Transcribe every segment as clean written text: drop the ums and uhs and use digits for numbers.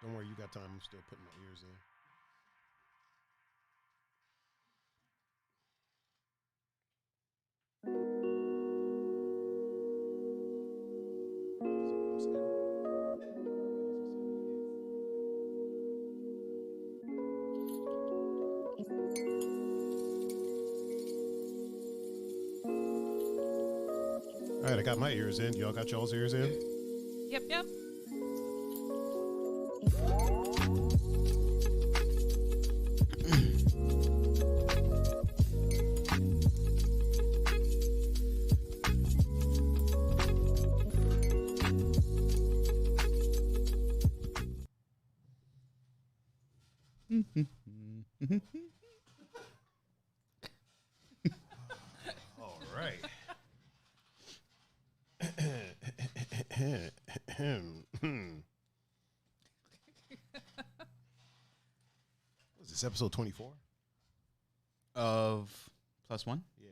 Don't worry, you got time. I'm still putting my ears in. All right, I got my ears in. Y'all got y'all's ears in? Yep, yep. All right. Was this episode 24? Of Plus One? Yeah.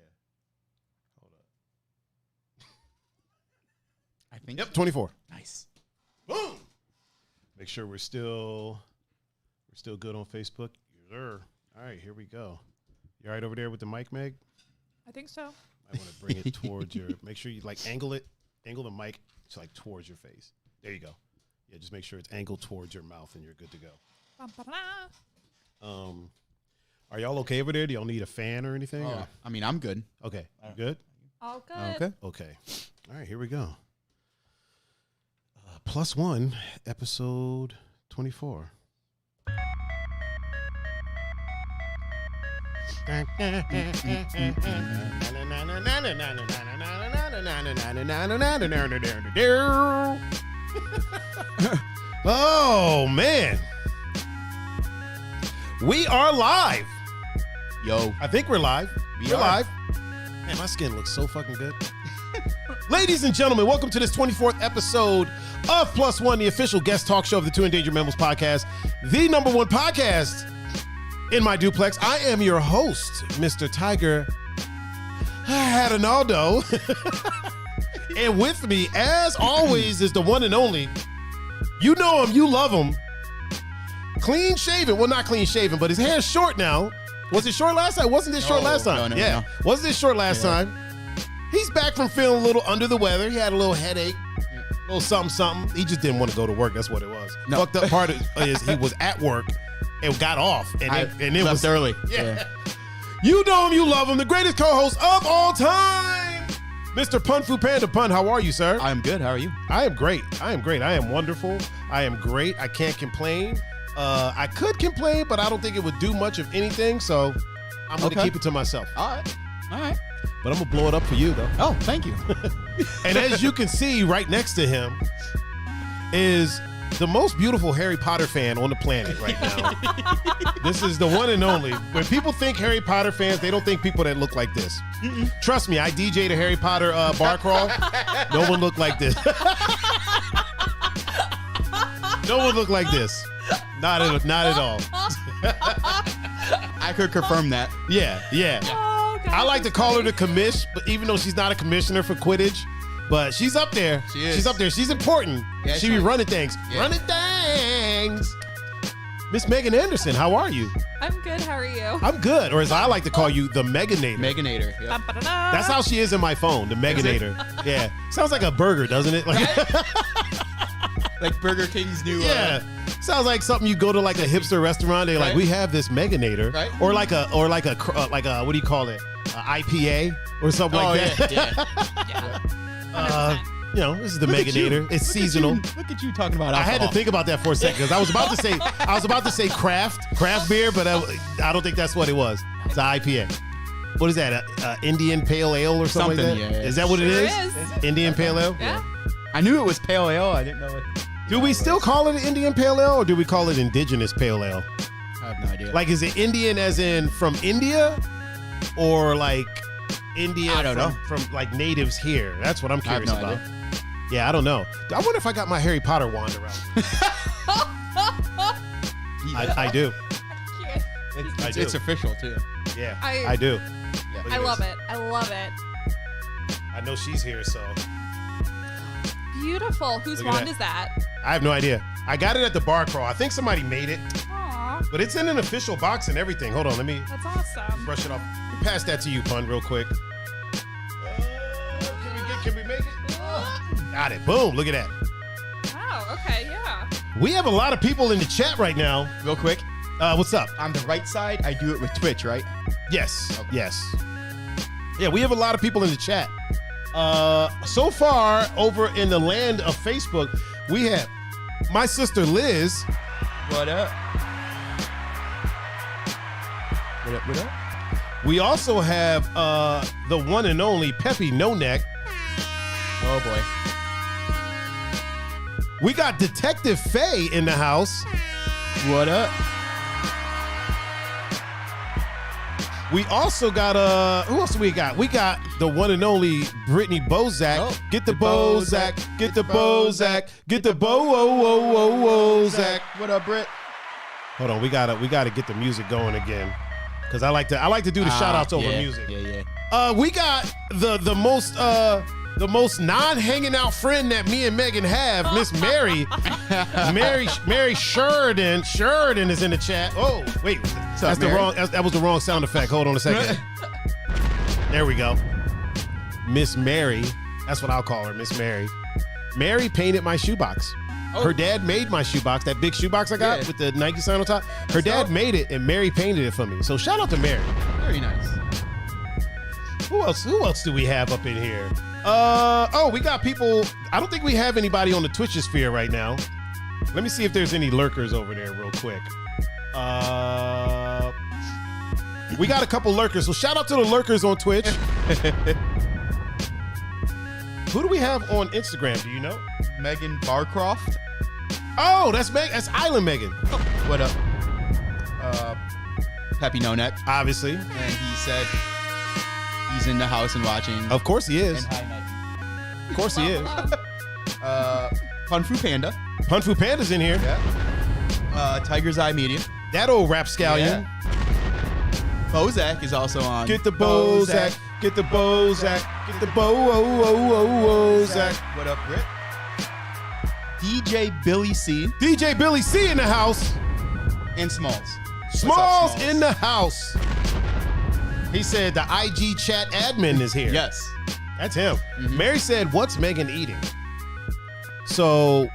Hold up. I think. Yep, 24. Nice. Boom. Make sure we're still good on Facebook. Yes, sir. All right, here we go. You all right over there with the mic, Meg? I think so. I want to bring it towards your. Make sure you angle the mic to towards your face. There you go. Yeah, just make sure it's angled towards your mouth, and you're good to go. Are y'all okay over there? Do y'all need a fan or anything? Oh, I mean, I'm good. Okay, you good? All good. Okay. Okay. All right, here we go. Plus One, episode 24. Oh, man. We are live. Yo. I think we're live. We're live. Man, my skin looks so fucking good. Ladies and gentlemen, welcome to this 24th episode of Plus One, the official guest talk show of the Two Endangered Mammals podcast, the #1 podcast in my duplex. I am your host, Mr. Tiger Hadinaldo. And with me, as always, is the one and only. You know him, you love him. Clean shaven. Well, not clean shaven, but his hair's short now. Was it short last time? Wasn't this short last time? No. Wasn't this short last time? He's back from feeling a little under the weather. He had a little headache, a little something. He just didn't want to go to work. That's what it was. No. Fucked up part is he was at work and got off. And it was early. Yeah. You know him, you love him. The greatest co-host of all time, Mr. PunFuPanda. Pun, how are you, sir? I'm good. How are you? I am great. I am wonderful. I am great. I can't complain. I could complain, but I don't think it would do much of anything. So I'm going to keep it to myself. All right. But I'm going to blow it up for you, though. Oh, thank you. And as you can see right next to him is the most beautiful Harry Potter fan on the planet right now. This is the one and only. When people think Harry Potter fans, they don't think people that look like this. Trust me, I DJ'd a Harry Potter bar crawl. No one looked like this. No one looked like this. Not at all. I could confirm that. Yeah. Oh, God, I like to call her the commish, but even though she's not a commissioner for Quidditch, but she's up there. She is. She's up there. She's important. Yeah, she be running things. Yeah. Running things. Miss Megan Anderson, how are you? I'm good. How are you? I'm good, or as I like to call you, the Meg-A-Nator. Meg-A-Nator. Yep. That's how she is in my phone, the Meg-A-Nator. Yeah. Sounds like a burger, doesn't it? Like Burger King's new. Yeah. Sounds like something you go to like a hipster restaurant. They're like, we have this Meg-A-Nator, right? Or like a what do you call it? IPA or something like that. Yeah. This is the Meg-A-Nator. It's seasonal. Look at you talking about I alcohol. had to think about that for a second because I was about to say craft beer, but I don't think that's what it was. It's an IPA. What is that? Indian Pale Ale or something like that? Yeah. Is that what it is? Indian Pale Ale? Yeah. I knew it was pale ale. I didn't know it. Do we still call it an Indian Pale Ale or do we call it Indigenous Pale Ale? I have no idea. Like, is it Indian as in from India or like India I don't know. from like natives here? That's what I'm curious I have no about. Yeah, I don't know. I wonder if I got my Harry Potter wand around. I do. It's official too. Yeah, I do. Yeah. I love it. I love it. I know she's here, so. Beautiful. Whose Look at wand that. is that? I have no idea. I got it at the bar crawl. I think somebody made it, Aw, but it's in an official box and everything. Hold on, let me that's awesome. brush it off. Let me pass that to you, Pun, real quick. Can we make it? Got it. Boom. Look at that. Wow. Okay. Yeah. We have a lot of people in the chat right now. Real quick. What's up? On the right side, I do it with Twitch, right? Yes. Okay. Yes. Yeah, we have a lot of people in the chat. So far, over in the land of Facebook, we have my sister Liz. What up? What up? We also have the one and only Peppy No Neck. Oh boy. We got Detective Faye in the house. What up? We also got who else do we got? We got the one and only Brittany Bozak. Oh, Get the Bozak, get the Bozak, get the Bozak. What up, Britt? Hold on, we gotta get the music going again. Cause I like to do the shout outs over music. Yeah. We got the most non-hanging out friend that me and Megan have, Miss Mary. Mary Sheridan. Sheridan is in the chat. Oh, wait. up, Mary? That was the wrong sound effect. Hold on a second. There we go. Miss Mary. That's what I'll call her, Miss Mary. Mary painted my shoebox. Oh. Her dad made my shoebox, that big shoebox I got with the Nike sign on top. Her dad made it and Mary painted it for me. So shout out to Mary. Very nice. Who else do we have up in here? We got people. I don't think we have anybody on the Twitch sphere right now. Let me see if there's any lurkers over there real quick. We got a couple lurkers, so shout out to the lurkers on Twitch. Who do we have on Instagram? Do you know? Megan Barcroft. Oh, that's Island Megan. What up? Peppy No Neck. Obviously. And he said he's in the house and watching. Of course he is. And hi, Megan. Of course he is. PunFuPanda. PunFuPanda's in here. Yeah. Tiger's Eye Media. That old rapscallion. Yeah. Bozak is also on. Get the Bozak. Get the Bozak. Get the Bozak. What up, Britt? DJ Billy C. DJ Billy C in the house. And Smalls. Smalls in the house. He said the IG chat admin is here. Yes. That's him. Mm-hmm. Mary said, what's Megan eating? So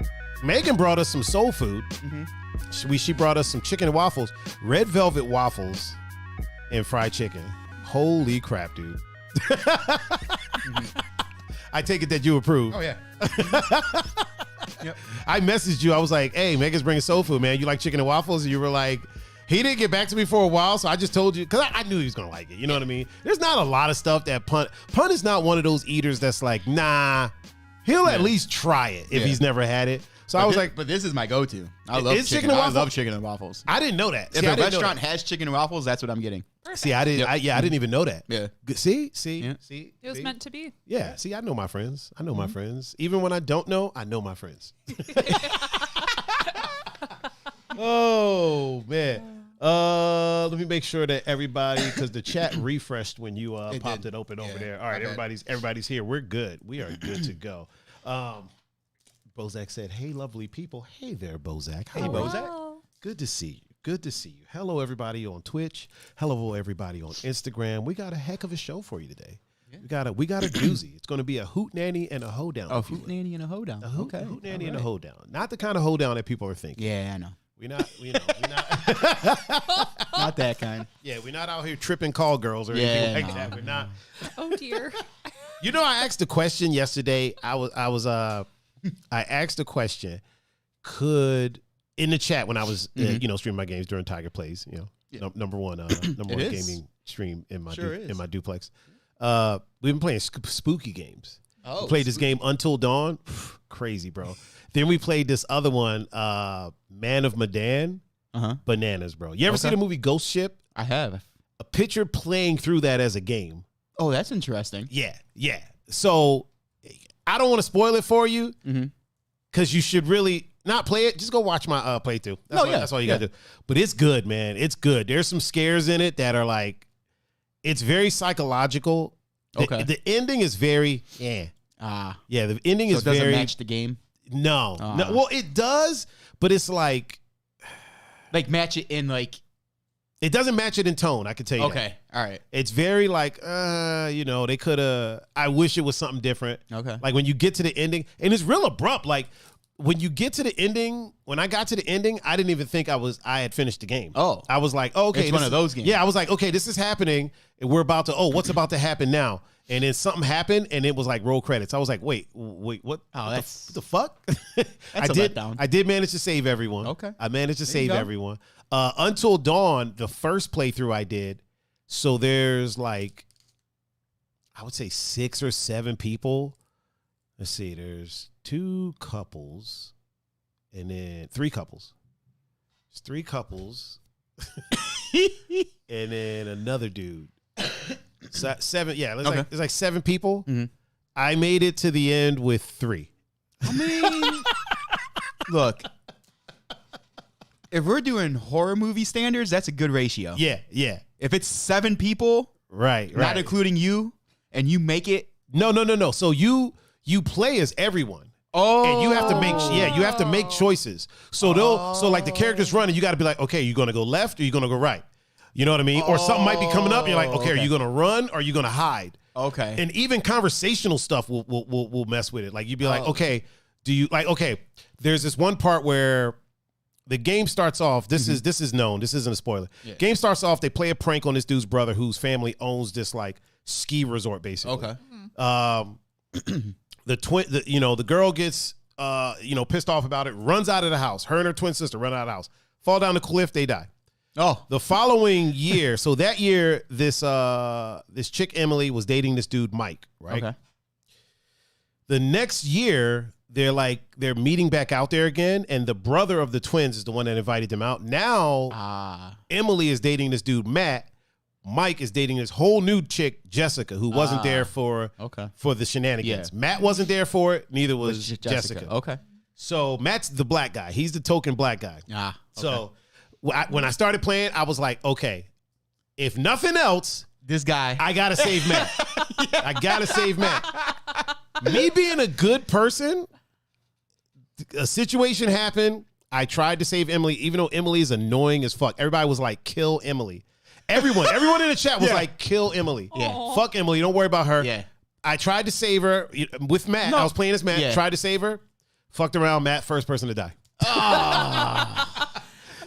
Megan brought us some soul food. Mm-hmm. She brought us some chicken and waffles, red velvet waffles and fried chicken. Holy crap, dude. I take it that you approve. Oh, yeah. Yep. I messaged you. I was like, hey, Megan's bringing soul food, man. You like chicken and waffles? And you were like, he didn't get back to me for a while, so I just told you, because I knew he was going to like it. You know what I mean? There's not a lot of stuff that Pun is not one of those eaters that's like, nah, he'll at least try it if he's never had it. So I was like, but this is my go-to. I love chicken and waffles? I love chicken and waffles. I didn't know that. If a restaurant has chicken and waffles, that's what I'm getting. See, I didn't. I didn't even know that. Yeah. See. It was meant to be. Yeah. See, I know my friends. I know my friends. Even when I don't know, I know my friends. Oh man. Let me make sure that everybody, because the chat refreshed when you popped it open over there. All right, everybody's here. We're good. We are good to go. Bozak said, "Hey, lovely people. Hey there, Bozak. Hey, Bozak. Good to see you. Good to see you. Hello, everybody on Twitch. Hello, everybody on Instagram. We got a heck of a show for you today. Yeah. We got a doozy. It's going to be a hootenanny and a hoedown. A hootenanny and a hoedown. Hootenanny and a hoedown. Not the kind of hoedown that people are thinking. Yeah, I know. We're not. Not that kind. Yeah, we're not out here tripping call girls or anything like that. We're not. Oh dear. You know, I asked a question yesterday. I asked a question. Could in the chat when I was streaming my games during Tiger Plays, number one gaming stream in my in my duplex. We've been playing spooky games. Oh, we played this game Until Dawn. Crazy, bro. Then we played this other one, Man of Medan. Bananas, bro. You ever see the movie Ghost Ship? I have. A picture playing through that as a game. Oh, that's interesting. Yeah. So I don't want to spoil it for you because you should really not play it. Just go watch my playthrough. That's all you got to do. But it's good, man. It's good. There's some scares in it that are like, it's very psychological. The ending is very, the ending is very. It doesn't match the game? No. Well, it does, but it's like match it in like. It doesn't match it in tone, I can tell you that. Okay, all right. It's very like, they could have, I wish it was something different. Okay. Like when you get to the ending, and it's real abrupt. Like when you get to the ending, when I got to the ending, I didn't even think I had finished the game. Oh. I was like, okay. It's one of those games. Yeah, I was like, okay, this is happening, and we're about to, what's about to happen now? And then something happened, and it was like roll credits. I was like, wait, what? Oh, what the fuck? That's a letdown. I did manage to save everyone. Okay. I managed to save everyone. Until Dawn, the first playthrough I did, so there's like, I would say 6 or 7 people. Let's see, there's 2 couples and then 3 couples. There's 3 couples. and then another dude. Seven. Yeah, Okay. it's like 7 people. Mm-hmm. I made it to the end with 3. I mean, look, if we're doing horror movie standards, that's a good ratio. Yeah. If it's 7 people, Right. not including you, and you make it. No. So you play as everyone. Oh, And you have to make choices. So like the characters running, you got to be like, okay, you gonna go left or you gonna go right? You know what I mean? Or something might be coming up. And you're like, okay, are you gonna run or are you gonna hide? Okay. And even conversational stuff will mess with it. Like you'd be like, okay, there's this one part where the game starts off. This is known. This isn't a spoiler. Yeah. Game starts off. They play a prank on this dude's brother whose family owns this like ski resort, basically. Okay. The girl gets pissed off about it, runs out of the house. Her and her twin sister run out of the house, fall down the cliff, they die. Oh. The following year, so that year, this chick Emily was dating this dude Mike, right? Okay. The next year, they're meeting back out there again, and the brother of the twins is the one that invited them out. Now, Emily is dating this dude Matt. Mike is dating this whole new chick, Jessica, who wasn't there for the shenanigans. Yeah. Matt wasn't there for it. Neither was Jessica. Okay. So Matt's the black guy. He's the token black guy. Okay. So when I started playing, I was like, okay, if nothing else, this guy, I got to save Matt. I got to save Matt. Me being a good person, a situation happened. I tried to save Emily, even though Emily is annoying as fuck. Everybody was like, kill Emily. Everyone in the chat was like, kill Emily. Yeah. Fuck Emily. Don't worry about her. Yeah. I tried to save her with Matt. I was playing as Matt. Yeah. Tried to save her. Fucked around. Matt, first person to die.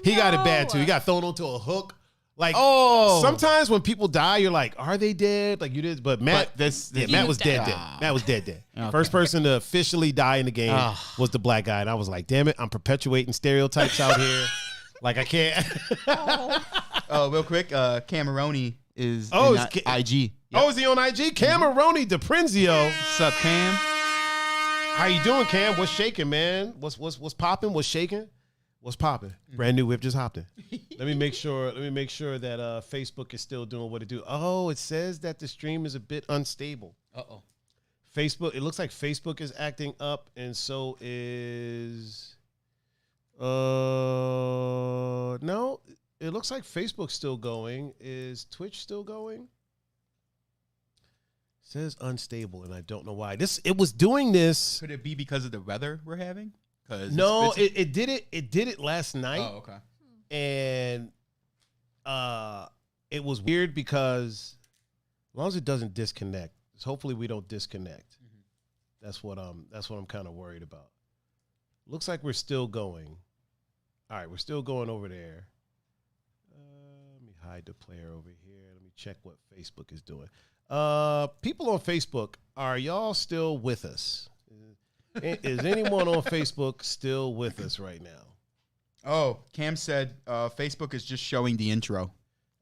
He got it bad too. He got thrown onto a hook. Like, sometimes when people die, you're like, are they dead? Like you did, but Matt, Matt was dead. Matt was dead. Okay. First person to officially die in the game was the black guy, and I was like, damn it, I'm perpetuating stereotypes out here. Like I can't. Real quick, Cameroni is IG. Yep. Oh, is he on IG? Cameroni DePrinzio. What's up, Cam? How you doing, Cam? What's shaking, man? What's popping? What's shaking? What's popping? Brand new whip just hopped in. Let me make sure that Facebook is still doing what it do. Oh, it says that the stream is a bit unstable. Facebook. It looks like Facebook is acting up, and so is. No. It looks like Facebook's still going. Is Twitch still going? It says unstable, and I don't know why. It was doing this. Could it be because of the weather we're having? No, it did it. It did it last night. Oh, okay. And it was weird because as long as it doesn't disconnect, hopefully we don't disconnect. Mm-hmm. That's what I'm kind of worried about. Looks like we're still going. All right, we're still going over there. Let me hide the player over here. Let me check what Facebook is doing. People on Facebook, are y'all still with us? Is anyone on Facebook still with us right now? Oh, Cam said Facebook is just showing the intro.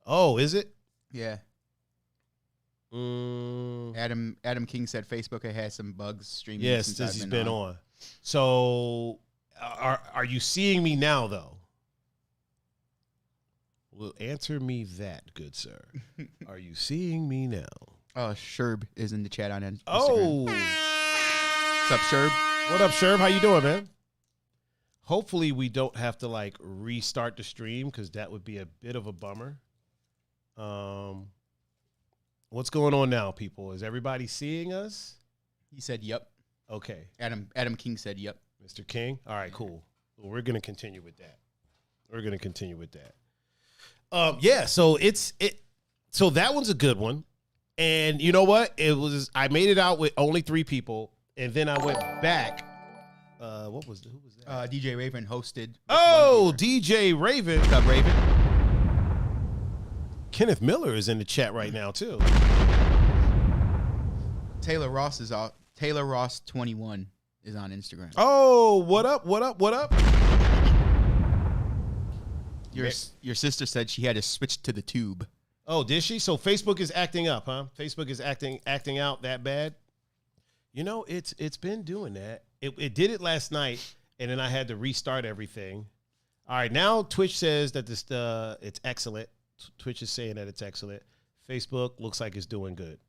Oh, is it? Yeah. Adam King said Facebook had some bugs streaming. Yes, since he's been on. So, are you seeing me now though? Well, answer me that, good sir. Are you seeing me now? Sherb is in the chat on Instagram. Oh. What's up, Sherb? What up, Sherb? How you doing, man? Hopefully we don't have to like restart the stream because that would be a bit of a bummer. What's going on now, people? Is everybody seeing us? He said, "Yep." Okay. Adam King said, "Yep." Mr. King. All right, cool. Well, we're gonna continue with that. Yeah. So So that one's a good one. And you know what? I made it out with only 3 people, and then I went back. Who was that? DJ Raven hosted. Oh, DJ Raven. What's up, Raven? Kenneth Miller is in the chat right now too. Taylor Ross is out. Taylor Ross 21 is on Instagram. Oh, what up? Your sister said she had to switch to the tube. Oh, did she? So Facebook is acting up, huh? Facebook is acting out that bad. You know, it's been doing that. It did it last night, and then I had to restart everything. All right, now Twitch says that it's excellent. Twitch is saying that it's excellent. Facebook looks like it's doing good.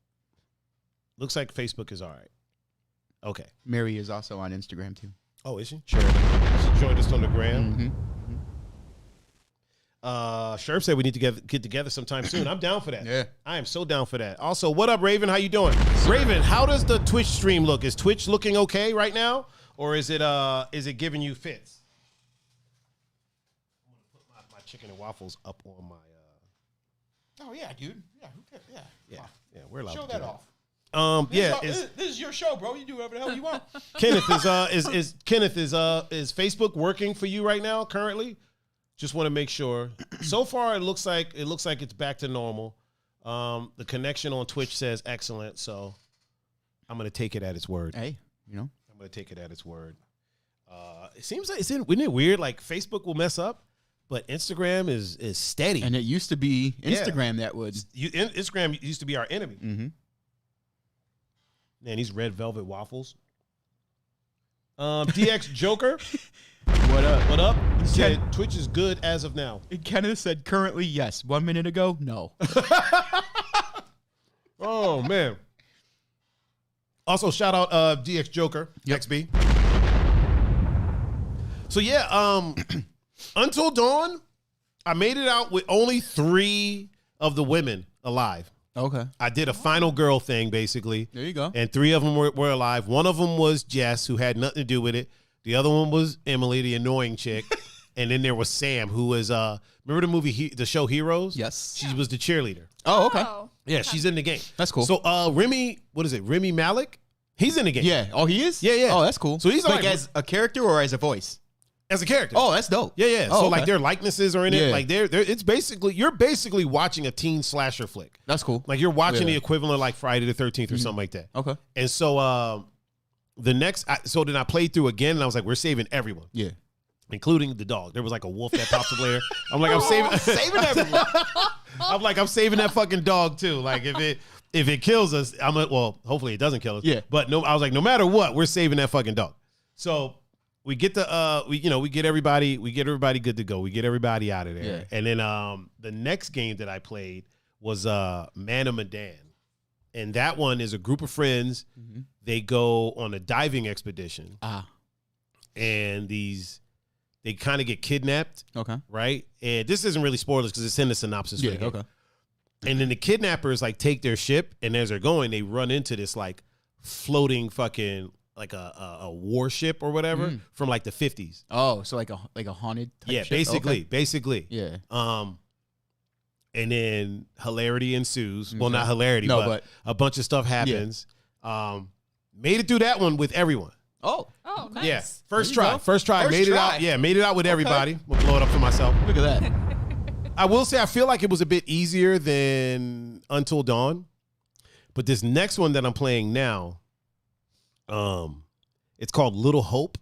Looks like Facebook is all right. Okay. Mary is also on Instagram too. Oh, is she? Sure. She joined us on the gram. Sherp said we need to get together sometime soon. I'm down for that. Yeah. I am so down for that. Also, what up, Raven? How you doing? Raven, how does the Twitch stream look? Is Twitch looking okay right now? Or is it giving you fits? I'm gonna put my chicken and waffles up on my Oh yeah, dude. Yeah, who cares? Yeah, we're allowed Show to do that that. off. This This is your show, bro. You do whatever the hell you want. Kenneth is Facebook working for you right now currently? Just want to make sure. So far it looks like it's back to normal. The connection on Twitch says excellent, so I'm going to take it at its word. Hey, I'm going to take it at its word. It seems like isn't it weird like Facebook will mess up, but Instagram is steady. and it used to be Instagram that would. Instagram used to be our enemy. Mm-hmm. Man, these red velvet waffles. DX Joker. What up? What up? He said Twitch is good as of now. Kenneth said currently yes. 1 minute ago, no. Oh man. Also, shout out DX Joker, XB. So yeah, Until Dawn, I made it out with only 3 of the women alive. Okay. I did a final girl thing, basically. There you go. And 3 of them were alive. One of them was Jess, who had nothing to do with it. The other one was Emily, the annoying chick. And then there was Sam, who was, remember the movie, the show Heroes? Yes. She was the cheerleader. Oh, okay. Yeah, she's in the game. That's cool. So Remy, what is it? Remy Malik? He's in the game. Yeah. Oh, he is? Yeah. Oh, that's cool. So he's like like as a character or as a voice? As a character. Oh, that's dope. Yeah. Oh, so okay. like their likenesses are in it. Yeah. Like it's basically, you're basically watching a teen slasher flick. That's cool. Like you're watching Yeah. the equivalent of like Friday the 13th or something like that. Okay. And so then I played through again and I was like, we're saving everyone. Yeah. Including the dog. There was like a wolf that pops up later. I'm like, I'm saving everyone. I'm like, I'm saving that fucking dog too. Like if it kills us, hopefully it doesn't kill us. Yeah. But no, I was like, no matter what, we're saving that fucking dog. So we get we get everybody good to go. We get everybody out of there. Yeah. And then the next game that I played was Man of Medan. And that one is a group of friends. Mm-hmm. They go on a diving expedition. And they kind of get kidnapped. Okay. Right? And this isn't really spoilers because it's in the synopsis. Yeah. for the game. Okay. And then the kidnappers like take their ship, and as they're going, they run into this like floating fucking like a warship or whatever from like the 50s. Oh, so like a haunted type Yeah, ship? basically. Yeah. And then hilarity ensues. Well, not hilarity, but a bunch of stuff happens. Made it through that one with everyone. Oh, nice. Yeah, first There you try. go. First try. First Made it try. out. Yeah, made it out with everybody. We'll blow it up for myself. look at that. I will say I feel like it was a bit easier than Until Dawn. But this next one that I'm playing now, it's called Little Hope.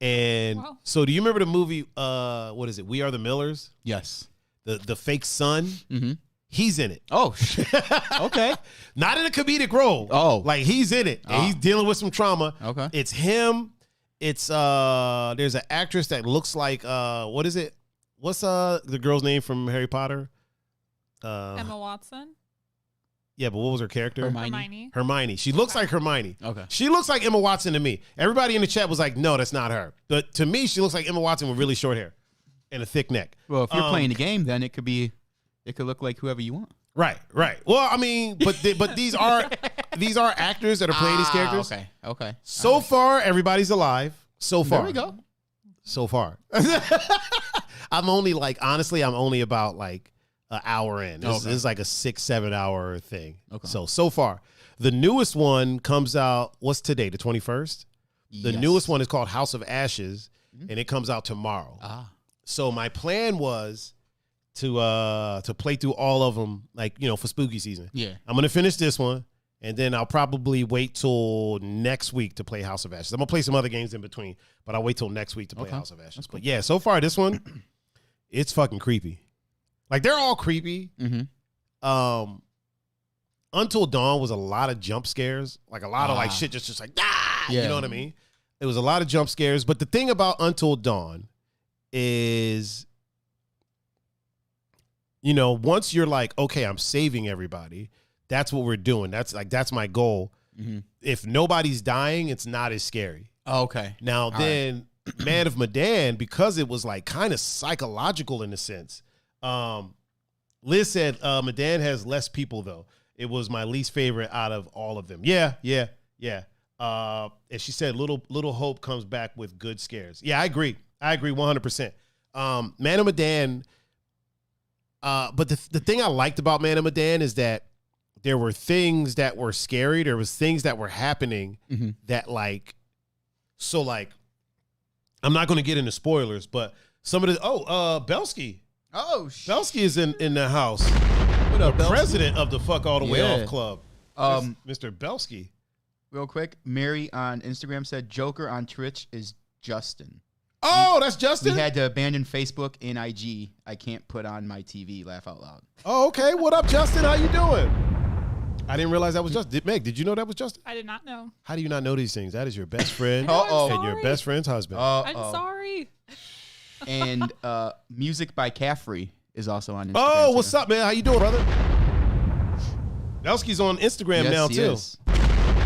And so do you remember the movie, what is it? We Are the Millers? Yes. The fake son? Mm-hmm. He's in it. Oh, shit. Okay. Not in a comedic role. Oh. Like he's in it. And he's dealing with some trauma. Okay. It's him. It's there's an actress that looks like what is it? What's the girl's name from Harry Potter? Emma Watson. Yeah, but what was her character? Hermione. She looks like Hermione. Okay. She looks like Emma Watson to me. Everybody in the chat was like, no, that's not her. But to me, she looks like Emma Watson with really short hair and a thick neck. Well, if you're playing the game, then it could look like whoever you want. Right. Well, I mean, but these are actors that are playing these characters. Okay. So far, everybody's alive. So far. There we go. So far. I'm only about like an hour in. This is like a 6-7 hour thing. Okay. So far. The newest one comes out, what's today, the 21st? The newest one is called House of Ashes, and it comes out tomorrow. So my plan was to play through all of them, like, for spooky season. Yeah. I'm going to finish this one, and then I'll probably wait till next week to play House of Ashes. I'm going to play some other games in between, but I'll wait till next week to play House of Ashes. Cool. But yeah, so far this one, it's fucking creepy. Like, they're all creepy. Mm-hmm. Until Dawn was a lot of jump scares. Like, a lot of, like, shit just like, you know what I mean? It was a lot of jump scares. But the thing about Until Dawn is you know, once you're like, okay, I'm saving everybody, that's what we're doing. That's my goal. Mm-hmm. If nobody's dying, it's not as scary. Oh, okay. Now then, Man of Medan, because it was like kind of psychological in a sense. Liz said Medan has less people though. It was my least favorite out of all of them. Yeah. And she said little hope comes back with good scares. Yeah, I agree 100%. Man of Medan. But the thing I liked about Man of Medan is that there were things that were scary. There was things that were happening that like, so like, I'm not going to get into spoilers, but some of the, Belsky. Oh, Belsky is in the house. What up, The Belsky? president of the Fuck All the Way Yeah. Off Club. Mr. Belsky. Real quick, Mary on Instagram said Joker on Twitch is Justin. Oh, that's Justin? We had to abandon Facebook and IG. I can't put on my TV. Laugh out loud. Oh, okay. What up, Justin? How you doing? I didn't realize that was Justin. Meg, did you know that was Justin? I did not know. How do you not know these things? That is your best friend Uh-oh. and your best friend's husband. I'm sorry. And Music by Caffrey is also on Instagram. Oh, too. what's up, man? How you doing, brother? Belsky's on Instagram Yes, now, he too. is.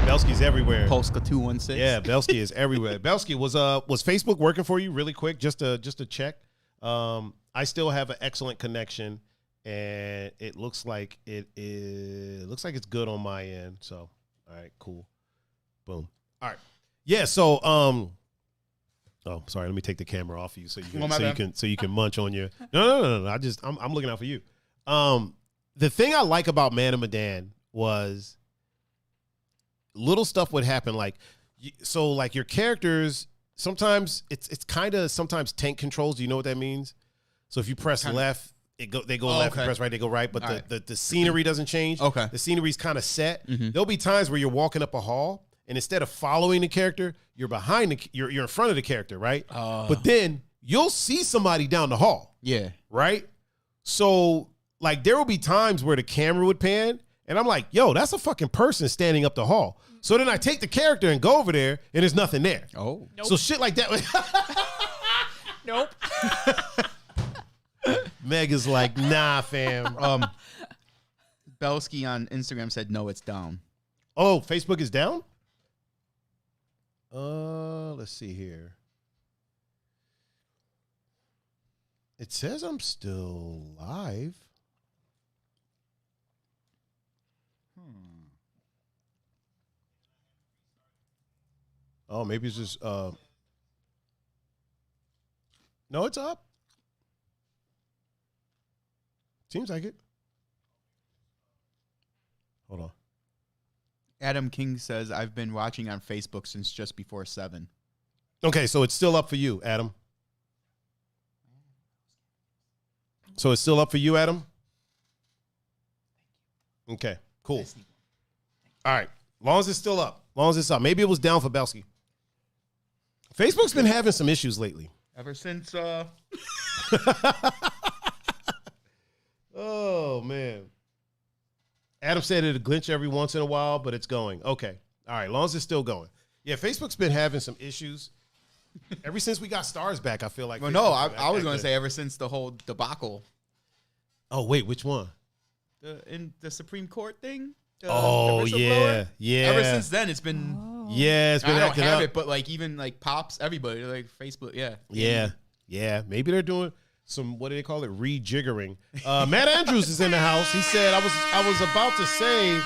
Belsky's everywhere. Polska 216. Yeah, Belsky is everywhere. Belsky, was Facebook working for you really quick just to check? I still have an excellent connection, and it looks like it's good on my end. So, all right, cool. Boom. All right. Yeah, so oh, sorry, let me take the camera off you so you can munch on your No. I'm looking out for you. The thing I like about Man of Medan was little stuff would happen like your characters sometimes it's kind of sometimes tank controls. Do you know what that means? So if you press left, they go left. okay. You press right, they go right. But All the scenery doesn't change. Okay. The scenery's kind of set. Mhm. There'll be times where you're walking up a hall and instead of following the character, you're you're in front of the character, right? But then you'll see somebody down the hall. Yeah. Right? So like there will be times where the camera would pan and I'm like, yo, that's a fucking person standing up the hall. So then I take the character and go over there and there's nothing there. Oh. Nope. So shit like that. Nope. Meg is like, nah, fam. Belsky on Instagram said no, it's down. Oh, Facebook is down? Let's see here. It says I'm still live. Oh, maybe it's just no, it's up. Seems like it. Hold on. Adam King says I've been watching on Facebook since just before 7. Okay, so it's still up for you, Adam. So it's still up for you, Adam? Okay, cool. All right. Long as it's still up. Long as it's up. Maybe it was down for Belsky. Facebook's been having some issues lately. Ever since Oh, man. Adam said it'll glitch every once in a while, but it's going. Okay. All right. Long as it's still going. Yeah, Facebook's been having some issues. Ever since we got stars back, I feel like. Well, no, Facebook's been I was acting going to good. say ever since the whole debacle. Oh, wait, which one? In the Supreme Court thing? Oh, the yeah. whistleblower? Yeah. Ever since then, it's been. Yeah, it's been I don't acting have up. it, but like even like Pops, everybody, like Facebook, yeah. Yeah. Yeah. Maybe they're doing some, what do they call it? Rejiggering. Matt Andrews is in the house. He said, I was about to say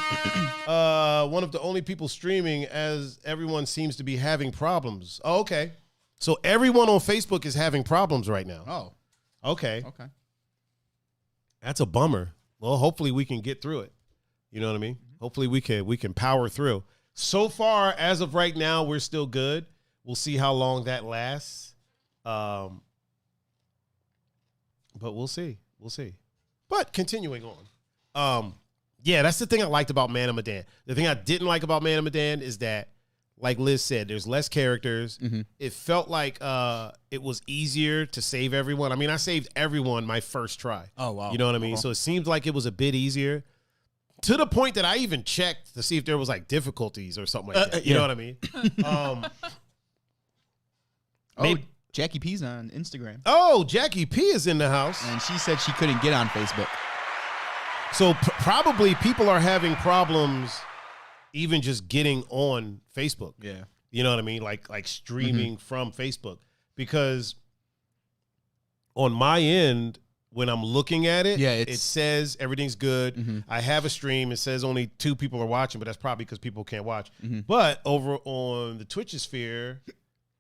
one of the only people streaming as everyone seems to be having problems. Oh, okay. So everyone on Facebook is having problems right now. Oh, Okay. okay. That's a bummer. Well, hopefully we can get through it. You know what I mean? Hopefully we can power through. So far, as of right now, we're still good. We'll see how long that lasts. But we'll see. We'll see. But continuing on. Yeah, that's the thing I liked about Man of Medan. The thing I didn't like about Man of Medan is that, like Liz said, there's less characters. Mm-hmm. It felt like it was easier to save everyone. I mean, I saved everyone my first try. Oh, wow. You know what I mean? Uh-huh. So it seemed like it was a bit easier. To the point that I even checked to see if there was like difficulties or something like that. You know what I mean? Jackie P's on Instagram. Oh, Jackie P is in the house. And she said she couldn't get on Facebook. So probably people are having problems even just getting on Facebook. Yeah. You know what I mean? Like streaming from Facebook. Because on my end, when I'm looking at it, it says everything's good. I have a stream. It says only 2 people are watching, but that's probably because people can't watch. But over on the Twitch sphere,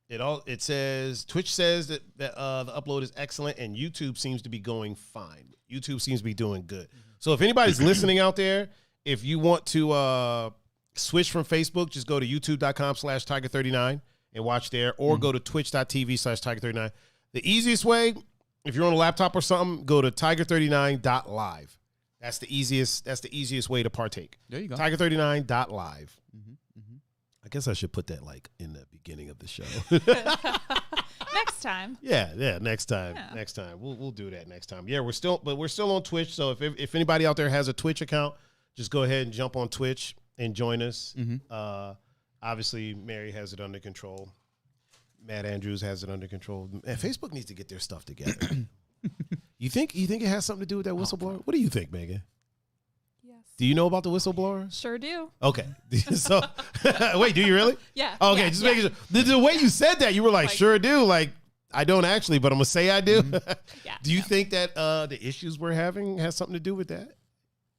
it says Twitch says that the upload is excellent, and YouTube seems to be going fine. YouTube seems to be doing good. So if anybody's listening out there, if you want to switch from Facebook, just go to youtube.com/Tiger39 and watch there, or go to twitch.tv/Tiger39. The easiest way, if you're on a laptop or something, go to tiger39.live. That's the easiest way to partake. There you go. Tiger39.live. I guess I should put that like in the beginning of the show. Next time. Yeah, next time. Yeah. Next time. We'll do that next time. Yeah, we're still on Twitch, so if anybody out there has a Twitch account, just go ahead and jump on Twitch and join us. Obviously, Mary has it under control. Matt Andrews has it under control. And Facebook needs to get their stuff together. You think it has something to do with that whistleblower? What do you think, Megan? Yes. Do you know about the whistleblower? Sure do. Okay. So, wait, do you really? Yeah. Okay, yeah, just yeah. making sure. The way you said that, you were like, sure do. Like, I don't actually, but I'm going to say I do. Yeah. Do you think that the issues we're having has something to do with that?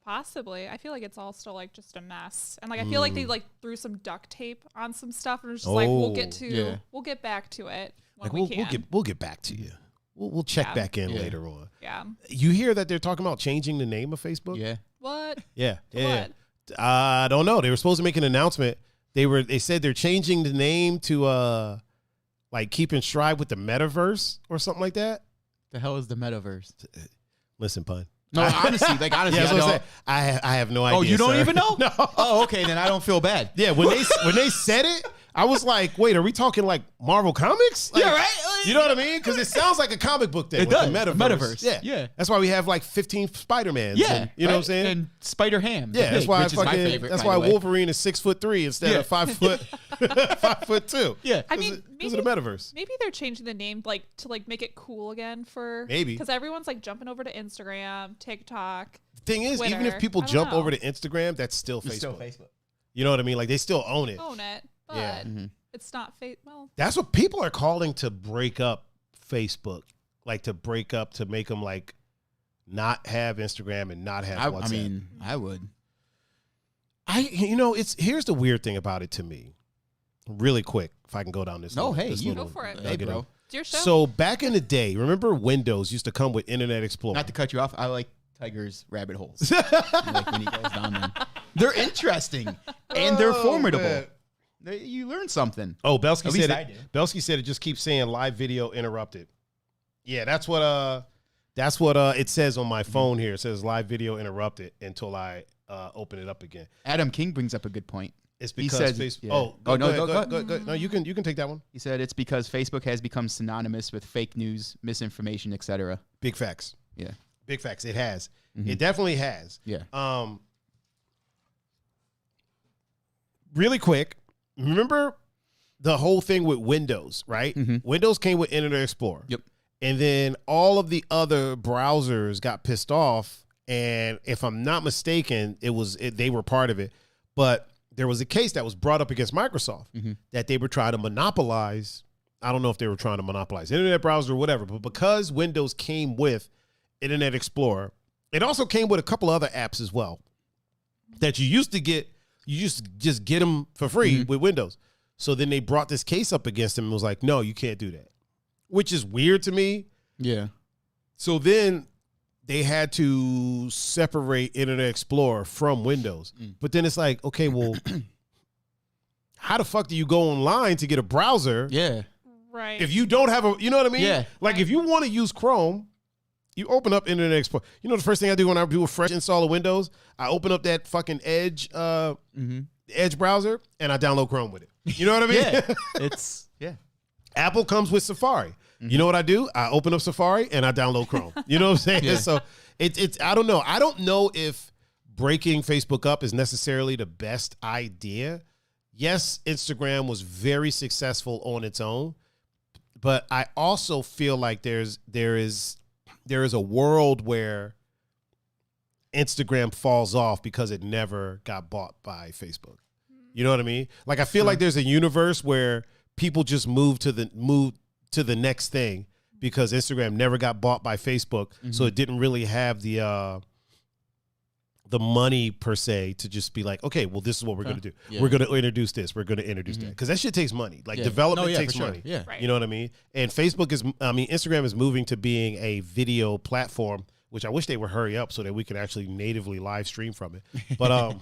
Possibly. I feel like it's all still like just a mess. And like I feel like they like threw some duct tape on some stuff and it's just like we'll get back to it when Like we can. we'll get back to you. We'll check back in later on. Yeah. You hear that they're talking about changing the name of Facebook? Yeah. What? Yeah. What? I don't know. They were supposed to make an announcement. They said they're changing the name to like keep in stride with the metaverse or something like that. The hell is the metaverse? Listen, Pun. No, honestly, Yeah, I have no idea. Oh, you don't sir. even know? No. Oh, okay, then I don't feel bad. Yeah, when they said it, I was like, wait, are we talking like Marvel Comics? Like, Yeah, right? You know what I mean? Because it sounds like a comic book thing. It with does. The metaverse. Yeah. That's why we have like 15 Spider-Mans. Yeah. And, you know what I'm saying? And Spider Ham. Yeah, that's why which is my favorite, that's by why the way. Wolverine is 6'3" instead of 5 foot 5'2". Yeah. I mean, because of the metaverse. maybe they're changing the name like to like make it cool again for Maybe. because everyone's like jumping over to Instagram, TikTok. The thing is, even if Twitter. people I don't jump know. over to Instagram, that's still Facebook. It's still Facebook. You know what I mean? Like they still own it. Own it, but Yeah. it's not well. That's what people are calling to break up Facebook, like to break up to make them like not have Instagram and not have WhatsApp. I mean, I would. Here's the weird thing about it to me. Really quick, if I can go down this. No, little, hey, this you little go for it. Hey, nugget bro. of- It's your show. So back in the day, remember Windows used to come with Internet Explorer. Not to cut you off, I like Tiger's rabbit holes. Like when he goes down them. They're interesting and they're formidable. man. You learn something. Oh, Belsky At said least I it. did. Belsky said it just keeps saying live video interrupted. Yeah, that's what it says on my phone here. It says live video interrupted until I open it up again. Adam King brings up a good point. It's He because said- Facebook. yeah. Oh, Oh, no, go go- ahead. No, you can take that one. He said it's because Facebook has become synonymous with fake news, misinformation, etc. Big facts. Yeah. Big facts. It has. It definitely has. Yeah. Really quick, remember the whole thing with Windows, right? Windows came with Internet Explorer. Yep. And then all of the other browsers got pissed off. And if I'm not mistaken, they were part of it. But there was a case that was brought up against Microsoft that they were trying to monopolize. I don't know if they were trying to monopolize Internet browser or whatever, but because Windows came with Internet Explorer, it also came with a couple other apps as well that you used to get. You used to just get them for free with Windows. So then they brought this case up against them and was like, no, you can't do that, which is weird to me. Yeah. So then they had to separate Internet Explorer from Windows. But then it's like, okay, well, how the fuck do you go online to get a browser Yeah. Right. if you don't have you know what I mean? Yeah. Like if you want to use Chrome, you open up Internet Explorer. You know the first thing I do when I do a fresh install of Windows, I open up that fucking Edge Edge browser and I download Chrome with it. You know what I mean? Yeah. It's Apple comes with Safari. You know what I do? I open up Safari and I download Chrome. You know what I'm saying? Yeah. So it's I don't know. I don't know if breaking Facebook up is necessarily the best idea. Yes, Instagram was very successful on its own, But I also feel like there is a world where Instagram falls off because it never got bought by Facebook. You know what I mean? Like I feel like there's a universe where people just move to the next thing because Instagram never got bought by Facebook, so it didn't really have the money per se to just be like, okay, well, this is what we're going to do. Yeah. We're going to introduce this. We're going to introduce that. Because that shit takes money. Like development takes money. Sure. Yeah. Right. You know what I mean? And Instagram is moving to being a video platform, which I wish they would hurry up so that we could actually natively live stream from it. But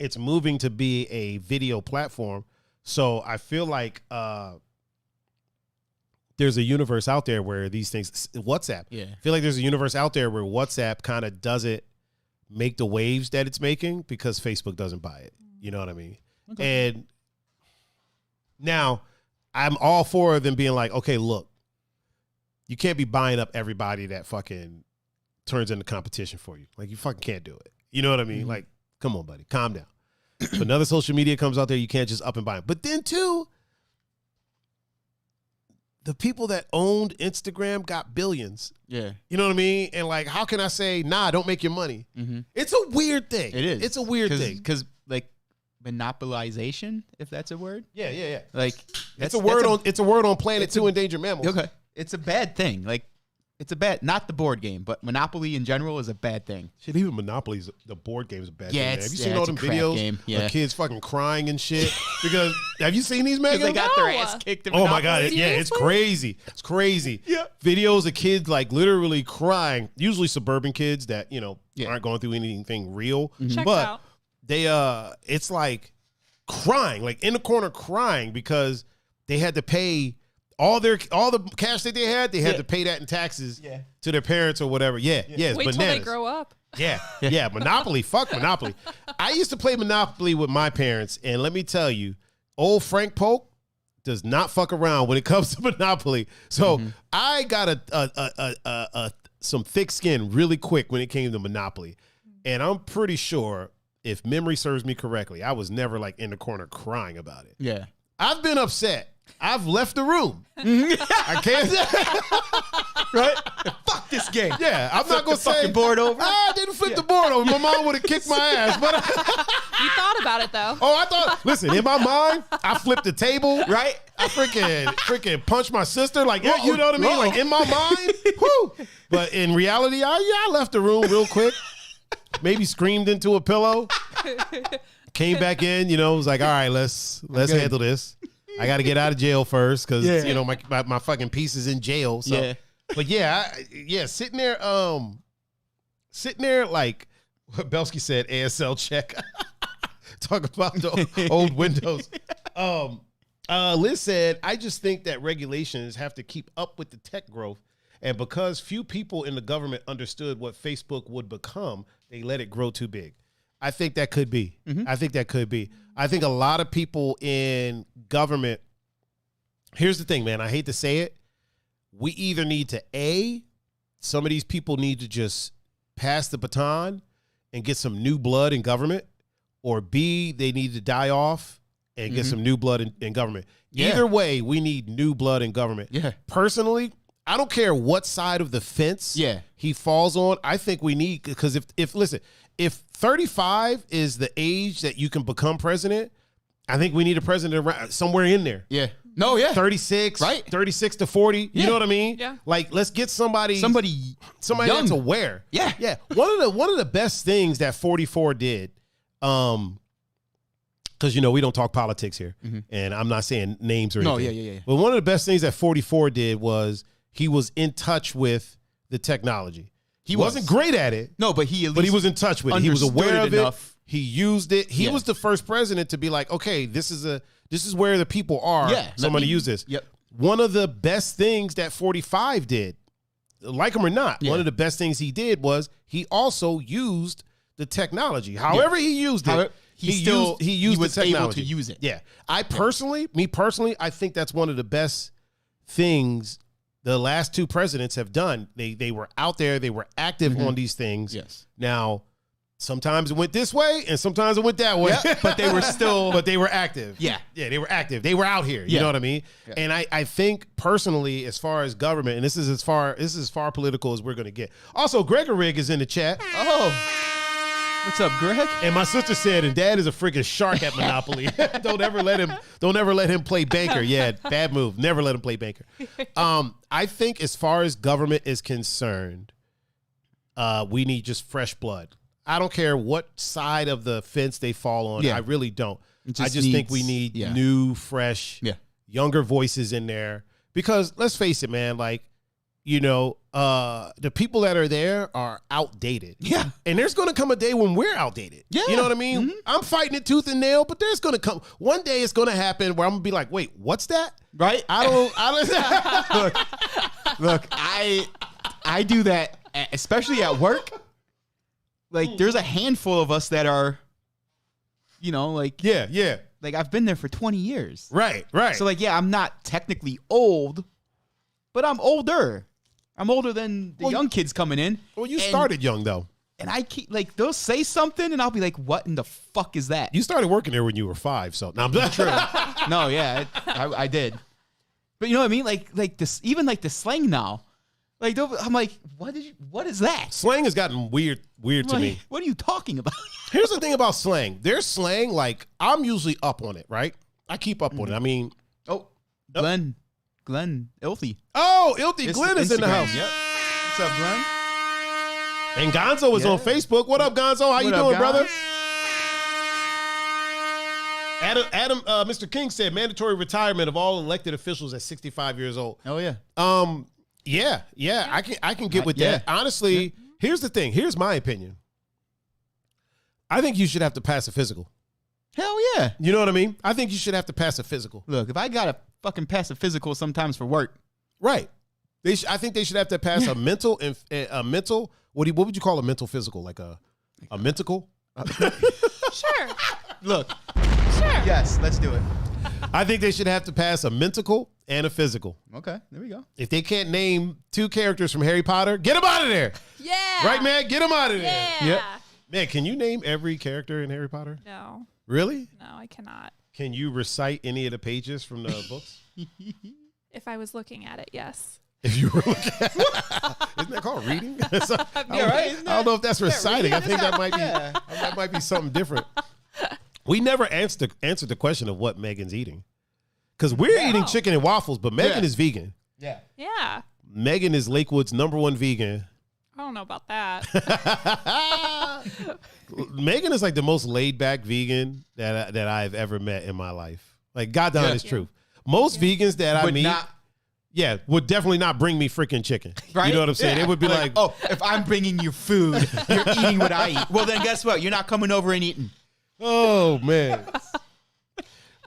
it's moving to be a video platform. So I feel like there's a universe out there where these things, WhatsApp. Yeah. I feel like there's a universe out there where WhatsApp kind of doesn't make the waves that it's making because Facebook doesn't buy it. You know what I mean? Okay. And now I'm all for them being like, okay, look, you can't be buying up everybody that fucking turns into competition for you. Like you fucking can't do it. You know what I mean? Like, come on, buddy, calm down. If another social media comes out there, you can't just up and buy them. But then too, the people that owned Instagram got billions. Yeah. You know what I mean? And like, how can I say, nah, don't make your money? It's a weird thing. It is. It's a weird thing. Because like monopolization, if that's a word. Yeah. Like it's a word on Planet 2 Endangered Mammals. Okay. It's a bad thing. Like it's a bad, not the board game, but Monopoly in general is a bad thing. Shit, even Monopoly's the board game is a bad thing. Man. Have you seen all them videos of kids fucking crying and shit? Because have you seen these, Megan? They got their ass kicked. Oh my god, it's crazy. It's crazy. Yeah, videos of kids like literally crying. Usually suburban kids that aren't going through anything real, but they it's like crying, like in the corner crying because they had to pay. All the cash that they had to pay that in taxes to their parents or whatever. Yeah. It's Wait bananas. till they grow up. Yeah. Monopoly. Fuck Monopoly. I used to play Monopoly with my parents, and let me tell you, old Frank Polk does not fuck around when it comes to Monopoly. So I got some thick skin really quick when it came to Monopoly, and I'm pretty sure, if memory serves me correctly, I was never like in the corner crying about it. Yeah, I've been upset. I've left the room. I can't. Right? Fuck this game. Yeah, I'm not gonna say fucking board over. I didn't flip the board over. My mom would have kicked my ass. But you thought about it though. Oh, I thought. Listen, in my mind, I flipped the table. Right? I freaking punched my sister. Like you know what I mean? Like in my mind. Whoo. But in reality, I left the room real quick. Maybe screamed into a pillow. Came back in. Was like, all right, let's handle this. I got to get out of jail first because my fucking piece is in jail. So, but sitting there like what Belsky said, ASL check. Talk about the old Windows. Liz said, I just think that regulations have to keep up with the tech growth, and because few people in the government understood what Facebook would become, they let it grow too big. I think that could be. I think that could be. I think a lot of people in government, here's the thing, man. I hate to say it. We either need to, some of these people need to just pass the baton and get some new blood in government, or B, they need to die off and get some new blood in government. Yeah. Either way, we need new blood in government. Yeah. Personally, I don't care what side of the fence he falls on. I think we need, because if 35 is the age that you can become president, I think we need a president around somewhere in there. Yeah. No, yeah. 36, right? 36 to 40. You know what I mean? Yeah. Like, let's get somebody that's aware. Yeah. Yeah. One of the best things that 44 did, because we don't talk politics here, and I'm not saying names or anything. No, yeah. But one of the best things that 44 did was he was in touch with the technology. He wasn't great at it. No, but he was in touch with it. He was aware of it. He used it. He was the first president to be like, okay, this is where the people are. Yeah, so I'm going to use this. Yep. One of the best things that 45 did, like him or not, one of the best things he did was he also used the technology. However he used it, he used the technology. Able to use it. Yeah. I personally, I think that's one of the best things the last two presidents have done. They were out there. They were active on these things. Yes. Now, Sometimes it went this way, and sometimes it went that way. Yeah, but they were still. But they were active. Yeah. Yeah, they were active. They were out here. You Yeah. know what I mean? Yeah. And I think personally, as far as government, and this is as far political as we're gonna get. Also, Gregorig is in the chat. Oh. What's up, Greg? And my sister said, and Dad is a freaking shark at Monopoly. Don't ever let him play banker. Yeah, bad move. Never let him play banker. I think as far as government is concerned, we need just fresh blood. I don't care what side of the fence they fall on. Yeah. I really don't. I just needs, think we need new, fresh, younger voices in there. Because let's face it, man, like, you know, the people that are there are outdated. Yeah. And there's going to come a day when we're outdated. Yeah. You know what I mean? I'm fighting it tooth and nail, but there's going to come one day it's going to happen where I'm going to be like, wait, what's that? Right? I don't Look, I do that, especially at work. Like, there's a handful of us that are, you know, like, yeah. like I've been there for 20 years. Right. So, like, yeah, I'm not technically old, but I'm older. I'm older than the young kids coming in. Well, you started young, though. And I keep, like, they'll say something, and I'll be like, what in the fuck is that? You started working there when you were 5, so. No, I'm true. No, yeah, I did. But you know what I mean? Like this, even like the slang now. Like, I'm like, what is that? Slang has gotten weird to me. What are you talking about? Here's the thing about slang. There's slang, like, I'm usually up on it, right? I keep up on it. I mean. Oh, Glenn Ilthy. Oh, Ilthy Glenn is in the house. Yep. What's up, Glenn? And Gonzo is on Facebook. What up, Gonzo? How you doing, brother? Adam, Mr. King said mandatory retirement of all elected officials at 65 years old. Oh, yeah. Yeah, I can get with that. Honestly, here's the thing. Here's my opinion. I think you should have to pass a physical. Hell yeah. You know what I mean? I think you should have to pass a physical. Look, if I got to fucking pass a physical sometimes for work. Right. I think they should have to pass a mental and a mental. What would you call a mental physical? Like a mentical? Sure. Look. Sure. Yes, let's do it. I think they should have to pass a mentical and a physical. Okay, there we go. If they can't name 2 characters from Harry Potter, get them out of there. Yeah. Right, man? Get them out of there. Yeah. Yep. Man, can you name every character in Harry Potter? No. Really? No, I cannot. Can you recite any of the pages from the books? If I was looking at it, yes. If you were looking at isn't that called reading? I right. don't know if that's reciting. I think that might be something different. We never answered the question of what Megan's eating. Because we're eating chicken and waffles, but Megan is vegan. Yeah. Yeah. Megan is Lakewood's #1 vegan. I don't know about that. Megan is like the most laid back vegan that I've ever met in my life. Like, God damn, it's true. Most vegans that I meet, would definitely not bring me freaking chicken. Right? You know what I'm saying? Yeah. It would be like, oh, if I'm bringing you food, you're eating what I eat. Well, then guess what? You're not coming over and eating. oh man.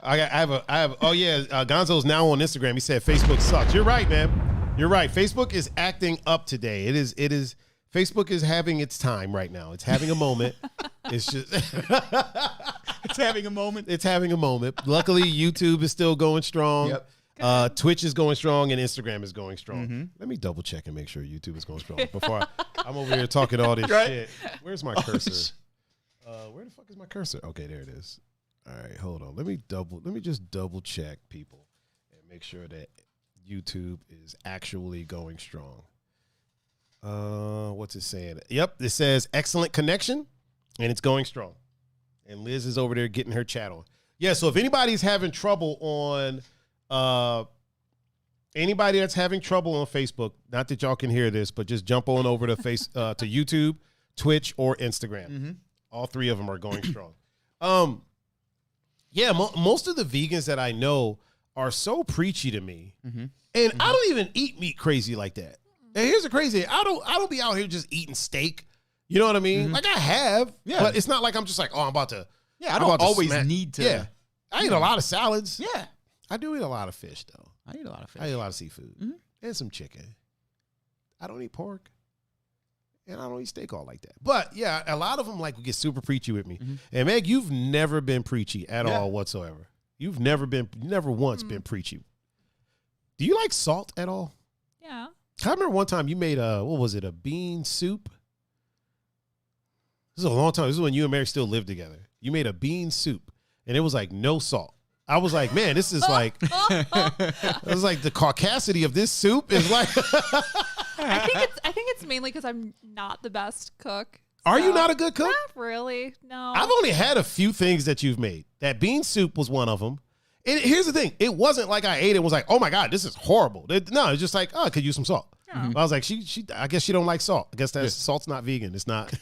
I have. Gonzo's now on Instagram. He said Facebook sucks. You're right, man. You're right. Facebook is acting up today. It is. Facebook is having its time right now. It's having a moment. It's just. It's having a moment. It's having a moment. Luckily, YouTube is still going strong. Yep. Twitch is going strong and Instagram is going strong. Let me double check and make sure YouTube is going strong before I'm over here talking all this shit. Where's my cursor? Where the fuck is my cursor? Okay, there it is. All right, hold on. Let me just double check, people, and make sure that YouTube is actually going strong. What's it saying? Yep, it says excellent connection, and it's going strong. And Liz is over there getting her chat on. Yeah, so if anybody's having trouble on, anybody that's having trouble on Facebook, not that y'all can hear this, but just jump on over to to YouTube, Twitch, or Instagram. All 3 of them are going strong. Yeah, most of the vegans that I know are so preachy to me, and I don't even eat meat crazy like that. And here's the crazy: I don't be out here just eating steak. You know what I mean? Like I have, but it's not like I'm just like, oh, I'm about to. Yeah, I don't always need to. Yeah, I eat a lot of salads. Yeah, I do eat a lot of fish though. I eat a lot of fish. I eat a lot of seafood and some chicken. I don't eat pork. And I don't eat steak all like that. But, yeah, a lot of them, like, get super preachy with me. And, Meg, you've never been preachy at all whatsoever. You've never once been preachy. Do you like salt at all? Yeah. I remember one time you made a bean soup? This is a long time. This is when you and Mary still lived together. You made a bean soup, and it was like no salt. I was like, man, this is like, it was like the caucasity of this soup is like. I think it's mainly because I'm not the best cook. Are you not a good cook? Not really. No. I've only had a few things that you've made. That bean soup was one of them. And here's the thing. It wasn't like I ate it and was like, oh my God, this is horrible. No, it's just like, oh, I could use some salt. I was like, I guess she don't like salt. I guess salt's not vegan. It's not.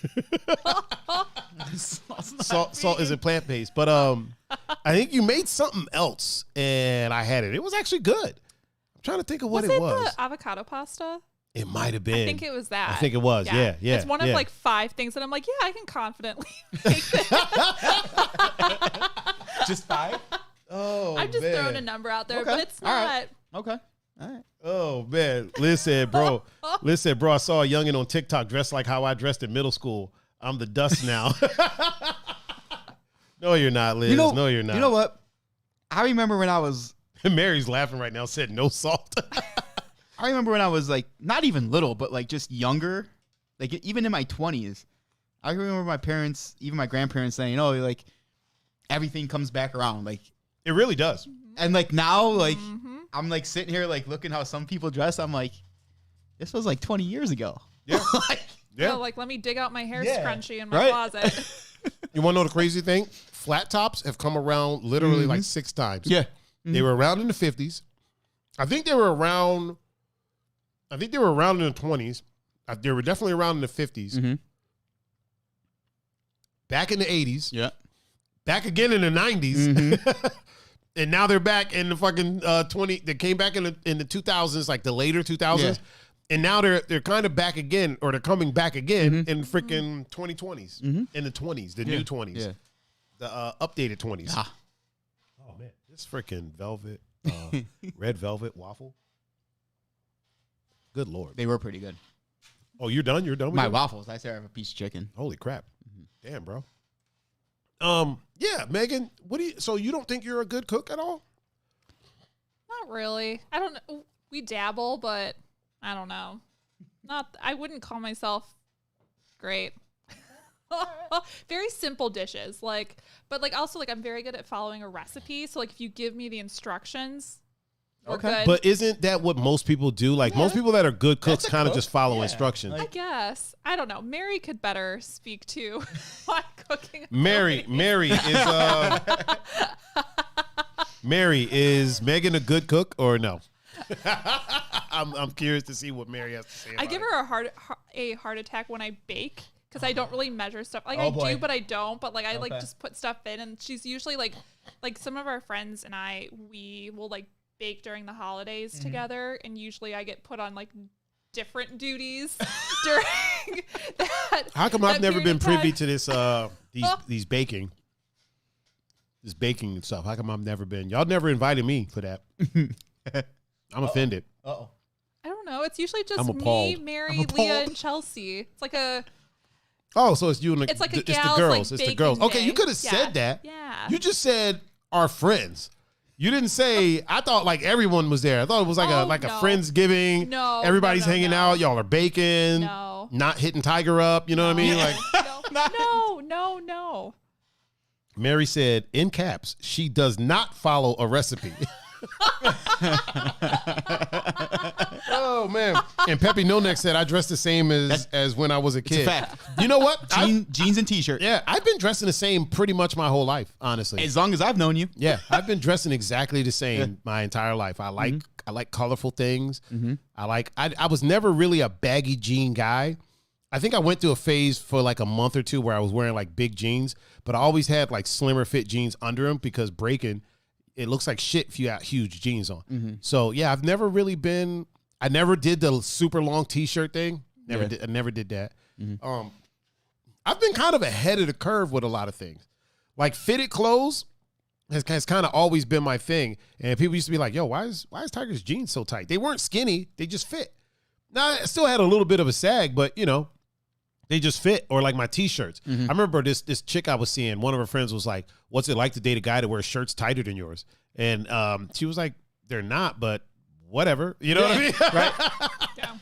Salt isn't plant-based. But I think you made something else and I had it. It was actually good. I'm trying to think of what it was. Was it the avocado pasta? It might have been. I think it was that. I think it was. Yeah. It's one of like 5 things that I'm like, yeah, I can confidently make that. Just 5? Oh, I'm just throwing a number out there, Okay. but it's All not. right. Okay. All right. Oh man, listen, bro. I saw a youngin on TikTok dressed like how I dressed in middle school. I'm the dust now. No, you're not, Liz. No, you're not. You know what? I remember when I was. Mary's laughing right now. Said no salt. I remember when I was like not even little, but like just younger, like even in my 20s. I remember my parents, even my grandparents saying, like everything comes back around, like it really does. And like now, like I'm like sitting here like looking how some people dress. I'm like, this was like 20 years ago. Yeah. Yeah. Like let me dig out my hair scrunchie in my Right. closet. You want to know the crazy thing? Flat tops have come around literally like 6 times. Yeah. They were around in the 50s. I think they were around in the 20s. They were definitely around in the 50s. Back in the 80s. Yeah. Back again in the 90s. And now they're back in the fucking 20. They came back in the 2000s, like the later 2000s. Yeah. And now they're kind of back again, or they're coming back again in freaking 2020s. In the 20s, the new 20s. Yeah. The updated 20s. Ah. Oh, man. This freaking velvet, red velvet waffle. Good Lord. They were pretty good. Oh, you're done? You're done with My it? waffles. I said I have a piece of chicken. Holy crap. Damn, bro. Yeah, Megan, so you don't think you're a good cook at all? Not really. I don't know. We dabble, but I don't know. I wouldn't call myself great. Very simple dishes, but also I'm very good at following a recipe. So if you give me the instructions, we're good. But isn't that what most people do? Like most people that are good cooks kind of just follow instructions. I guess. I don't know. Mary could better speak to my cooking. Mary is Megan a good cook or no? I'm curious to see what Mary has to say about I give her a heart attack when I bake because I don't really measure stuff. Like I do, but I don't. But I just put stuff in, and she's usually like some of our friends and we will bake during the holidays together, and usually I get put on different duties during that. How come I've never been privy to this these baking? This baking and stuff. How come I've never been? Y'all never invited me for that. I'm offended. I don't know. It's usually just I'm me, appalled. Mary, Leah, and Chelsea. It's like a Oh, so it's you and the, it's like a it's the gal's, girls. It's the girls. baking Okay, you day. could have said that. Yeah. You just said our friends. You didn't say. I thought everyone was there. I thought it was a no. Friendsgiving. No, everybody's no, hanging no. out. Y'all are baking. No. Not hitting Tiger up. You know what I mean? No. Mary said in caps, she does not follow a recipe. Oh man! And Peppy No Neck said I dress the same as when I was a kid. It's a fact. You know what? Jeans and t-shirt. Yeah, I've been dressing the same pretty much my whole life, honestly. As long as I've known you. Yeah, I've been dressing exactly the same my entire life. I like colorful things. I was never really a baggy jean guy. I think I went through a phase for a month or two where I was wearing big jeans, but I always had slimmer fit jeans under them because breaking, it looks like shit if you got huge jeans on. So yeah, I've never really been. I never did the super long t-shirt thing. I never did that. I've been kind of ahead of the curve with a lot of things. Fitted clothes has kind of always been my thing. And people used to be like, yo, why is Tiger's jeans so tight? They weren't skinny. They just fit. Now, I still had a little bit of a sag, but, they just fit. Or my T-shirts. I remember this chick I was seeing, one of her friends was like, what's it like to date a guy that wears shirts tighter than yours? And she was like, they're not, but whatever. You know what I mean? Right. Yeah.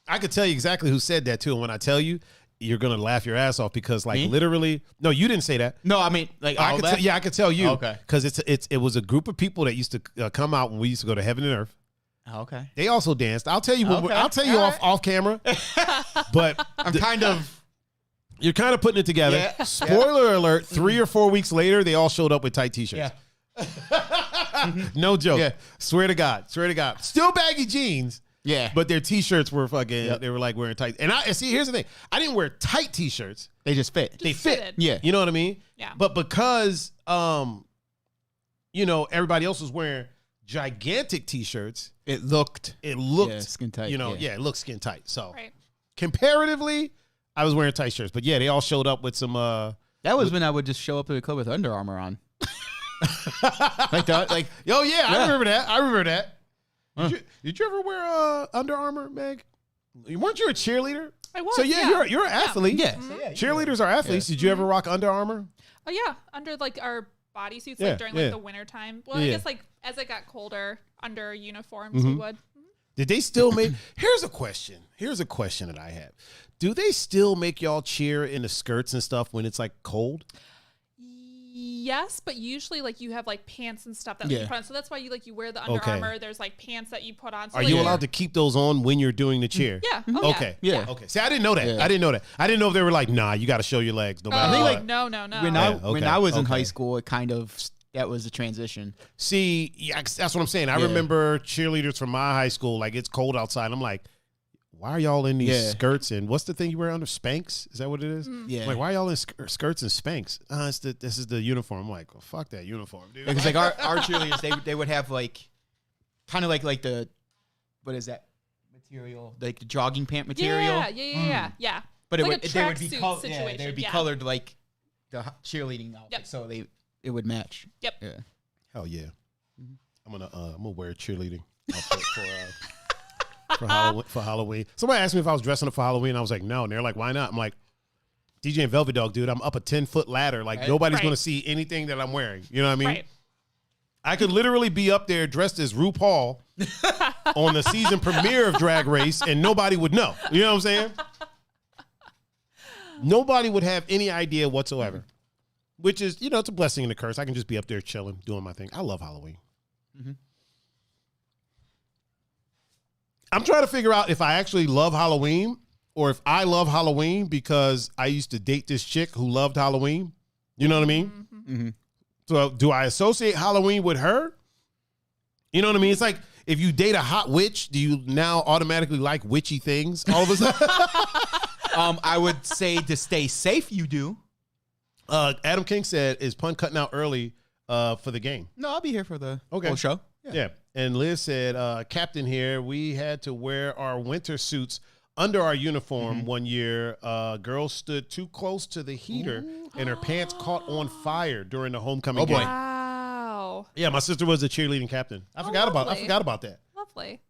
I could tell you exactly who said that, too. And when I tell you, you're gonna laugh your ass off because like Me? literally, no, you didn't say that. No, I mean like I could I could tell you. Okay. Because it was a group of people that used to come out when we used to go to Heaven and Earth. Okay. They also danced. I'll tell you. Okay. I'll tell you All off camera. But I'm kind of. You're kind of putting it together. Yeah. Spoiler alert: 3 or 4 weeks later, they all showed up with tight t-shirts. Yeah. No joke. Yeah. Swear to God. Still baggy jeans. Yeah. But their t-shirts were fucking. They were like wearing tight. And see, here's the thing: I didn't wear tight t-shirts. They just fit. They fit. fitted. Yeah. You know what I mean? Yeah. But because everybody else was wearing gigantic t-shirts, It looked. Skin tight. It looked skin tight. So Right. comparatively, I was wearing tight shirts. But yeah, they all showed up with some That was when I would just show up to the club with Under Armour on. like oh yeah, I remember that. Did you ever wear Under Armour, Meg? Weren't you a cheerleader? I was. So yeah, you're an athlete. Yeah. Cheerleaders are athletes. Did you ever rock Under Armour? Oh yeah, under like our bodysuits, Yeah, like during yeah. like the winter time. Well, I Yeah. guess like as it got colder, under uniforms we would. Did they still make? Here's a question that I have. Do they still make y'all cheer in the skirts and stuff when it's like cold? Yes, but usually like you have like pants and stuff that you put on. So that's why you wear the Under Okay. Armour. There's like pants that you put on. So Are like, you allowed to keep those on when you're doing the cheer? Yeah. Oh, Okay. Yeah. Okay. See, I didn't know that. Yeah. I didn't know if they were like, nah, you got to show your legs. No Oh, matter think, what. like, no. when I was in okay. high school, it kind of that was the transition. See, yeah, that's what I'm saying. I Yeah. remember cheerleaders from my high school. Like it's cold outside. I'm like, why are y'all in these Yeah. skirts and what's the thing you wear under Spanx? Is that what it is? Yeah. I'm like, why are y'all in skirts and Spanx? This is the uniform. I'm like, well, fuck that uniform, dude. Because like our cheerleaders, they would have like kind of like the what is that material? Like the jogging pant material. Yeah. But It's it like would a they would be tracksuit they situation, would be yeah. colored like the cheerleading outfit, Yep. so it would match. Yep. Yeah. Hell yeah. I'm gonna wear a cheerleading outfit for Halloween. Somebody asked me if I was dressing up for Halloween. I was like, no. And they're like, why not? I'm like, DJ and Velvet Dog, dude. I'm up a 10-foot ladder. Like nobody's Right. gonna see anything that I'm wearing. You know what I mean? Right. I could literally be up there dressed as RuPaul on the season premiere of Drag Race, and nobody would know. You know what I'm saying? Nobody would have any idea whatsoever. Which is, it's a blessing and a curse. I can just be up there chilling, doing my thing. I love Halloween. I'm trying to figure out if I actually love Halloween or if I love Halloween because I used to date this chick who loved Halloween. You know what I mean? Mm-hmm. So do I associate Halloween with her? You know what I mean? It's like if you date a hot witch, do you now automatically like witchy things all of a sudden? I would say to stay safe, you do. Adam King said, is Pun cutting out early for the game? No, I'll be here for the Okay. whole show. Yeah. And Liz said, Captain here, we had to wear our winter suits under our uniform one year. Girl stood too close to the heater and her pants caught on fire during the homecoming game. Wow. Yeah, my sister was a cheerleading captain. I forgot about that. Lovely.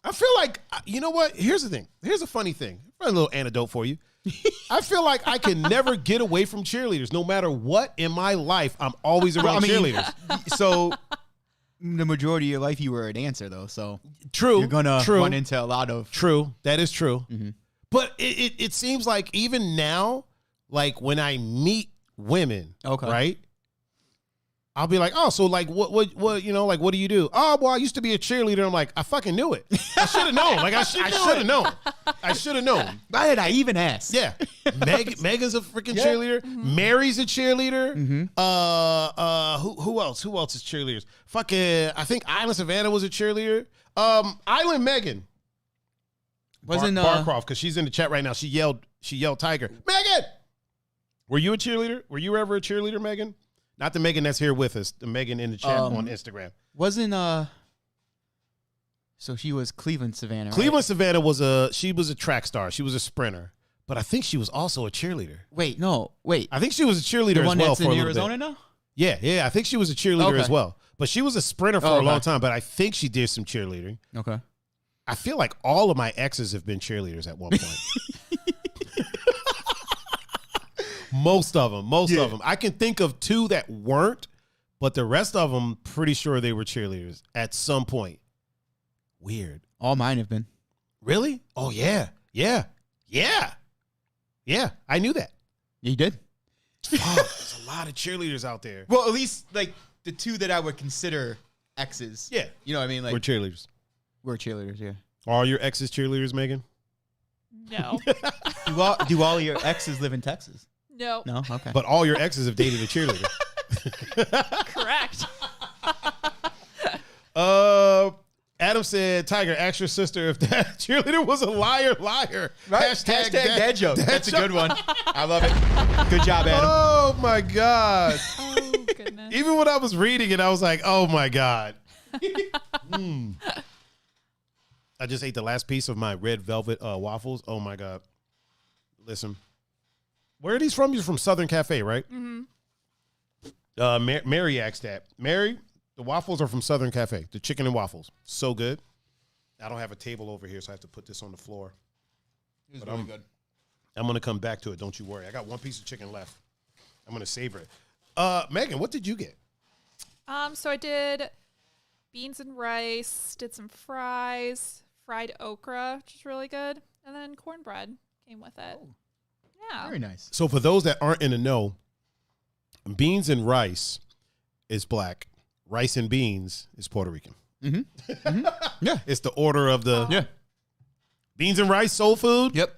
I feel like, you know what? Here's the thing. Here's a funny thing. A little anecdote for you. I feel like I can never get away from cheerleaders. No matter what in my life, I'm always around cheerleaders. So the majority of your life, you were a dancer, though. So True. you're going to run into a lot of... True. That is true. But it seems like even now, like when I meet women, right? I'll be like, oh, so like what like what do you do? Oh, well, I used to be a cheerleader. I'm like, I fucking knew it. I should have known. Like I should have known. I should have known. Why did I even ask? Yeah. Mega's a freaking cheerleader. Mary's a cheerleader. Who else? Who else is cheerleaders? Fucking I think Island Savannah was a cheerleader. Island Megan. Wasn't Barcroft, because she's in the chat right now. She yelled Tiger. Megan! Were you a cheerleader? Were you ever a cheerleader, Megan? Not the Megan that's here with us, the Megan in the chat on Instagram. Wasn't so she was Cleveland Savannah. Cleveland Savannah was a track star. She was a sprinter. But I think she was also a cheerleader. Wait. I think she was a cheerleader The as one well that's for in a little Arizona bit. now? Yeah. I think she was a cheerleader as well. But she was a sprinter for a long time. But I think she did some cheerleading. Okay. I feel like all of my exes have been cheerleaders at one point. Most of them. I can think of 2 that weren't, but the rest of them, pretty sure they were cheerleaders at some point. Weird. All mine have been. Really? Oh, yeah. Yeah, I knew that. Yeah, you did. Fuck, there's a lot of cheerleaders out there. Well, at least like the two that I would consider exes. Yeah. You know what I mean? Like We're cheerleaders. we're cheerleaders, yeah. Are all your exes cheerleaders, Megan? No. Do all your exes live in Texas? No. No? Okay. But all your exes have dated a cheerleader. Correct. Adam said, Tiger, ask your sister if that cheerleader was a liar. Right? Hashtag dad joke. That's a good one. I love it. Good job, Adam. Oh, my God. Oh, goodness. Even when I was reading it, I was like, oh, my God. I just ate the last piece of my red velvet waffles. Oh, my God. Listen. Where are these from? You're from Southern Cafe, right? Mm-hmm. Mary asked that. Mary, the waffles are from Southern Cafe. The chicken and waffles. So good. I don't have a table over here, so I have to put this on the floor. It's really good. I'm going to come back to it. Don't you worry. I got one piece of chicken left. I'm going to savor it. Megan, what did you get? So I did beans and rice, did some fries, fried okra, which is really good, and then cornbread came with it. Oh. Yeah. Very nice. So for those that aren't in the know, beans and rice is black. Rice and beans is Puerto Rican. Yeah. It's the order of the Yeah. beans and rice, soul food. Yep.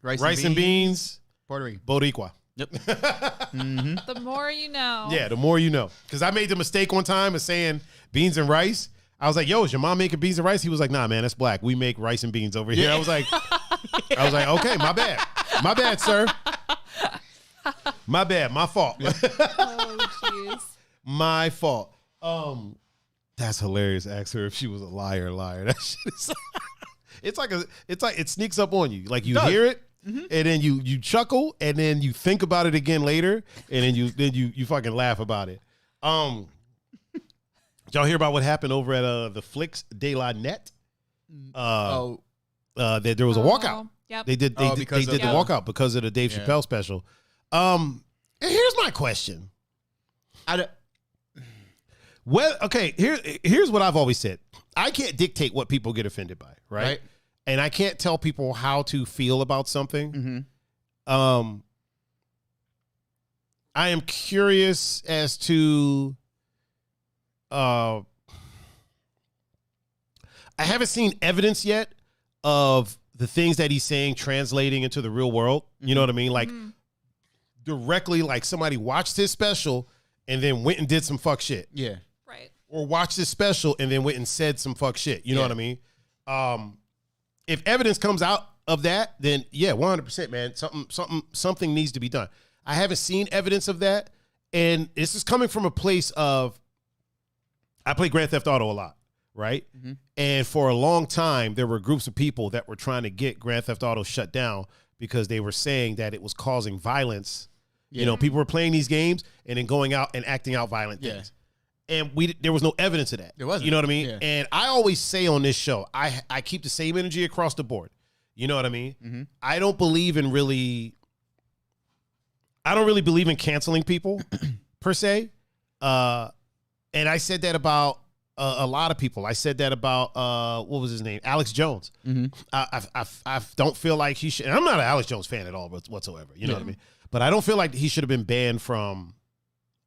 Rice and beans, Puerto Rican. Boricua. Yep. The more you know. Yeah, the more you know. Because I made the mistake one time of saying beans and rice. I was like, yo, is your mom making beans and rice? He was like, nah, man, that's black. We make rice and beans over here. I was like, okay, my bad. My bad, sir. My bad. My fault. Oh, jeez. My fault. That's hilarious. Ask her if she was a liar. That shit is it's like it sneaks up on you. Like you hear it, and then you chuckle, and then you think about it again later, and then you fucking laugh about it. Did y'all hear about what happened over at the Flix de la Net? There was a walkout. Yep. They did the walkout because of the Dave Chappelle special. And here's my question. Well, okay, here's what I've always said. I can't dictate what people get offended by, right? And I can't tell people how to feel about something. I am curious as to I haven't seen evidence yet of the things that he's saying translating into the real world. You know what I mean? Like directly, like somebody watched his special and then went and did some fuck shit. Yeah. Right. Or watched his special and then went and said some fuck shit. You know what I mean? If evidence comes out of that, then yeah, 100%, man. Something needs to be done. I haven't seen evidence of that. And this is coming from a place of, I play Grand Theft Auto a lot, right? And for a long time, there were groups of people that were trying to get Grand Theft Auto shut down because they were saying that it was causing violence. Yeah. You know, people were playing these games and then going out and acting out violent things. And there was no evidence of that. There wasn't. You know what I mean? Yeah. And I always say on this show, I keep the same energy across the board. You know what I mean? I don't believe in I don't really believe in canceling people per se. And I said that about a lot of people. I said that about what was his name? Alex Jones. I don't feel like he should. And I'm not an Alex Jones fan at all whatsoever. You know what I mean? But I don't feel like he should have been banned from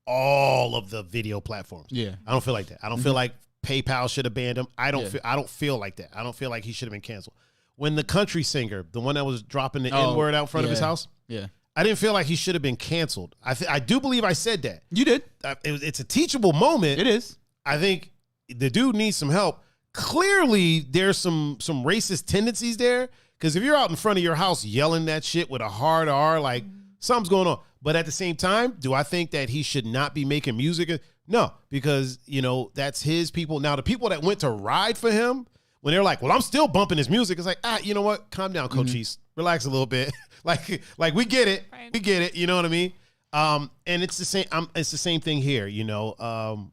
all of the video platforms. Yeah, I don't feel like that. I don't feel like PayPal should have banned him. I don't feel like that. I don't feel like he should have been canceled. When the country singer, the one that was dropping the N-word out front of his house, I didn't feel like he should have been canceled. I do believe I said that. You did. It's a teachable moment. It is. I think the dude needs some help. Clearly, there's some racist tendencies there. Because if you're out in front of your house yelling that shit with a hard R, like something's going on. But at the same time, do I think that he should not be making music? No, because, you know, that's his people. Now, the people that went to ride for him, when they're like, well, I'm still bumping his music, it's like, you know what? Calm down, Cochise. Relax a little bit. like we get it. Right. We get it. You know what I mean? And it's the same. It's the same thing here. You know,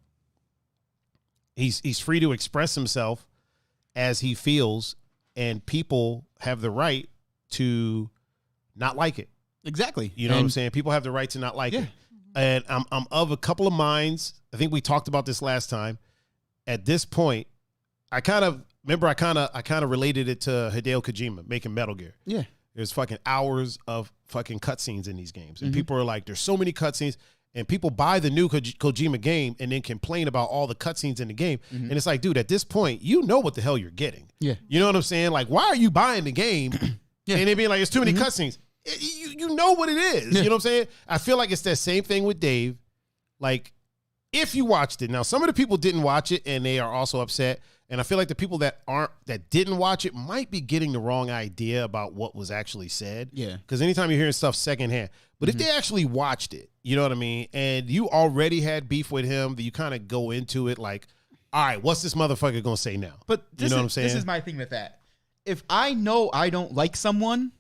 he's free to express himself as he feels, and people have the right to not like it. Exactly. You know what I'm saying? People have the right to not like it. And I'm of a couple of minds. I think we talked about this last time. At this point, I kind of related it to Hideo Kojima making Metal Gear. Yeah. there's fucking hours of fucking cutscenes in these games. And people are like, there's so many cutscenes. And people buy the new Kojima game and then complain about all the cutscenes in the game. And it's like, dude, at this point, you know what the hell you're getting. Yeah. You know what I'm saying? Like, why are you buying the game and it being like, it's too many cutscenes? You know what it is. You know what I'm saying? I feel like it's that same thing with Dave. Like, if you watched it. Now, some of the people didn't watch it and they are also upset. And I feel like the people that didn't watch it might be getting the wrong idea about what was actually said. Yeah. Because anytime you're hearing stuff secondhand. But if they actually watched it, you know what I mean? And you already had beef with him, that you kind of go into it like, all right, what's this motherfucker going to say now? But you know what I'm saying? This is my thing with that. If I know I don't like someone,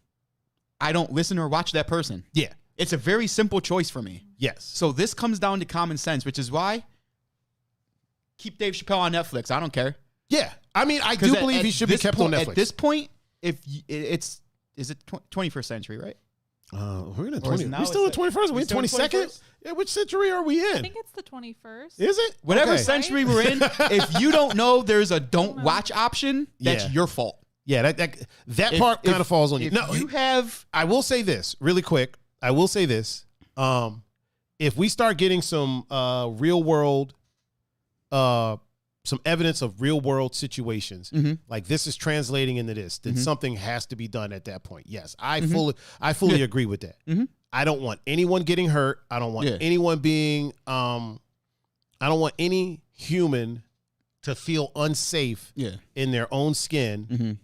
I don't listen or watch that person. Yeah. It's a very simple choice for me. Yes. So this comes down to common sense, which is why keep Dave Chappelle on Netflix. I don't care. Yeah. I mean, I do believe he should be kept on Netflix. At this point, is it 21st century, right? We're in the 20th. We still in the 21st? We in 22nd? Yeah, which century are we in? I think it's the 21st. Is it? Whatever century we're in, if you don't know there's a don't watch option, that's your fault. Yeah, that part kind of falls on you. No, you have. I will say this really quick. I will say this. If we start getting some real world, some evidence of real world situations, like this is translating into this, then something has to be done at that point. Yes, I fully agree with that. I don't want anyone getting hurt. I don't want anyone being. I don't want any human to feel unsafe in their own skin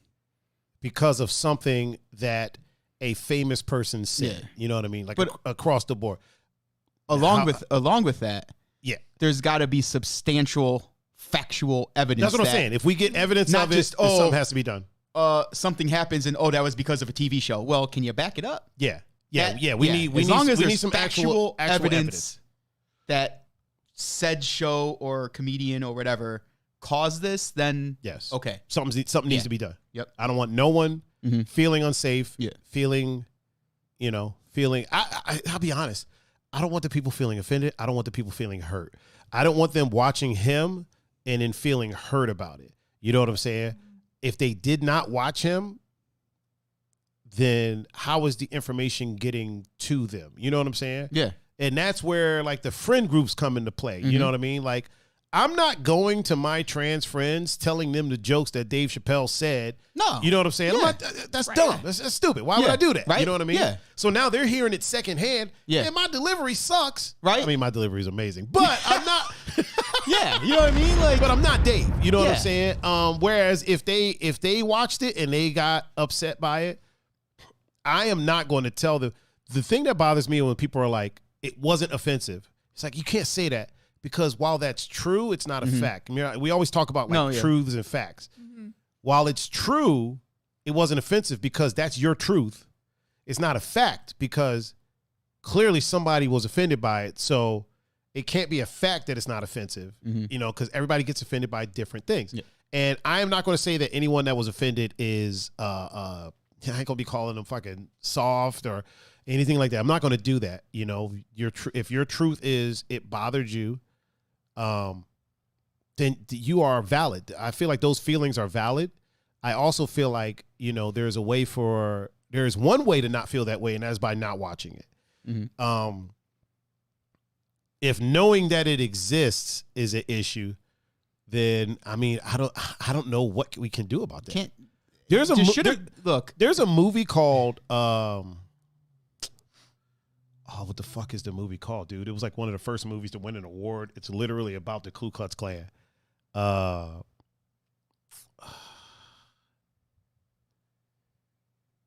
because of something that a famous person said. You know what I mean? Like, but across the board. Along with that, there's got to be substantial factual evidence. That's what I'm saying. If we get evidence of it, something has to be done. Something happens and that was because of a TV show. Well, can you back it up? Yeah. We need some actual evidence that said show or comedian or whatever caused this. Then yes, okay, something needs to be done. Yep. I don't want no one feeling unsafe. Feeling. I'll be honest. I don't want the people feeling offended. I don't want the people feeling hurt. I don't want them watching him and then feeling hurt about it. You know what I'm saying? If they did not watch him, then how is the information getting to them? You know what I'm saying? Yeah. And that's where like the friend groups come into play. You know what I mean? Like, I'm not going to my trans friends telling them the jokes that Dave Chappelle said. No. You know what I'm saying? Yeah. That's dumb. That's stupid. Why would I do that? Right? You know what I mean? Yeah. So now they're hearing it secondhand. Yeah. And my delivery sucks. Right. I mean, my delivery is amazing, but I'm not. Yeah. You know what I mean? Like, but I'm not Dave. You know what I'm saying? Whereas if they watched it and they got upset by it, I am not going to tell them. The thing that bothers me when people are like, it wasn't offensive. It's like, you can't say that. Because while that's true, it's not a fact. I mean, we always talk about truths and facts. While it's true, it wasn't offensive because that's your truth. It's not a fact because clearly somebody was offended by it. So it can't be a fact that it's not offensive, because everybody gets offended by different things. Yeah. And I am not going to say that anyone that was offended is, I ain't going to be calling them fucking soft or anything like that. I'm not going to do that. If your truth is it bothered you, then you are valid. I feel like those feelings are valid. I also feel like, there's one way to not feel that way, and that's by not watching it. If knowing that it exists is an issue, then I mean, I don't know what we can do about that. There's a movie called what the fuck is the movie called, dude? It was like one of the first movies to win an award. It's literally about the Ku Klux Klan.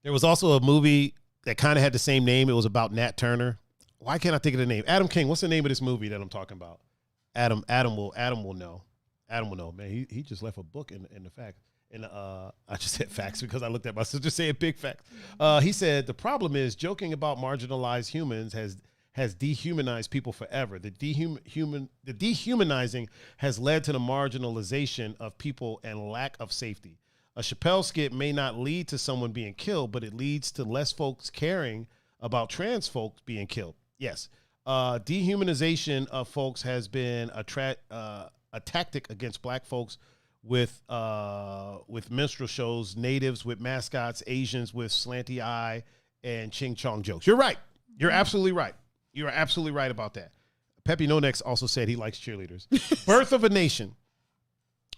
There was also a movie that kind of had the same name. It was about Nat Turner. Why can't I think of the name? Adam King. What's the name of this movie that I'm talking about? Adam will know. Adam will know. Man, he just left a book in the fact. And I just said facts because I looked at my sister saying big facts. He said, the problem is joking about marginalized humans has dehumanized people forever. The dehumanizing has led to the marginalization of people and lack of safety. A Chappelle skit may not lead to someone being killed, but it leads to less folks caring about trans folks being killed. Yes. Dehumanization of folks has been a tactic against black folks with minstrel shows, natives with mascots, Asians with slanty eye and ching chong jokes. You're right. You're absolutely right. You're absolutely right about that. Pepe No Next also said he likes cheerleaders. Birth of a Nation.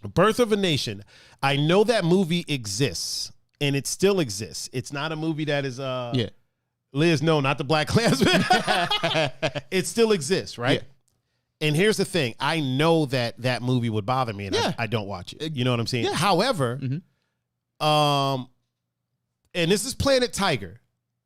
Birth of a Nation. I know that movie exists, and it still exists. It's not a movie that is Liz, no, not the Black Klansman. It still exists, right? Yeah. And here's the thing. I know that movie would bother me, and I don't watch it. You know what I'm saying? Yeah. However, and this is Planet Tiger.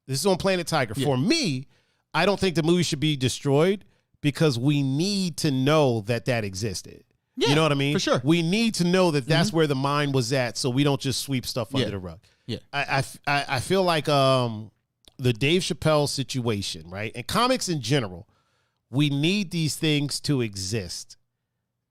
This is on Planet Tiger. Yeah. For me, I don't think the movie should be destroyed because we need to know that existed. Yeah, you know what I mean? For sure. We need to know that that's where the mind was at, so we don't just sweep stuff under the rug. Yeah. I feel like the Dave Chappelle situation, right? And comics in general, we need these things to exist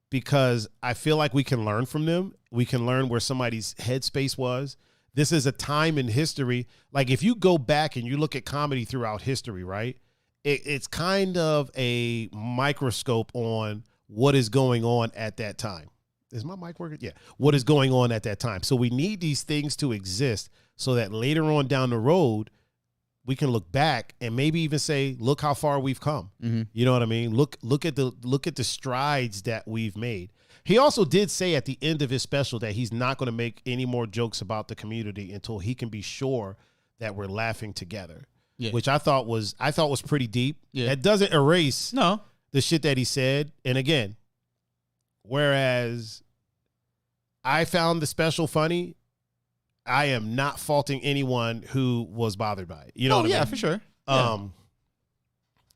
because I feel like we can learn from them. We can learn where somebody's headspace was. This is a time in history. Like if you go back and you look at comedy throughout history, right? It's kind of a microscope on what is going on at that time. Is my mic working? Yeah. What is going on at that time? So we need these things to exist so that later on down the road, we can look back and maybe even say, look how far we've come. Mm-hmm. You know what I mean? Look at the strides that we've made. He also did say at the end of his special that he's not going to make any more jokes about the community until he can be sure that we're laughing together. Yeah. Which I thought was pretty deep. Yeah. That doesn't erase the shit that he said. And again, whereas I found the special funny, I am not faulting anyone who was bothered by it. You know what I mean? Yeah, for sure.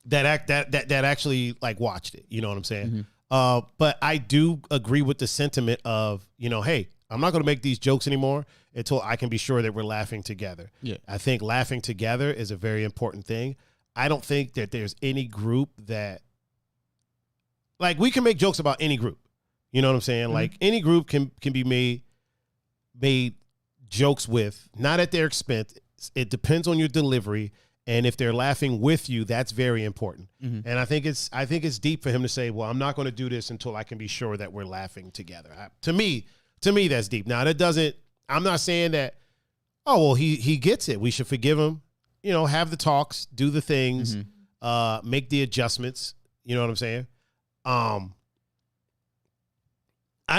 That actually like watched it. You know what I'm saying? Mm-hmm. But I do agree with the sentiment of, hey, I'm not going to make these jokes anymore until I can be sure that we're laughing together. Yeah. I think laughing together is a very important thing. I don't think that there's any group that, like, we can make jokes about any group. You know what I'm saying? Mm-hmm. Like any group can be made jokes with, not at their expense. It depends on your delivery, and if they're laughing with you, that's very important. Mm-hmm. And I think it's deep for him to say, well, I'm not going to do this until I can be sure that we're laughing together. To me, that's deep. Now, I'm not saying that, oh, well, he gets it. We should forgive him, have the talks, do the things, make the adjustments. You know what I'm saying? I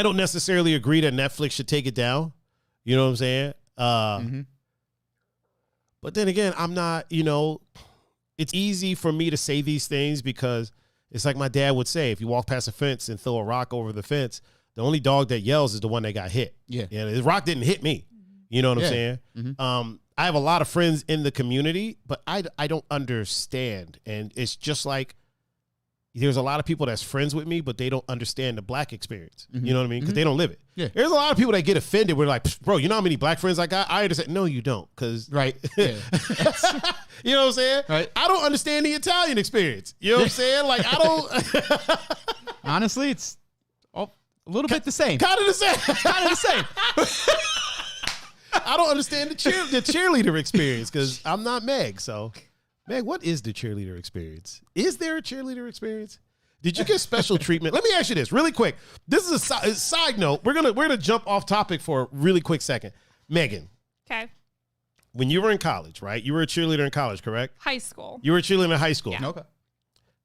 don't necessarily agree that Netflix should take it down. You know what I'm saying? But then again, I'm not, it's easy for me to say these things because it's like my dad would say, if you walk past a fence and throw a rock over the fence, the only dog that yells is the one that got hit. Yeah. The rock didn't hit me. You know what I'm saying? Mm-hmm. I have a lot of friends in the community, but I don't understand. And it's just like, there's a lot of people that's friends with me, but they don't understand the black experience. Mm-hmm. You know what I mean? Because they don't live it. Yeah. There's a lot of people that get offended. We're like, bro, you know how many black friends I got? I understand. No, you don't. Because, right. Yeah. You know what I'm saying? Right. I don't understand the Italian experience. You know what I'm saying? Like, I don't. Honestly, it's a little bit the same. Kind of the same. Kind of the same. I don't understand the cheerleader experience because I'm not Meg. So. Meg, what is the cheerleader experience? Is there a cheerleader experience? Did you get special treatment? Let me ask you this really quick. This is a side note. We're gonna jump off topic for a really quick second. Megan. Okay. When you were in college, right? You were a cheerleader in college, correct? High school. You were a cheerleader in high school. Yeah. Okay.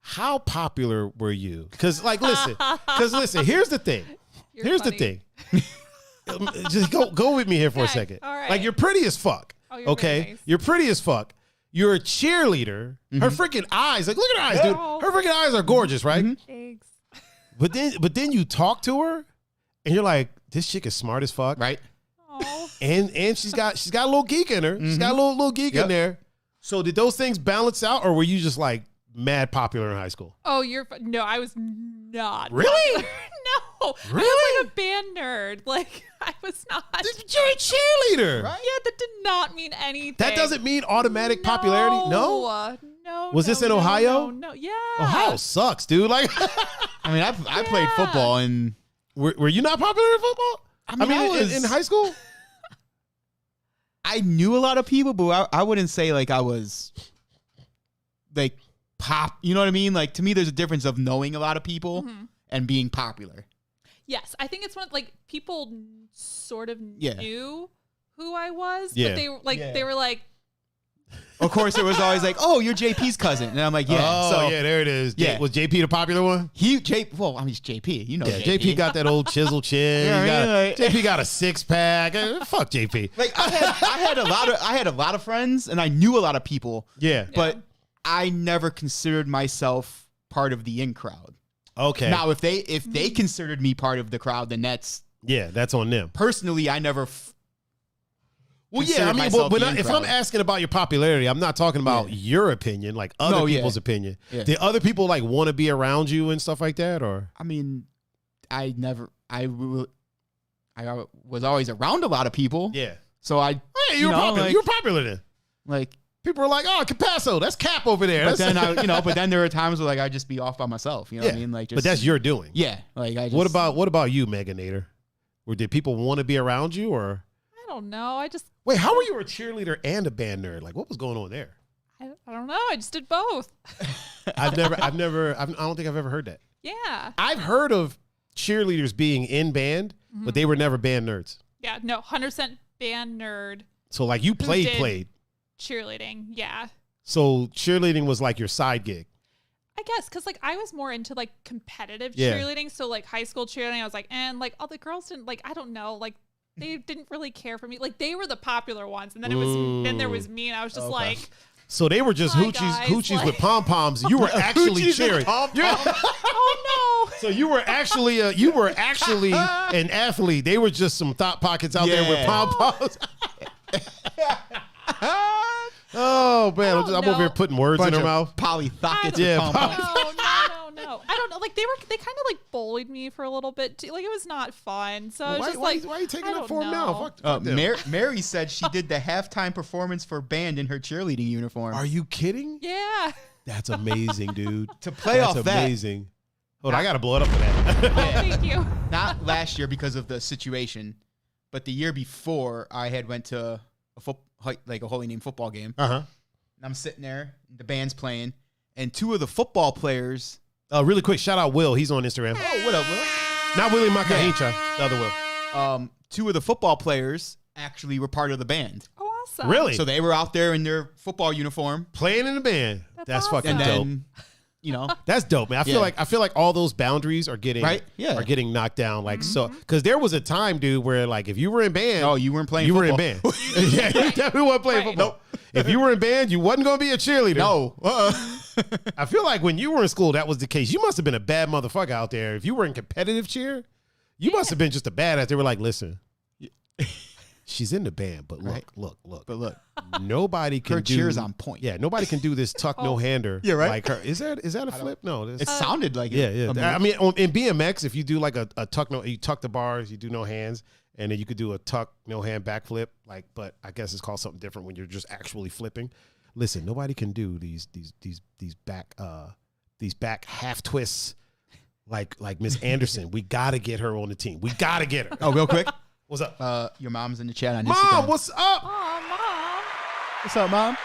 How popular were you? Because listen. Here's the thing. Here's the thing. Just go with me here for a second. All right. Like you're pretty as fuck. Oh, you're okay. Nice. You're pretty as fuck. You're a cheerleader. Mm-hmm. Her freaking eyes, like look at her eyes, dude. Her freaking eyes are gorgeous, right? Thanks. But then you talk to her, and you're like, this chick is smart as fuck, right? Oh. And she's got a little geek in her. Mm-hmm. She's got a little geek in there. So did those things balance out, or were you just like mad popular in high school? Oh, no, I was not. Really? No. Really? I was like a band nerd. Like I was not. You're a cheerleader, right? Yeah, that did not mean anything. That doesn't mean automatic popularity. No. No. Was this in Ohio? No. Yeah. Ohio sucks, dude. Like, I mean, I played football, and were you not popular in football? I mean, in high school. I knew a lot of people, but I wouldn't say like I was like pop. You know what I mean? Like to me, there's a difference of knowing a lot of people and being popular. Yes, I think it's one like people sort of Yeah. knew who I was, Yeah. but they were like they were like, Of course, it was always like, "Oh, you're JP's cousin," and I'm like, "Yeah." Oh, so yeah, there it is. Yeah. Was JP the popular one? he's JP. You know, Yeah, JP got that old chisel chin. Yeah, He got- right. JP got a 6-pack. Fuck JP. like I had a lot of friends, and I knew a lot of people, Yeah. but I never considered myself part of the in crowd. Okay. Now, if they considered me part of the crowd, then that's Yeah, that's on them. personally I never. Well, yeah, considered I mean, myself when the in if crowd. I'm asking about your popularity, I'm not talking about your opinion, like other No, yeah. people's opinion. Yeah. Did other people like want to be around you and stuff like that, or? I mean, I was always around a lot of people, Yeah. so I Hey, you were popular. like- You were popular then. like. People were like, "Oh, Capasso, that's Cap over there." But That's- then but then there were times where like I'd just be off by myself. You know what I mean? Like, just, but that's your doing. yeah. Like I just, What about you, Meg-A-Nator? Or did people want to be around you, or I don't know. I just wait? How were you a cheerleader and a band nerd? Like, what was going on there? I don't know. I just did both. I don't think I've ever heard that. Yeah. I've heard of cheerleaders being in band, but they were never band nerds. Yeah. No, 100% band nerd So like you played. cheerleading. Yeah. So cheerleading was like your side gig. I guess because like I was more into like competitive Yeah. cheerleading. So like high school cheerleading, I was like, and like all the girls didn't like, I don't know, like they didn't really care for me. Like they were the popular ones, and then then there was me, and I was just like, So they were just Hi, hoochies guys, with like- pom poms. You were actually Hoochies and cheering. oh So you were actually an athlete. They were just some thought pockets out there with Yeah. pom poms. Oh man, don't I'm over here know. putting words in her mouth. Polythockets. Yeah, Yeah, no. I don't know. Like they kind of like bullied me for a little bit too. Like it was not fun. So I was just like, why are you taking I up don't for him now? know. Fuck them. Mary said she did the halftime performance for band in her cheerleading uniform. Are you kidding? Yeah. That's amazing, dude. To play That's off that, amazing. Hold on, I gotta blow it up for that. Oh, thank you. not last year because of the situation, but the year before, I had went to a Holy Name football game. Uh-huh. And I'm sitting there, the band's playing, and two of the football players. Really quick, shout out Will. He's on Instagram. Oh, what up, Will? Not Willie Makahincha, the other Will. Two of the football players actually were part of the band. Oh, awesome. Really? So they were out there in their football uniform, Playing in the band. That's awesome. fucking and dope. then, you know, That's dope, man. I feel like all those boundaries are getting Right? Yeah. are getting knocked down. Like so, because there was a time, dude, where like if you were in band, oh, you weren't playing you football. were in band. Yeah, you definitely weren't playing Right. football. If you were in band, you wasn't gonna be a cheerleader. No. I feel like when you were in school, that was the case. You must have been a bad motherfucker out there. If you were in competitive cheer, you must have been just a badass. They were like, listen, she's in the band, but look, Right. look. But look, Nobody can her do cheer's on point. Yeah, nobody can do this tuck no hander. Yeah, right. Like her. Is that a flip? No. This, It sounded like yeah, it. yeah. I mean, in BMX, if you do like a tuck you tuck the bars, you do no hands, and then you could do a tuck no hand backflip. Like, but I guess it's called something different when you're just actually flipping. Listen, nobody can do these back half twists like Miss Anderson. We gotta get her on the team. We gotta get her. Oh, real quick. What's up? Your mom's in the chat on Instagram. Mom, what's up? Oh, Mom. What's up, Mom?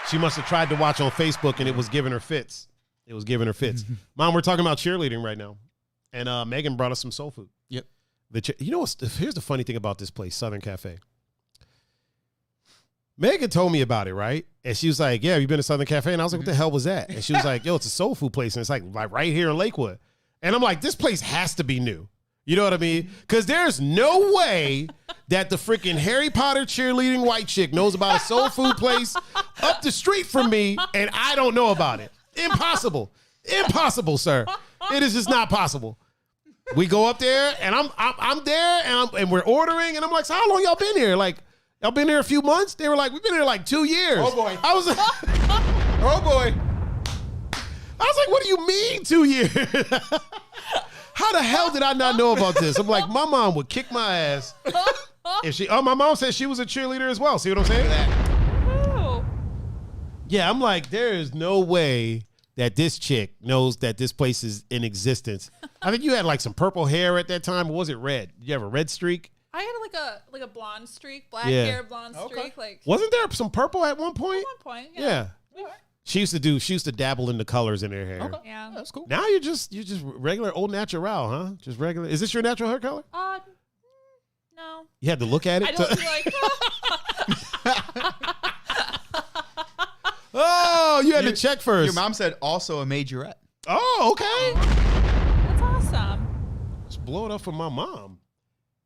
She must have tried to watch on Facebook and it was giving her fits. It was giving her fits. Mom, we're talking about cheerleading right now. And Megan brought us some soul food. Yep. You know what's here's the funny thing about this place, Southern Cafe. Megan told me about it, right? And she was like, yeah, you been to Southern Cafe? And I was like, what the hell was that? And she was like, yo, it's a soul food place. And it's like right here in Lakewood. And I'm like, this place has to be new. You know what I mean? Because there's no way that the freaking Harry Potter cheerleading white chick knows about a soul food place up the street from me and I don't know about it. Impossible. Impossible, sir. It is just not possible. We go up there and I'm there and we're ordering and I'm like, so how long y'all been here? Like, y'all been here a few months? They were like, we've been here like 2 years. Oh, boy. I was like, Oh, boy. I was like, what do you mean 2 years? How the hell did I not know about this? I'm like, my mom would kick my ass. If my mom said she was a cheerleader as well. See what I'm saying? Ooh. Yeah, I'm like, there is no way that this chick knows that this place is in existence. I think you had like some purple hair at that time. Or was it red? Did you have a red streak? I had like a blonde streak, black Yeah. hair, blonde streak. Like Wasn't there some purple at one point? at one point, Yeah. She used to dabble in the colors in her hair. Okay. Yeah. That's cool. Now you're just regular old natural, huh? Just regular. Is this your natural hair color? No. You had to look at it. I don't be like. Oh, you had to check first. Your mom said also a majorette. Oh, okay. That's awesome. Let's blow it up for my mom.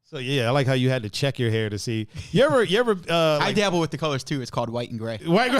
So yeah, I like how you had to check your hair to see. You ever? I dabble with the colors too. It's called white and gray. White.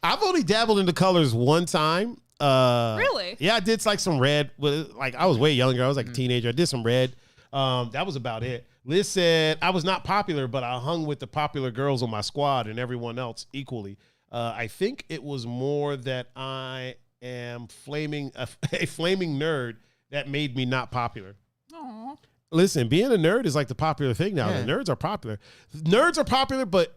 I've only dabbled in the colors one time. Really? Yeah, I did like some red. Like I was way younger. I was like a teenager. I did some red. That was about it. Liz said I was not popular, but I hung with the popular girls on my squad and everyone else equally. I think it was more that I am a flaming nerd that made me not popular. Aww. Listen, being a nerd is like the popular thing now. Yeah. The nerds are popular. Nerds are popular, but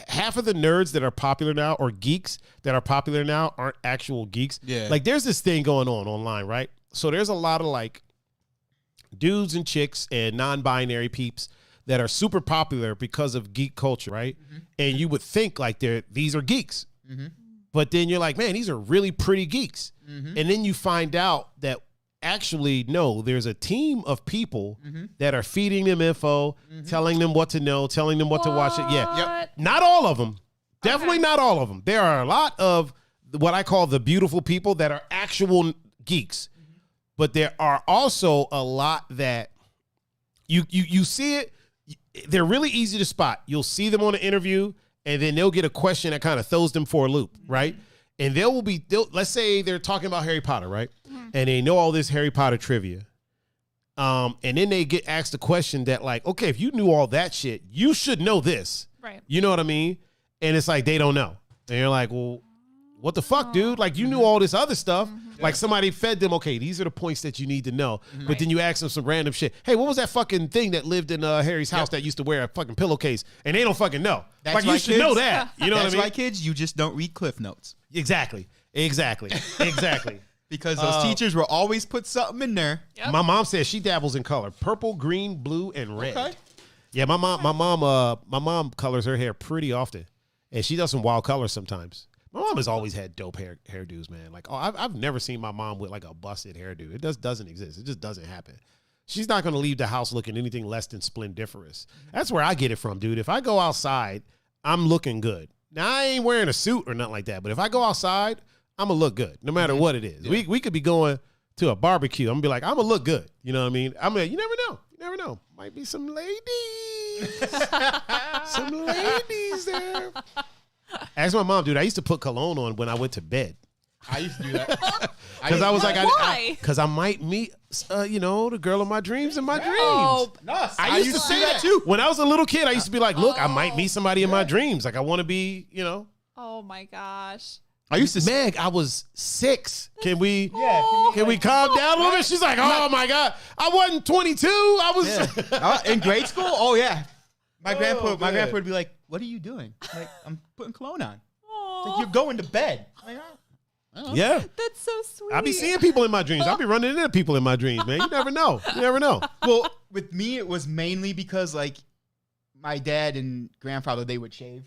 half of the nerds that are popular now or geeks that are popular now aren't actual geeks. Yeah. Like there's this thing going on online, right? So there's a lot of like dudes and chicks and non-binary peeps that are super popular because of geek culture, right? Mm-hmm. And you would think like these are geeks. Mm-hmm. But then you're like, man, these are really pretty geeks. Mm-hmm. And then you find out that actually, no, there's a team of people that are feeding them info, telling them what to know, telling them what to watch. Yeah. Yep. Not all of them. Definitely not all of them. There are a lot of what I call the beautiful people that are actual geeks. But there are also a lot that you see it. They're really easy to spot. You'll see them on an interview, and then they'll get a question that kind of throws them for a loop, right? And let's say they're talking about Harry Potter, right? And they know all this Harry Potter trivia. And then they get asked a question that like, okay, if you knew all that shit, you should know this. Right. You know what I mean? And it's like, they don't know. And you're like, well, what the fuck, dude? Like, you knew all this other stuff. Like, somebody fed them, okay, these are the points that you need to know. But then you ask them some random shit. Hey, what was that fucking thing that lived in Harry's house that used to wear a fucking pillowcase? And they don't fucking know. That's like, why you should kids- know that. You know what I That's mean? why kids, you just don't read Cliff Notes. Exactly. Because those teachers will always put something in there. Yep. My mom says she dabbles in color: purple, green, blue, and red. Okay. Yeah, my mom colors her hair pretty often, and she does some wild colors sometimes. My mom has always had dope hairdos, man. Like, I've never seen my mom with like a busted hairdo. It doesn't exist. It just doesn't happen. She's not gonna leave the house looking anything less than splendiferous. That's where I get it from, dude. If I go outside, I'm looking good. Now I ain't wearing a suit or nothing like that, but if I go outside, I'm gonna look good, no matter what it is. Yeah. We could be going to a barbecue. I'm gonna be like, I'm gonna look good. You know what I mean? You never know. You never know. Might be some ladies. Some ladies there. Ask my mom, dude. I used to put cologne on when I went to bed. I used to do that. Because I was like, why? Because I might meet, the girl of my dreams in my dreams. Oh, No, I used to say that too. When I was a little kid, I used to be like, look, I might meet somebody in my dreams. Like, I want to be, oh my gosh. I used to Meg, I was 6. Can we Yeah. can we calm down a little bit? She's like, oh my God. I wasn't 22. I was in grade school. Oh yeah, my grandpa man. would be like, "What are you doing?" Like, I'm putting cologne on. Aw. Like, you're going to bed. Like, Yeah. That's so sweet. I be seeing people in my dreams. I be running into people in my dreams, man. You never know. You never know. well, with me, it was mainly because like my dad and grandfather, they would shave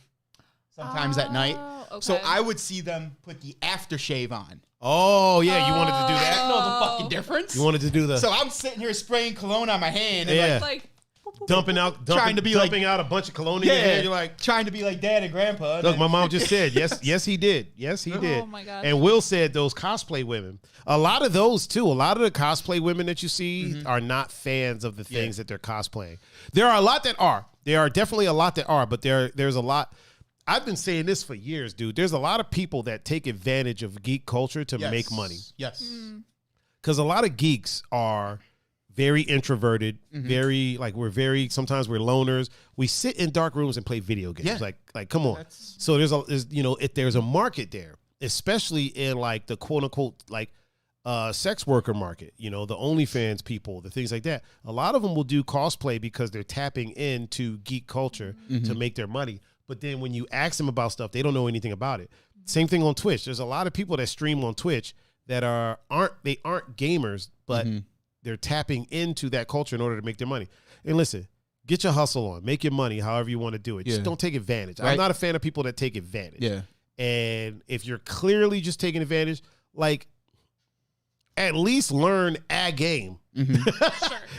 sometimes at night. Okay. So I would see them put the aftershave on. Oh, yeah. You wanted to do that? Know the fucking difference? You wanted to do the So I'm sitting here spraying cologne on my hand and Yeah. like dumping out a bunch of cologne in your hair. You're like, trying to be like dad and grandpa. and look, then- my mom just said, yes, he did. Yes, he did. Oh my gosh. And Will said those cosplay women. A lot of those too. A lot of the cosplay women that you see are not fans of the things that they're cosplaying. There are a lot that are. There are definitely a lot that are, but there's a lot. I've been saying this for years, dude. There's a lot of people that take advantage of geek culture to Yes. make money. Yes. Because a lot of geeks are very introverted, sometimes we're loners. We sit in dark rooms and play video games. Yeah. Like, come on. So there's a market there, especially in like the quote unquote, like, sex worker market, the OnlyFans people, the things like that. A lot of them will do cosplay because they're tapping into geek culture to make their money. But then when you ask them about stuff, they don't know anything about it. Same thing on Twitch. There's a lot of people that stream on Twitch that aren't gamers, but they're tapping into that culture in order to make their money. And listen, Get your hustle on. Make your money however you want to do it. Just don't take advantage. Right. I'm not a fan of people that take advantage. Yeah. And if you're clearly just taking advantage, like, at least learn a game. Sure.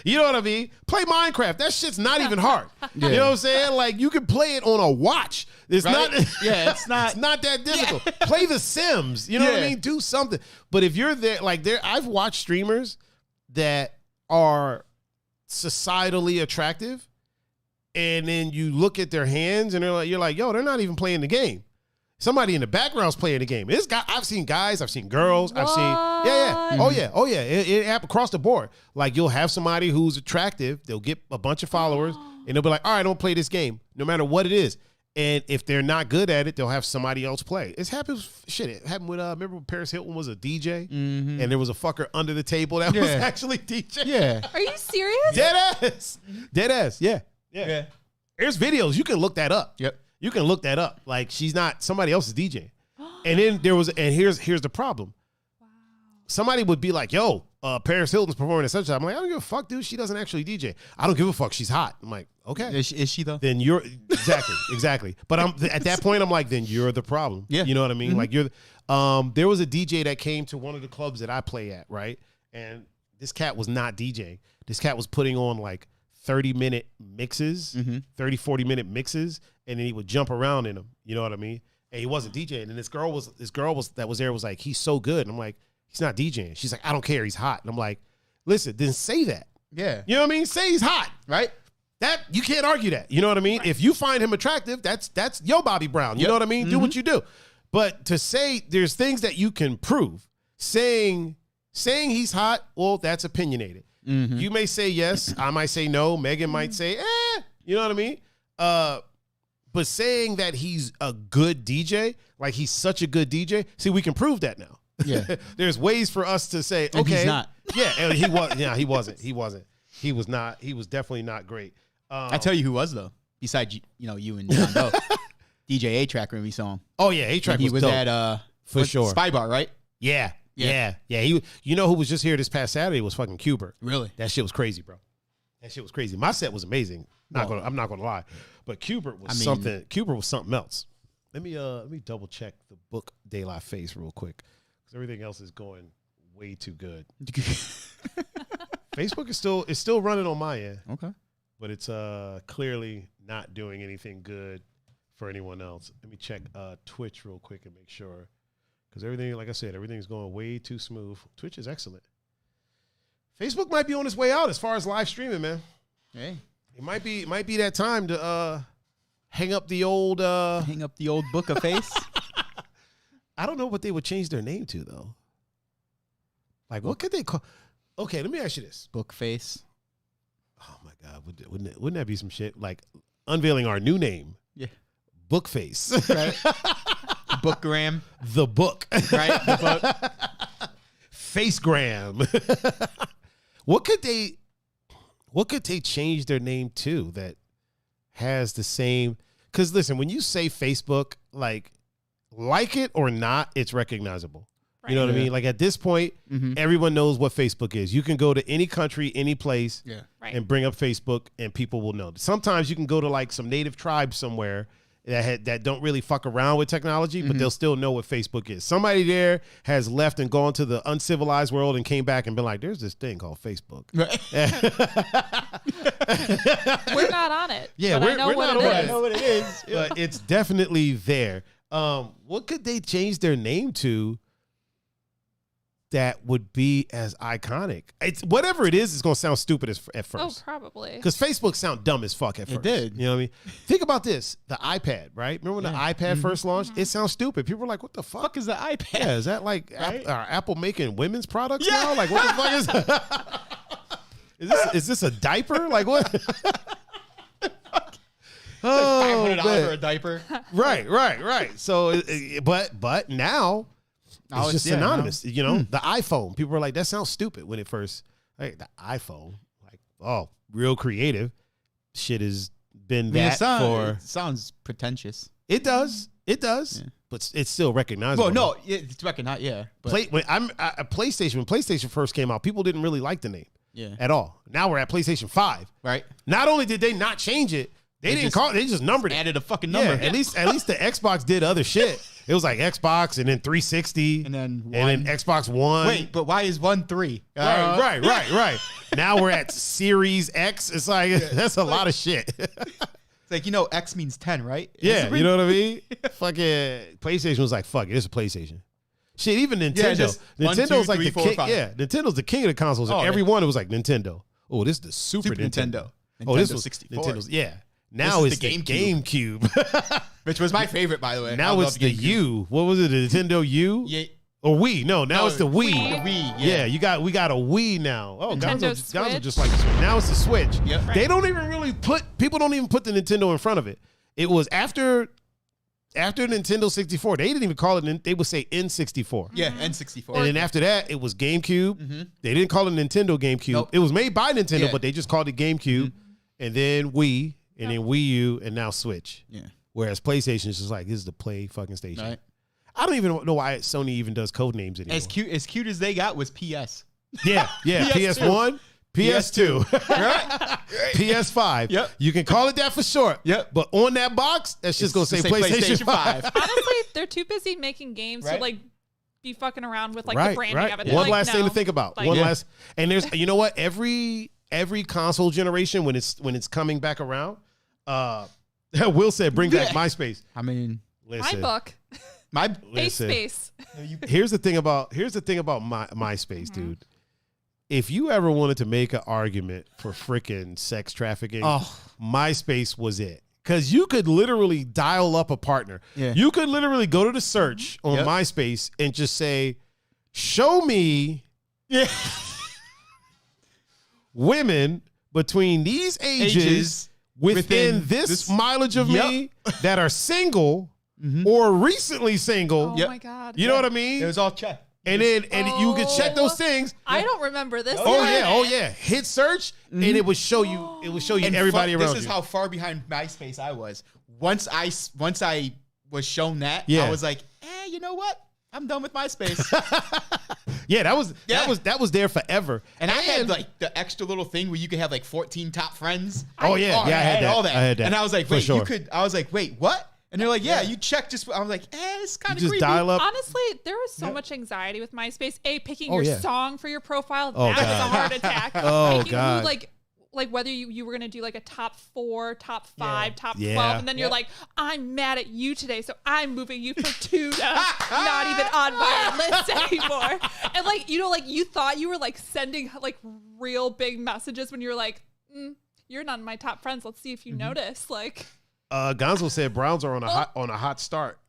You know what I mean? Play Minecraft. That shit's not even hard. You know what I'm saying? Like, you can play it on a watch. It's not. Yeah, it's not. It's not that difficult. Play The Sims. You know what I mean? Do something. But if you're there, like, I've watched streamers that are societally attractive, and then you look at their hands, and you're like, yo, they're not even playing the game. Somebody in the background's playing the game. I've seen guys, I've seen girls, I've seen, oh yeah. It happened across the board. Like, you'll have somebody who's attractive, they'll get a bunch of followers, and they'll be like, all right, don't play this game, no matter what it is. And if they're not good at it, they'll have somebody else play. It happens with, remember when Paris Hilton was a DJ, and there was a fucker under the table that was actually DJ? Yeah. Are you serious? Dead ass, yeah. There's videos, you can look that up. Yep. You can look that up. Like, she's not somebody else's DJ. And then here's the problem. Wow. Somebody would be like, yo, Paris Hilton's performing at such a time. I'm like, I don't give a fuck, dude. She doesn't actually DJ. I don't give a fuck. She's hot. I'm like, okay. Is she though? Then you're exactly. But at that point, I'm like, then you're the problem. Yeah. You know what I mean? Like, there was a DJ that came to one of the clubs that I play at, right? And this cat was not DJing. This cat was putting on like 30-minute mixes, 30, 40-minute mixes, and then he would jump around in them. You know what I mean? And he wasn't DJing. And this girl that was there was like, he's so good. And I'm like, he's not DJing. She's like, I don't care. He's hot. And I'm like, listen, then say that. Yeah. You know what I mean? Say he's hot. Right? That, you can't argue that. You know what I mean? Right. If you find him attractive, that's yo Bobby Brown. You know what I mean? Do what you do. But to say there's things that you can prove, saying he's hot, well, that's opinionated. You may say yes. I might say no. Megan might say, you know what I mean? But saying that he's a good DJ, like he's such a good DJ, see, we can prove that now. Yeah. There's ways for us to say, okay. And he's not. Yeah, and he was. Yeah, he wasn't. He was not. He was definitely not great. I tell you who was, though, besides, you and John Doe. DJ A-Track when we saw him. Oh, yeah, A-Track was dope. He was at, for sure. Spy Bar, right? Yeah. He, who was just here this past Saturday was fucking Cubert. Really? That shit was crazy, bro. That shit was crazy. My set was amazing. I'm not gonna lie, but Cubert was something. Cubert was something else. Let me double check the book De La Face real quick, because everything else is going way too good. Facebook is still running on my end. Okay, but it's clearly not doing anything good for anyone else. Let me check Twitch real quick and make sure. Because everything, like I said, everything's going way too smooth. Twitch is excellent. Facebook might be on its way out as far as live streaming, man. Hey, it might be that time to hang up the old book of face. I don't know what they would change their name to though. Like, what could they call? Okay, let me ask you this: book face. Oh my God, wouldn't that be some shit? Like unveiling our new name? Yeah, Book Face. Right. Bookgram. The book. Right? The book. Facegram. What could they change their name to that has the same? Because listen, when you say Facebook, like it or not, it's recognizable. Right. You know what I mean? Like at this point, everyone knows what Facebook is. You can go to any country, any place, and bring up Facebook, and people will know. Sometimes you can go to like some native tribe somewhere that don't really fuck around with technology, but they'll still know what Facebook is. Somebody there has left and gone to the uncivilized world and came back and been like, there's this thing called Facebook. Right. We're not on it. Yeah, we're not on it. I know what it is. But it's definitely there. What could they change their name to that would be as iconic? It's whatever it is, it's gonna sound stupid at first. Oh, probably. Because Facebook sound dumb as fuck at first. It did. You know what I mean? Think about this: the iPad, right? Remember when the iPad first launched? It sounds stupid. People were like, "What the fuck is the iPad? Yeah, is that like Apple making women's products now? Like, what the fuck is that? Is this a diaper? Like what? Oh, $500 for a diaper. Right. So, but now. It's just synonymous, you know. The iPhone. People were like, "That sounds stupid" when it first. Like the iPhone, like real creative. Shit has been that for. It sounds pretentious. It does, but it's still recognizable. Well, no, it's recognized. Yeah. When PlayStation first came out, people didn't really like the name. at all. Now we're at PlayStation 5. Right. Not only did they not change it, they just numbered it. Added a fucking number. Yeah, at least the Xbox did other shit. It was like Xbox and then 360 and then Xbox One. Wait, but why is 1 3? Right. Now we're at Series X. It's like that's a lot of shit. It's like, X means 10, right? Yeah, you know what I mean? Fucking PlayStation was like, fuck it, it's a PlayStation. Shit, even Nintendo. Nintendo's like the king. Yeah, Nintendo's the king of the consoles. And every one, it was like Nintendo. Oh, this is the Super Nintendo. Oh, this was 64. Nintendo's. Yeah. Now it's the GameCube. Which was my favorite, by the way. Now it's the U. What was it? The Nintendo U? Yeah. Or Wii? No, now it's the Wii. Wii. The Wii. Yeah, we got a Wii now. Oh, Gonzo just like the Switch. Now it's the Switch. Yep. They don't even really people don't even put the Nintendo in front of it. It was after Nintendo 64. They didn't even call it. They would say N64. Yeah, N64. And then after that, it was GameCube. Mm-hmm. They didn't call it Nintendo GameCube. Nope. It was made by Nintendo, but they just called it GameCube. Mm-hmm. And then Wii, and then Wii U, and now Switch. Yeah. Whereas PlayStation is just like, this is the play fucking station. Right. I don't even know why Sony even does code names anymore. As cute as they got was PS. Yeah. PS1, PS2, PS5. Yep. You can call it that for short. Yep. But on that box, that's just going to say PlayStation 5. Honestly, they're too busy making games to like be fucking around with like the branding of it. One last thing to think about. And there's, you know what? Every console generation when it's coming back around, Will said, bring back MySpace. I mean, listen. My book. Space. Here's the thing about MySpace, dude. If you ever wanted to make an argument for freaking sex trafficking, MySpace was it. Because you could literally dial up a partner. Yeah. You could literally go to the search on MySpace and just say, show me women between these ages within this mileage of me that are single or recently single. Oh my God. You know what I mean? It was all checked. And then you could check those things. I don't remember this. Oh yeah. Hit search and it would show you. It would show you everybody around you. This is how far behind MySpace I was. Once I was shown that, I was like, you know what? I'm done with MySpace. That was there forever. And I had like the extra little thing where you could have like 14 top friends. I had all that. I had that. And I was like, wait, I was like, wait, what? And they're like, you check just. I was like, it's kind of creepy. Just dial up. Honestly, there was so much anxiety with MySpace. Picking your song for your profile, that was a heart attack. God. Like whether you were going to do like a top 4, top 5, top 12. And then you're like, I'm mad at you today, so I'm moving you for 2 not even on my list anymore. And like, you thought you were like sending like real big messages when you're like, you're not in my top friends. Let's see if you notice. Like, Gonzo said Browns are on a hot start.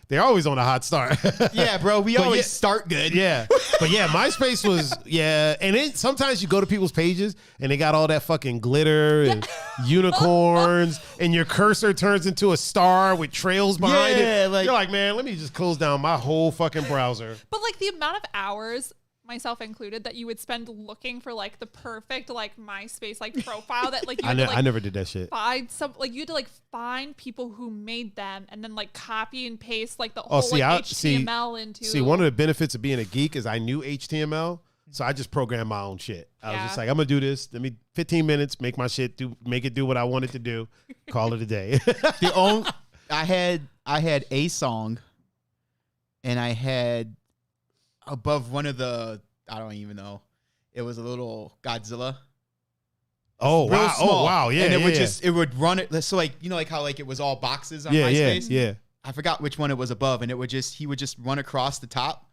They're always on a hot start. Yeah, bro. We always start good. Yeah. But yeah, MySpace was, And then sometimes you go to people's pages and they got all that fucking glitter and unicorns and your cursor turns into a star with trails behind it. You're like, man, let me just close down my whole fucking browser. But like the amount of hours, myself included, that you would spend looking for like the perfect like MySpace like profile that like you had to, like, I never did that shit. Find some like you had to like find people who made them and then like copy and paste like the whole HTML into. See, one of the benefits of being a geek is I knew HTML, so I just programmed my own shit. I was just like, I'm gonna do this. Let me 15 minutes, make my shit make it do what I want it to do. Call it a day. I had a song, and I had above one of the, I don't even know. It was a little Godzilla. Oh wow! Small. Oh wow! Yeah, and it would run it. So like like how like it was all boxes on MySpace. Yeah. I forgot which one it was above, and he would just run across the top.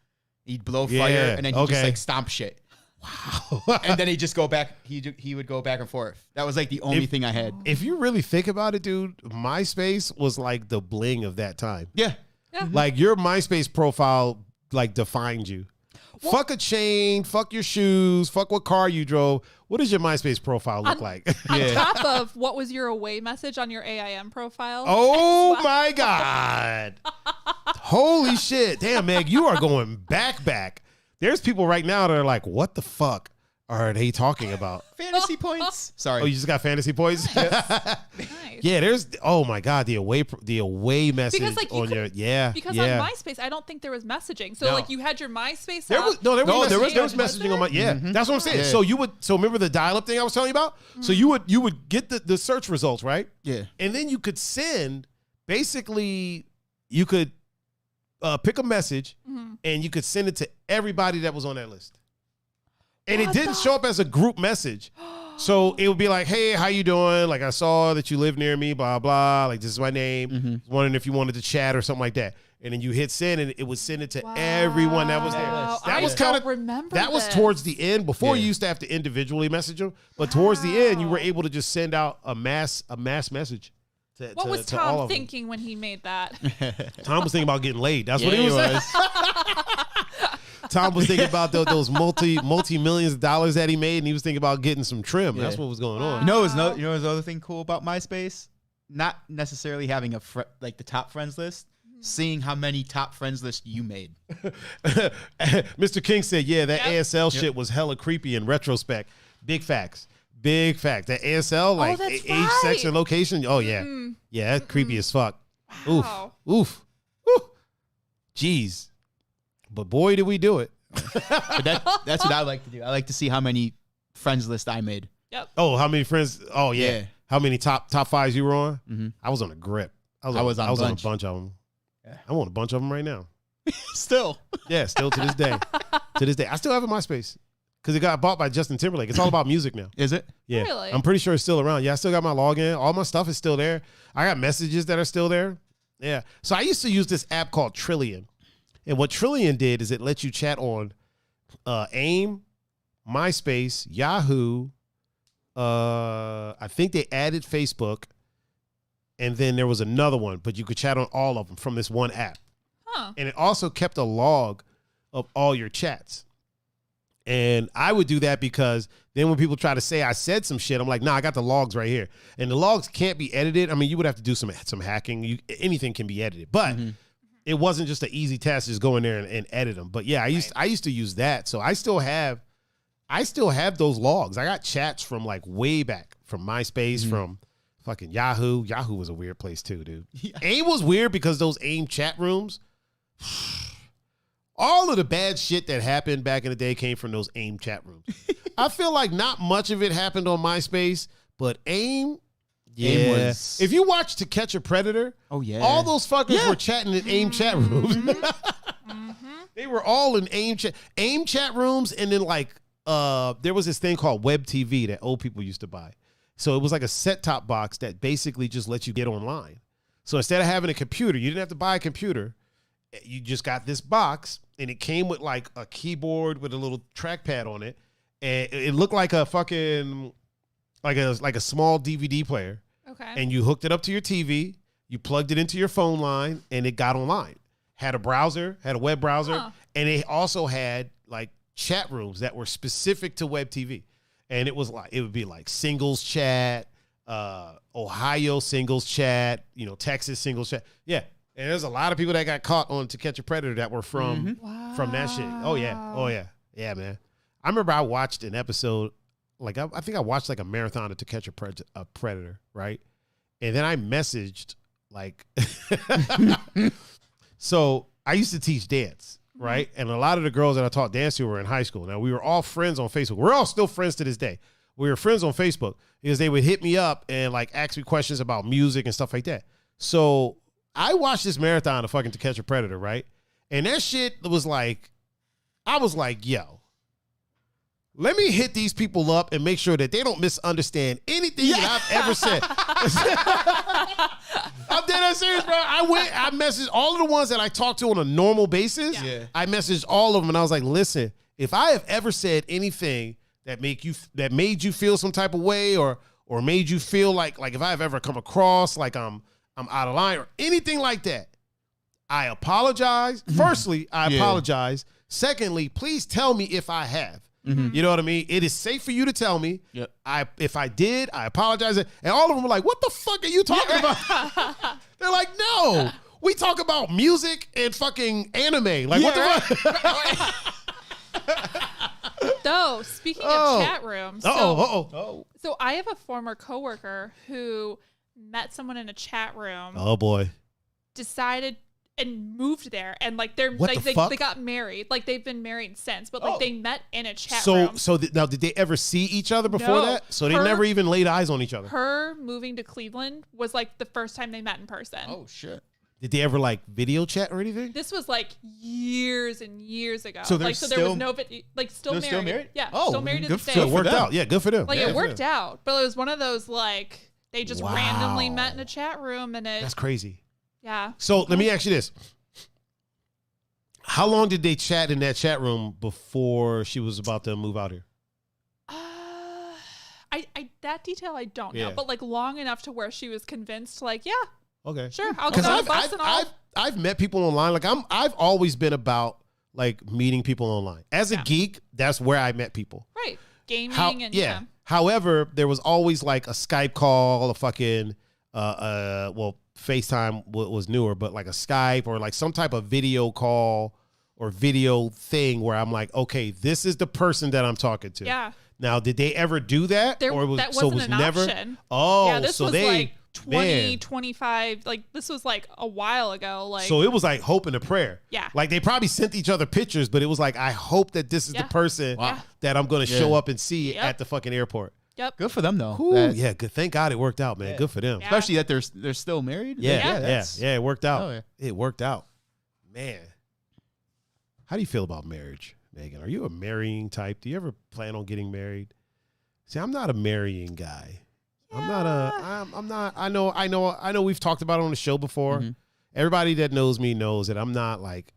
He'd blow fire, and then he'd just like stomp shit. Wow! And then he'd just go back. He would go back and forth. That was like the only thing I had. If you really think about it, dude, MySpace was like the bling of that time. Yeah. Like your MySpace profile like defined you. Well, fuck a chain, fuck your shoes, fuck what car you drove. What does your MySpace profile look like? On top of what was your away message on your AIM profile? Oh my God. Holy shit. Damn, Meg, you are going back. There's people right now that are like, what the fuck? are they talking about? Fantasy points. Sorry. Oh, you just got fantasy points? Nice. Yeah, there's oh my god, the away message Because like on your because on MySpace I don't think there was messaging. So No. like you had your MySpace there was messaging on my Mm-hmm. That's what I'm saying. Yeah. So remember the dial-up thing I was telling you about? Mm-hmm. So you would get the search results, right? Yeah. And then you could send basically you could pick a message and you could send it to everybody that was on that list. And it didn't show up as a group message. So it would be like, hey, how you doing? Like, I saw that you live near me, blah, blah. Like, this is my name. Wondering if you wanted to chat or something like that. And then you hit send and it would send it to everyone that was there. Wow. That I was don't kind of remember that was this. towards the end. Before you used to have to individually message them. But towards the end, you were able to just send out a mass message. What was to all Tom of them. thinking when he made that? Tom was thinking about getting laid. That's what he was saying. Tom was thinking about those multi-millions of dollars that he made, and he was thinking about getting some trim. That's what was going on. You know what's the other thing cool about MySpace? Not necessarily having like the top friends list, seeing how many top friends lists you made. Mr. King said, yeah, that ASL shit was hella creepy in retrospect. Big facts. Big fact. That ASL, like that's age, right. sex, and location. Oh, yeah. Yeah, that's creepy as fuck. Wow. Oof. Jeez. But boy, did we do it. But that's what I like to do. I like to see how many friends list I made. Yep. Oh, how many friends? Oh, yeah. Yeah. How many top fives you were on? I was on a grip. I was on a bunch of them. Yeah. I'm on a bunch of them right now. Still. Yeah, still to this day. I still have a MySpace because it got bought by Justin Timberlake. It's all about music now. Is it? Yeah. Really? I'm pretty sure it's still around. Yeah, I still got my login. All my stuff is still there. I got messages that are still there. Yeah. So I used to use this app called Trillion. And what Trillion did is it let you chat on AIM, MySpace, Yahoo. I think they added Facebook. And then there was another one, but you could chat on all of them from this one app. Huh. And it also kept a log of all your chats. And I would do that because then when people try to say I said some shit, I'm like, nah, I got the logs right here. And the logs can't be edited. I mean, you would have to do some hacking. Anything can be edited. But it wasn't just an easy task to just go in there and edit them. But yeah, I used to use that. So I still have those logs. I got chats from like way back from MySpace, from fucking Yahoo. Yahoo was a weird place too, dude. AIM was weird because those AIM chat rooms, all of the bad shit that happened back in the day came from those AIM chat rooms. I feel like not much of it happened on MySpace, but AIM, yeah. If you watch To Catch a Predator, oh yeah, all those fuckers were chatting in AIM chat rooms. They were all in AIM chat rooms, and then like there was this thing called Web TV that old people used to buy. So it was like a set-top box that basically just lets you get online. So instead of having a computer, you didn't have to buy a computer. You just got this box, and it came with like a keyboard with a little trackpad on it, and it looked like a fucking like a small DVD player. Okay. And you hooked it up to your TV, you plugged it into your phone line, and it got online. Had a browser, had a web browser, and it also had like chat rooms that were specific to web TV. And it would be like singles chat, Ohio singles chat, Texas singles chat. Yeah. And there's a lot of people that got caught on To Catch a Predator that were from that shit. Oh yeah. Yeah, man. I remember I watched an episode, like I think I watched like a marathon of To Catch a Predator, right? And then I messaged like, so I used to teach dance, right? And a lot of the girls that I taught dance to were in high school. Now we were all friends on Facebook. We're all still friends to this day. We were friends on Facebook because they would hit me up and like ask me questions about music and stuff like that. So I watched this marathon of fucking To Catch a Predator, right? And that shit was like, I was like, yo, let me hit these people up and make sure that they don't misunderstand anything that I've ever said. I'm dead ass serious, bro. I messaged all of the ones that I talked to on a normal basis. Yeah. I messaged all of them and I was like, listen, if I have ever said anything that made you feel some type of way or made you feel like if I have ever come across like I'm out of line or anything like that, I apologize. Firstly, I apologize. Secondly, please tell me if I have. You know what I mean? It is safe for you to tell me. Yep. If I did, I apologize. And all of them were like, what the fuck are you talking about? They're like, no, we talk about music and fucking anime. Like, what the fuck? Though, speaking of chat rooms. So I have a former coworker who met someone in a chat room. Oh, boy. Decided and moved there, and like they're What like the fuck? they got married. Like they've been married since, but like they met in a chat room. room. So now, did they ever see each other before No. that? So they never even laid eyes on each other. Her moving to Cleveland was like the first time they met in person. Oh shit. Did they ever like video chat or anything? This was like years and years ago. So they're there was no still married. Still married? Yeah, Oh, still married to good this for day. So it worked out. Yeah, good for them. Like Yeah, it good for worked them. out, but it was one of those like they just randomly Wow. met in a chat room, and That's crazy. yeah. So let me ask you this. How long did they chat in that chat room before she was about to move out here? I that detail I don't know, Yeah. but like long enough to where she was convinced, like, yeah, Okay. sure, I'll get on the bus and all. I've met people online. Like I've always been about like meeting people online. As a geek, that's where I met people. Right. Gaming and yeah. However, there was always like a Skype call, a fucking FaceTime was newer, but like a Skype or like some type of video call or video thing where I'm like, okay, this is the person that I'm talking to. Yeah. Now, did they ever do that? That wasn't an option. Oh, yeah, this so was they like 20, 25, like this was like a while ago. Like, so it was like hope and a prayer. Yeah. Like they probably sent each other pictures, but it was like, I hope that this is the person that I'm going to show up and see at the fucking airport. Yep. Good for them though. Ooh, yeah, good. Thank God it worked out, man. Yeah. Good for them. Yeah. Especially that they're still married. Yeah, it worked out. Oh, yeah. It worked out. Man. How do you feel about marriage, Megan? Are you a marrying type? Do you ever plan on getting married? See, I'm not a marrying guy. Yeah. I'm not, I know we've talked about it on the show before. Mm-hmm. Everybody that knows me knows that I'm not like,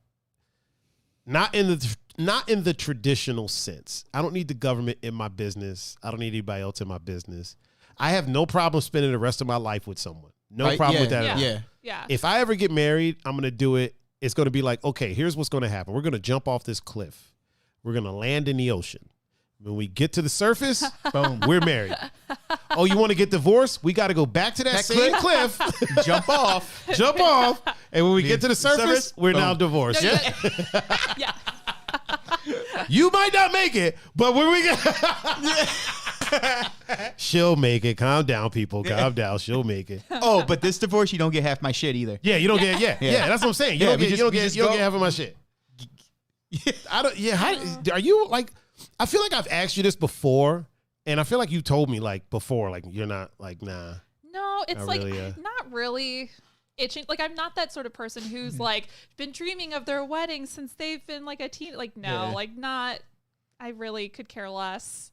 not in the traditional sense. I don't need the government in my business. I don't need anybody else in my business. I have no problem spending the rest of my life with someone. No problem with that at all. Yeah. Yeah. If I ever get married, I'm going to do it. It's going to be like, okay, here's what's going to happen. We're going to jump off this cliff. We're going to land in the ocean. When we get to the surface, boom, we're married. Oh, you want to get divorced? We got to go back to that same cliff, jump off. And when we get to the surface, we're now divorced. No, Yeah. yeah. You might not make it, but when we get, she'll make it. Calm down, people. Calm down. She'll make it. Oh, but this divorce, you don't get half my shit either. Yeah, you don't get. Yeah. That's what I'm saying. You don't get half of my shit. I don't. Yeah. How, are you like? I feel like I've asked you this before, and I feel like you told me like before, like you're not like nah. No, it's Not like really, not really itching. Like I'm not that sort of person who's like been dreaming of their wedding since they've been like a teen. Like no, like not. I really could care less.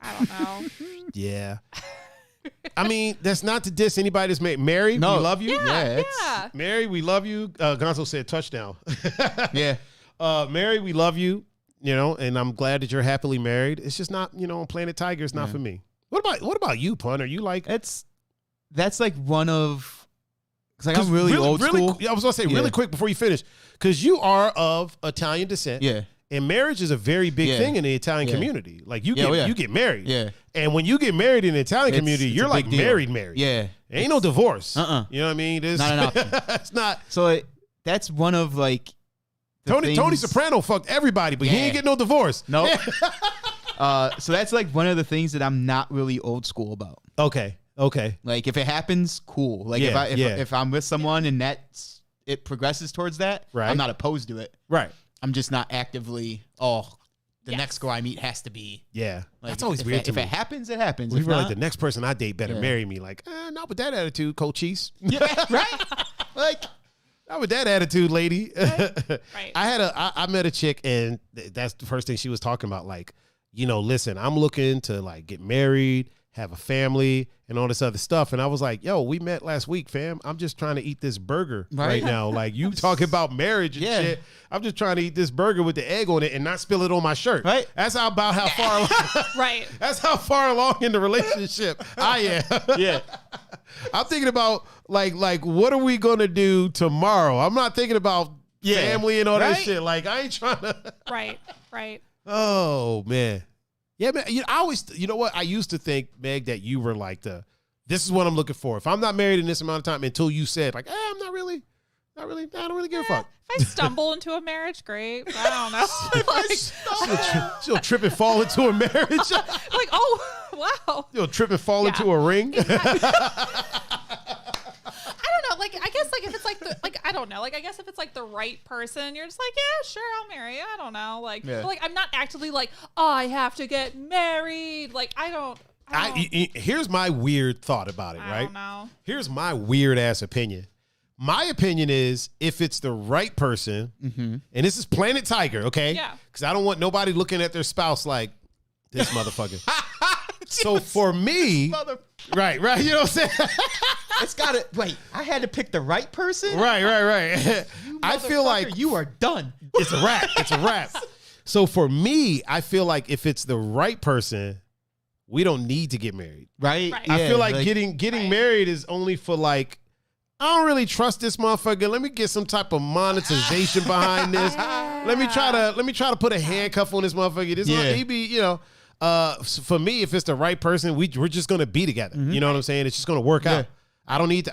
I don't know. Yeah. I mean, that's not to diss anybody that's married. Mary, we love you. Yeah. Mary, we love you. Gonzo said touchdown. Yeah. Mary, we love you. You know, and I'm glad that you're happily married. It's just not, on Planet Tiger. It's not for me. What about you, Pun? Are you like? That's like one of. Cause I'm really old school. I was gonna say really quick before you finish, because you are of Italian descent. Yeah. And marriage is a very big thing in the Italian community. Like you get married. Yeah. And when you get married in the Italian community, you're like married. Yeah. Ain't no divorce. Uh-uh. You know what I mean? Not an option. It's not. So that's one of like. Tony Soprano fucked everybody, but he ain't get no divorce. Nope. So that's like one of the things that I'm not really old school about. Okay. Like if it happens, cool. Like if I'm with someone and it progresses towards that, right. I'm not opposed to it. Right. I'm just not actively. The next girl I meet has to be. Yeah. Like, that's always weird to me. If it happens, it happens. We were like the next person I date better marry me. Like, not with that attitude, Cochise. Yeah. Right. Like. Not with that attitude, lady. Right. I met a chick, and that's the first thing she was talking about. Like, listen, I'm looking to like get married, have a family, and all this other stuff. And I was like, yo, we met last week, fam. I'm just trying to eat this burger right now. Like, you talking about marriage and shit. I'm just trying to eat this burger with the egg on it and not spill it on my shirt. Right. That's about how far along. Right. That's how far along in the relationship I am. Yeah. I'm thinking about like what are we gonna do tomorrow? I'm not thinking about family and all that shit. Like I ain't trying to. Right. Oh man, yeah, man. I always, what? I used to think, Meg, that you were like this is what I'm looking for. If I'm not married in this amount of time, until you said like, I'm not really. Not really. I don't really give a fuck. If I stumble into a marriage, great. But I don't know. Like, she'll trip and fall into a marriage. like, oh, wow. You'll trip and fall into a ring. I don't know. Like, I guess, like, if it's like I don't know. Like, I guess if it's like the right person, you're just like, yeah, sure, I'll marry you. I don't know. Like, but, like, I'm not actively like, oh, I have to get married. Like, I don't. Here's my weird thought about it, right? I don't know. Here's my weird ass opinion. My opinion is if it's the right person, and this is Planet Tiger, okay? Yeah. Because I don't want nobody looking at their spouse like, this motherfucker. So for me, right, you know what I'm saying? It's got to, wait, I had to pick the right person? Right. I feel like you are done. It's a wrap. So for me, I feel like if it's the right person, we don't need to get married. Right? I feel like getting married is only for like, I don't really trust this motherfucker. Let me get some type of monetization behind this. Let me try to put a handcuff on this motherfucker. This he be, you know, for me, if it's the right person, we're just gonna be together. You know what I'm saying? It's just gonna work out. I don't need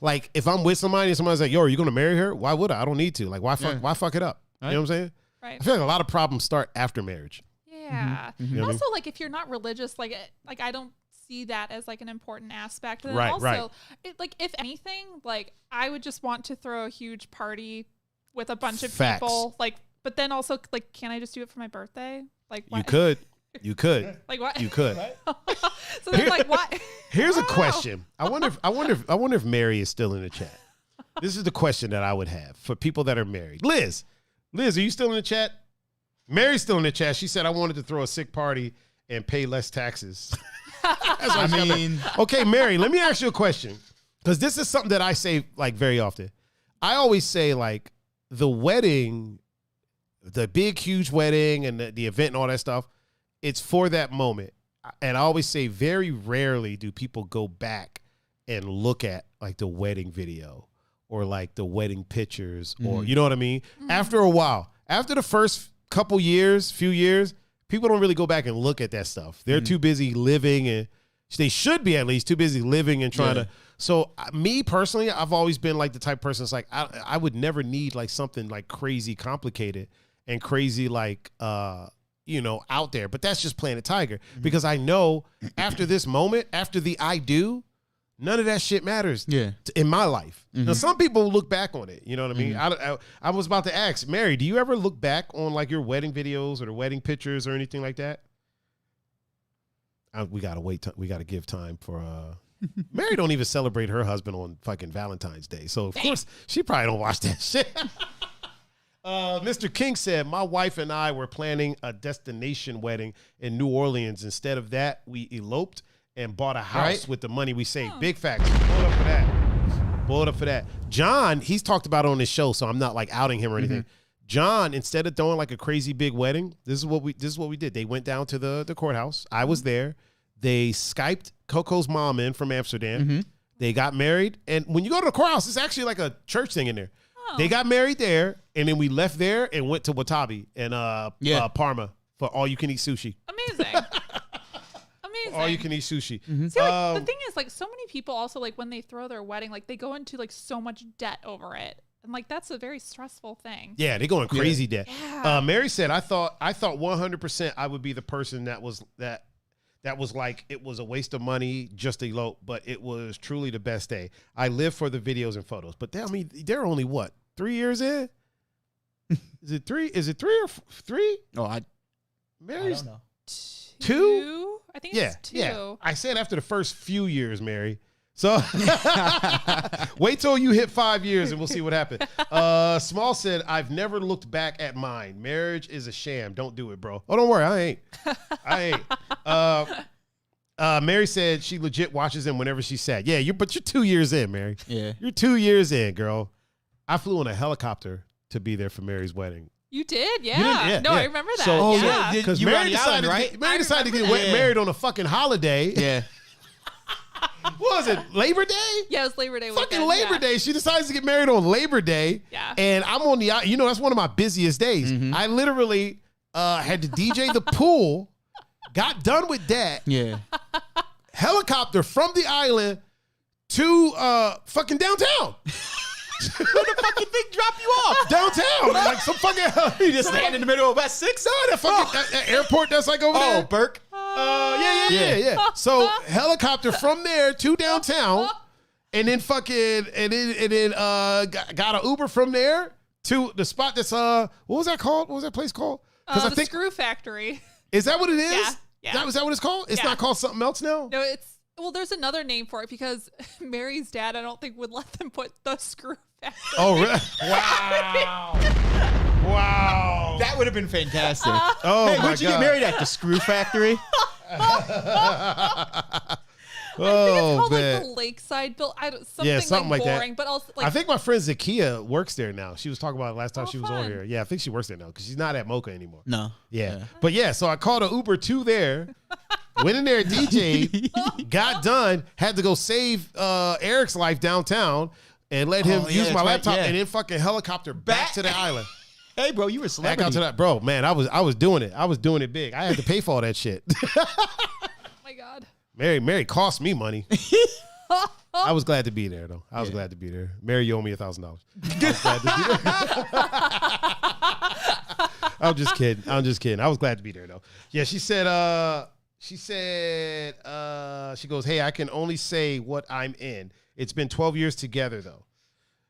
like if I'm with somebody and somebody's like, yo, are you gonna marry her? Why would I? I don't need to. Like, why fuck it up? Right. You know what I'm saying? Right. I feel like a lot of problems start after marriage. Yeah. You know also, like, if you're not religious, like I don't see that as like an important aspect. And right, also, like, if anything, like, I would just want to throw a huge party with a bunch of people. Like, but then also, like, can I just do it for my birthday? Like, what? You could. Like, what? You could. So then, like, what? Here's a question. I wonder if Mary is still in the chat. This is the question that I would have for people that are married. Liz, are you still in the chat? Mary's still in the chat. She said, I wanted to throw a sick party and pay less taxes. Okay, Mary, let me ask you a question. Because this is something that I say, like, very often. I always say, like, the wedding, the big, huge wedding and the event and all that stuff, it's for that moment. And I always say very rarely do people go back and look at, like, the wedding video or, like, the wedding pictures or, you know what I mean? After a while, after the first few years, people don't really go back and look at that stuff. They're too busy living, and they should be at least too busy living and trying to. So me personally, I've always been like the type of person that's like, I would never need like something like crazy complicated and crazy like, you know, out there. But that's just Planet Tiger because I know after this moment, after the I do, none of that shit matters in my life. Now, some people look back on it. You know what I mean? I was about to ask, Mary, do you ever look back on like your wedding videos or the wedding pictures or anything like that? We got to wait. We got to give time for Mary don't even celebrate her husband on fucking Valentine's Day. So, of course, she probably don't watch that shit. Mr. King said, my wife and I were planning a destination wedding in New Orleans. Instead of that, we eloped and bought a house with the money we saved. Big facts. Blow it up for that. John, he's talked about it on his show, so I'm not like outing him or anything. John, instead of throwing like a crazy big wedding, this is what we did. They went down to the courthouse. I was there. They Skyped Coco's mom in from Amsterdam. They got married. And when you go to the courthouse, it's actually like a church thing in there. They got married there, and then we left there and went to Watabi and Parma for all-you-can-eat sushi. Amazing. All you can eat sushi. See, like, the thing is, like, so many people also, like, when they throw their wedding, like, they go into like so much debt over it, and like that's a very stressful thing. Yeah, they go in crazy debt. Mary said, I thought 100% I would be the person that was like it was a waste of money just to elope, but it was truly the best day. I live for the videos and photos. But they're only what, 3 years in? Is it three or three? Oh, Mary's I don't know. 2? I think it's 2. Yeah. I said after the first few years, Mary. So wait till you hit 5 years and we'll see what happens. Small said, I've never looked back at mine. Marriage is a sham. Don't do it, bro. Oh, don't worry. I ain't. Mary said she legit watches him whenever she's sad. Yeah, but you're 2 years in, Mary. Yeah. You're 2 years in, girl. I flew on a helicopter to be there for Mary's wedding. You did? Yeah. I remember that. So, because Mary decided, right? Mary decided to get married on a fucking holiday. Yeah. What was it? Labor Day? Yeah, it was Labor Day. Fucking Labor Day. She decides to get married on Labor Day. Yeah. And I'm on the, that's one of my busiest days. I literally had to DJ the pool, got done with that. Yeah. Helicopter from the island to fucking downtown. Where the fucking thing drop you off? Downtown. Like some fucking. You just land in the middle of West 6? No, that fucking that airport that's like over there. Oh, Burke. Yeah. So helicopter from there to downtown, and then got an Uber from there to the spot that's what was that called? What was that place called? Because I think Screw Factory. Is that what it is? Yeah. Is that what it's called? It's not called something else now? No, there's another name for it because Mary's dad, I don't think, would let them put the Screw Factory. Oh, really? Wow. That would have been fantastic. Oh, hey, my where'd you get married at? The Screw Factory? I think it's called like the Lakeside Bill. Something like boring, that. But also like I think my friend Zakia works there now. She was talking about it last time she was on fun. here. Yeah, I think she works there now because she's not at Mocha anymore. No. Yeah. But yeah, so I called an Uber to there, went in there, DJ, got done, had to go save Eric's life downtown and let him use my laptop and then fucking helicopter back to the island. Hey, bro, you were celebrity. Back out to that, bro. Man, I was doing it. I was doing it big. I had to pay for all that shit. Oh my God. Mary cost me money. I was glad to be there, though. I was glad to be there. Mary, you owe me $1,000. I was glad to be there. I'm just kidding. I was glad to be there, though. Yeah, she goes, hey, I can only say what I'm in. It's been 12 years together, though.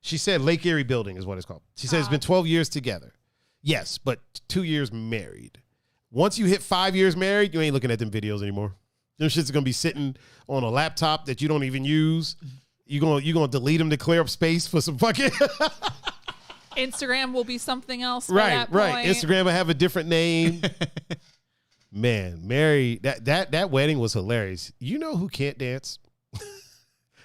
She said Lake Erie Building is what it's called. She said it's been 12 years together. Yes, but 2 years married. Once you hit 5 years married, you ain't looking at them videos anymore. Them shits are gonna be sitting on a laptop that you don't even use. You gonna delete them to clear up space for some fucking. Instagram will be something else. By Right. that point. Instagram will have a different name. Man, Mary, that wedding was hilarious. You know who can't dance?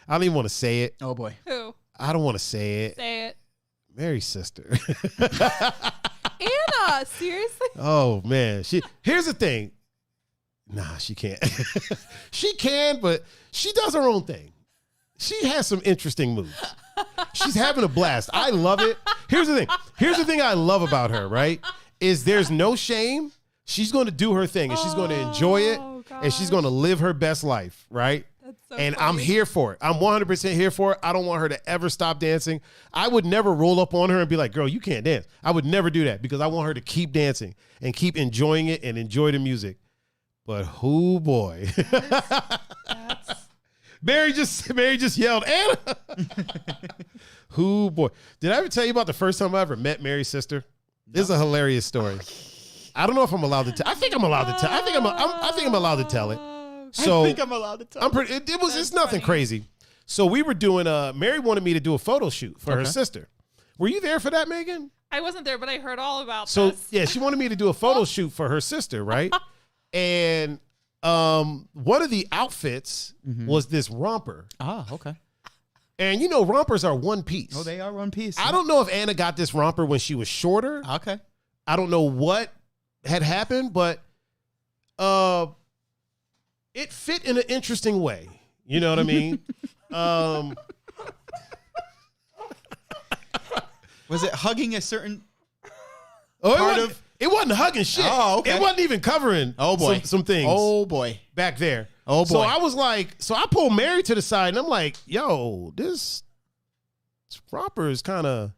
I don't even want to say it. Oh boy. Who? I don't want to say it. Say it. Mary's sister. Anna, seriously? Oh man, here's the thing. Nah, she can't. She can, but she does her own thing. She has some interesting moves. She's having a blast. I love it. Here's the thing I love about her, right? Is there's no shame. She's going to do her thing and she's going to enjoy it and she's going to live her best life, right? That's so and funny. I'm here for it. I'm 100% here for it. I don't want her to ever stop dancing. I would never roll up on her and be like, girl, you can't dance. I would never do that because I want her to keep dancing and keep enjoying it and enjoy the music. But who boy. Mary just yelled, Anna. Who boy. Did I ever tell you about the first time I ever met Mary's sister? This is a hilarious story. I don't know if I'm allowed to tell. I think I'm allowed to tell. I think I'm allowed to tell it. So I think I'm allowed to tell. It's nothing crazy. So we were doing Mary wanted me to do a photo shoot for her sister. Were you there for that, Megan? I wasn't there, but I heard all about so, this. yeah, she wanted me to do a photo shoot for her sister, right? And one of the outfits was this romper. Ah, okay. And you know, rompers are one piece. Oh, they are one piece. I don't know if Anna got this romper when she was shorter. Okay. I don't know what had happened, but it fit in an interesting way. You know what I mean? Was it hugging a certain part of? It wasn't hugging shit. Oh, okay. It wasn't even covering some things. Oh, boy. Back there. Oh, boy. So I was like, I pulled Mary to the side and I'm like, yo, this romper is kind of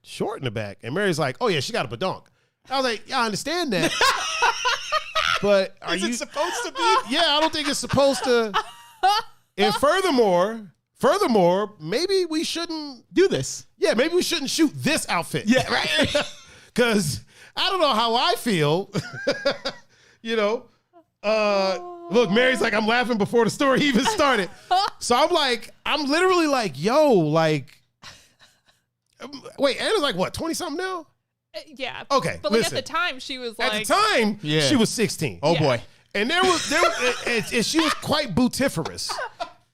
short in the back. And Mary's like, oh, yeah, she got a badonk. I was like, yeah, I understand that. But Is it supposed to be? Yeah, I don't think it's supposed to. And furthermore, maybe we shouldn't do this. Yeah, maybe we shouldn't shoot this outfit. Yeah, right. Because I don't know how I feel. You know, look, Mary's like, I'm laughing before the story even started. So I'm literally like, yo, like, wait, Anna's like what, 20 something now? Yeah. Okay. But like at the time, she was like, at the time, she was 16. Oh boy. And there was and she was quite bootiferous.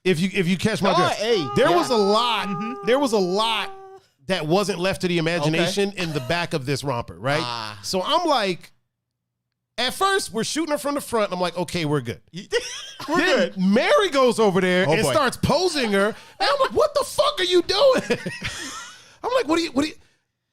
If you catch my drift. Hey, there was a lot. Mm-hmm. There was a lot that wasn't left to the imagination in the back of this romper, right? So I'm like, at first we're shooting her from the front. I'm like, okay, we're good. We're good. Mary goes over there and starts posing her. And I'm like, what the fuck are you doing? I'm like, what do you?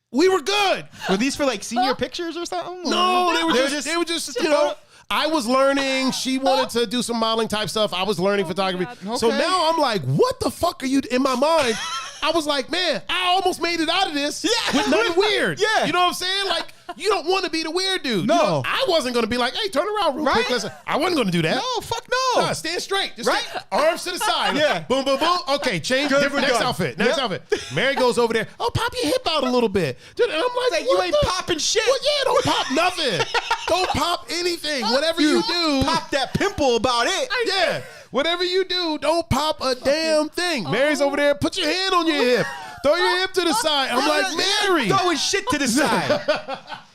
We were good. Were these for like senior pictures or something? No, they were just you know. I was learning. She wanted to do some modeling type stuff. I was learning photography. Okay. So now I'm like, what the fuck are you in my mind? I was like, man, I almost made it out of this with nothing weird. Yeah. You know what I'm saying? Like, you don't want to be the weird dude. No. You know, I wasn't going to be like, hey, turn around real quick. Listen, I wasn't going to do that. No, fuck no. Nah, stand straight. Just arms to the side. Yeah. Boom, boom, boom. Okay, change. Next outfit. Next outfit. Mary goes over there. Oh, pop your hip out a little bit. Dude, and I'm like, You ain't popping shit. Well, yeah, don't pop nothing. Don't pop anything. Whatever you do. Pop that pimple about it. Yeah. Whatever you do, don't pop a damn thing. Mary's over there. Put your hand on your hip. Throw your hip to the side. I'm like, Mary. Throwing shit to the side.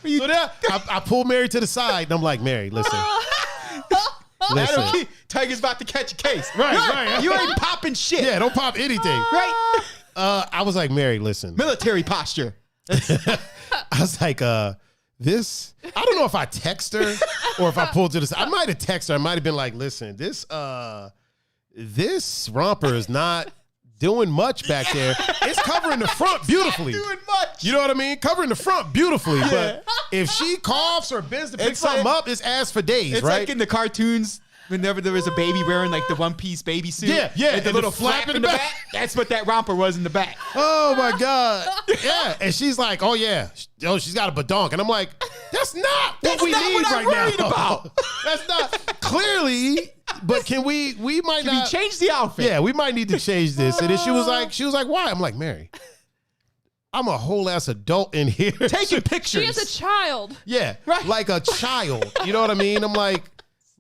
So that, I pull Mary to the side, and I'm like, Mary, listen. Listen. Tiger's about to catch a case. Right. You ain't popping shit. Yeah, don't pop anything. Right? I was like, Mary, listen. Military posture. I was like, this, I don't know if I text her or if I pulled to the side. I might have texted her. I might have been like, listen, this romper is not doing much back there. It's covering the front beautifully. Doing much. You know what I mean? Covering the front beautifully. But if she coughs or bends to pick something up, it's ass for days, It's right? like in the cartoons whenever there was a baby wearing like the one-piece baby suit. Yeah. And the little flap in the back. That's what that romper was in the back. Oh my God. Yeah. And she's like, oh yeah. Oh, she's got a badonk. And I'm like, that's not what we need right now. About. That's not clearly, but can we might Can not we change the outfit? Yeah, we might need to change this. And then she was like, why? I'm like, Mary, I'm a whole ass adult in here. Taking pictures. She is a child. Yeah. Right. Like a child. You know what I mean? I'm like,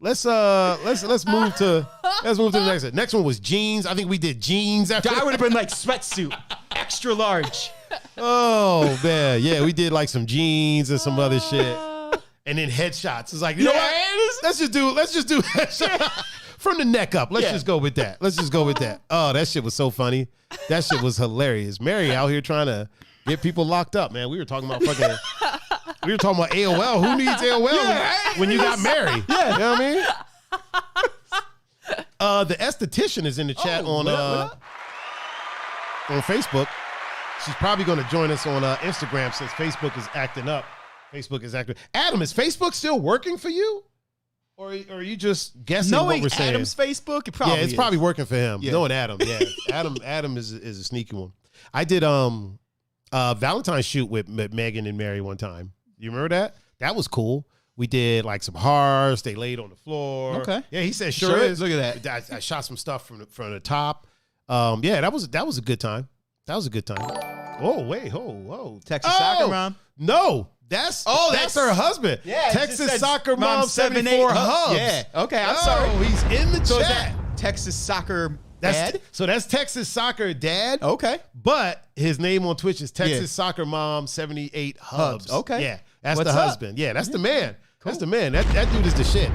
let's move to the next one. Next one was jeans. I think we did jeans after. I would have been like sweatsuit, extra large. Oh man, yeah, we did like some jeans and some other shit, and then headshots. It's like, you know what? Let's just do headshots from the neck up. Let's just go with that. Oh, that shit was so funny. That shit was hilarious. Mary out here trying to get people locked up, man. We were talking about AOL. Who needs AOL when you got Mary? Yeah, you know what I mean? The esthetician is in the chat on Facebook. She's probably going to join us on Instagram since Facebook is acting up. Adam, is Facebook still working for you? Or are you just guessing what we're saying? Adam's Facebook, it probably it's is. probably working for him. Yeah. Knowing Adam, yeah. Adam is a sneaky one. I did Valentine's shoot with Megan and Mary one time. You remember that? That was cool. We did like some hearts. They laid on the floor. Okay. Yeah, he said sure is. Look at that. I shot some stuff from the top. Yeah, that was a good time. Oh, wait, whoa. Texas Soccer Mom? No, that's her husband. Yeah, Texas Soccer Mom 74 Hubs. Yeah, okay, I'm sorry. He's in the So is chat. that Texas Soccer Dad? So that's Texas Soccer Dad. Okay. But his name on Twitch is Texas Soccer Mom 78 Hubs. Okay. Yeah, that's What's the up? husband. Yeah, that's the man. Cool. That's the man. That dude is the shit.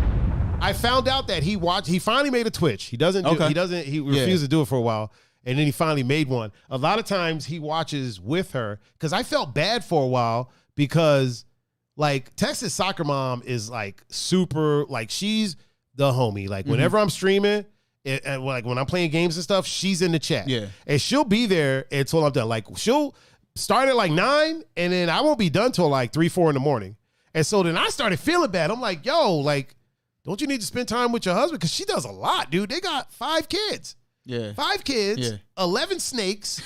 I found out that he finally made a Twitch. He refused to do it for a while. And then he finally made one. A lot of times he watches with her because I felt bad for a while because like Texas Soccer Mom is like super, like she's the homie. Like whenever I'm streaming and like when I'm playing games and stuff, she's in the chat. Yeah. And she'll be there until I'm done. Like she'll start at like 9 and then I won't be done till like 3, 4 in the morning. And so then I started feeling bad. I'm like, yo, like, don't you need to spend time with your husband? Because she does a lot, dude. They got 5 kids. Yeah. 5 kids, 11 snakes.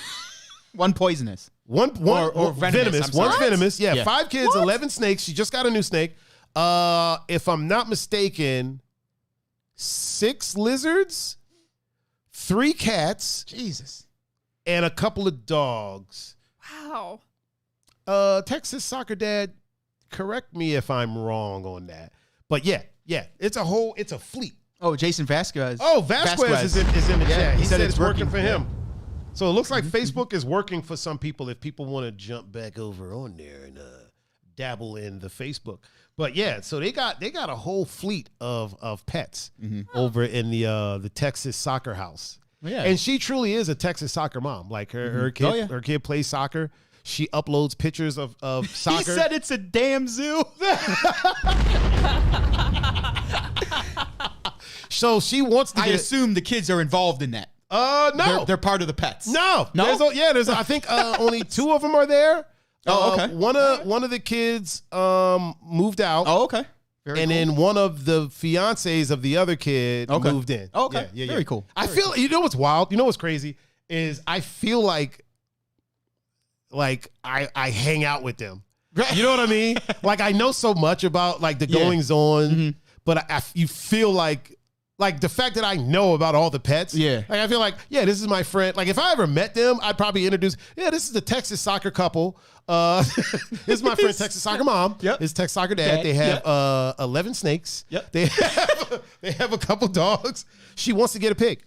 One poisonous. One venomous. One's venomous. Yeah, 5 kids, 11 snakes. She just got a new snake. If I'm not mistaken, 6 lizards, 3 cats. Jesus. And a couple of dogs. Wow. Texas Soccer Dad, correct me if I'm wrong on that. But yeah, it's a fleet. Oh, Jason Vasquez. Oh, Vasquez is in the chat. He said it's working for him. Yeah. So it looks like Facebook is working for some people if people want to jump back over on there and dabble in the Facebook. But yeah, so they got a whole fleet of pets over in the Texas Soccer House. Yeah. And she truly is a Texas Soccer mom. Like her kid plays soccer. She uploads pictures of soccer. He said it's a damn zoo. So she wants to I assume the kids are involved in that. No. They're part of the pets. No. There's I think only 2 of them are there. Oh, okay. One of the kids moved out. Oh, okay. Then one of the fiancés of the other kid moved in. Okay. Yeah. Very cool. I feel, you know what's wild? You know what's crazy? Is I feel like like I hang out with them. You know what I mean? Like I know so much about like the goings on, but you feel like the fact that I know about all the pets. Yeah. Like I feel like, this is my friend. Like if I ever met them, I'd probably introduce, this is the Texas soccer couple. This is my friend Texas soccer mom. Yep. This is Texas soccer dad. They have 11 snakes. Yep. They have a couple dogs. She wants to get a pig.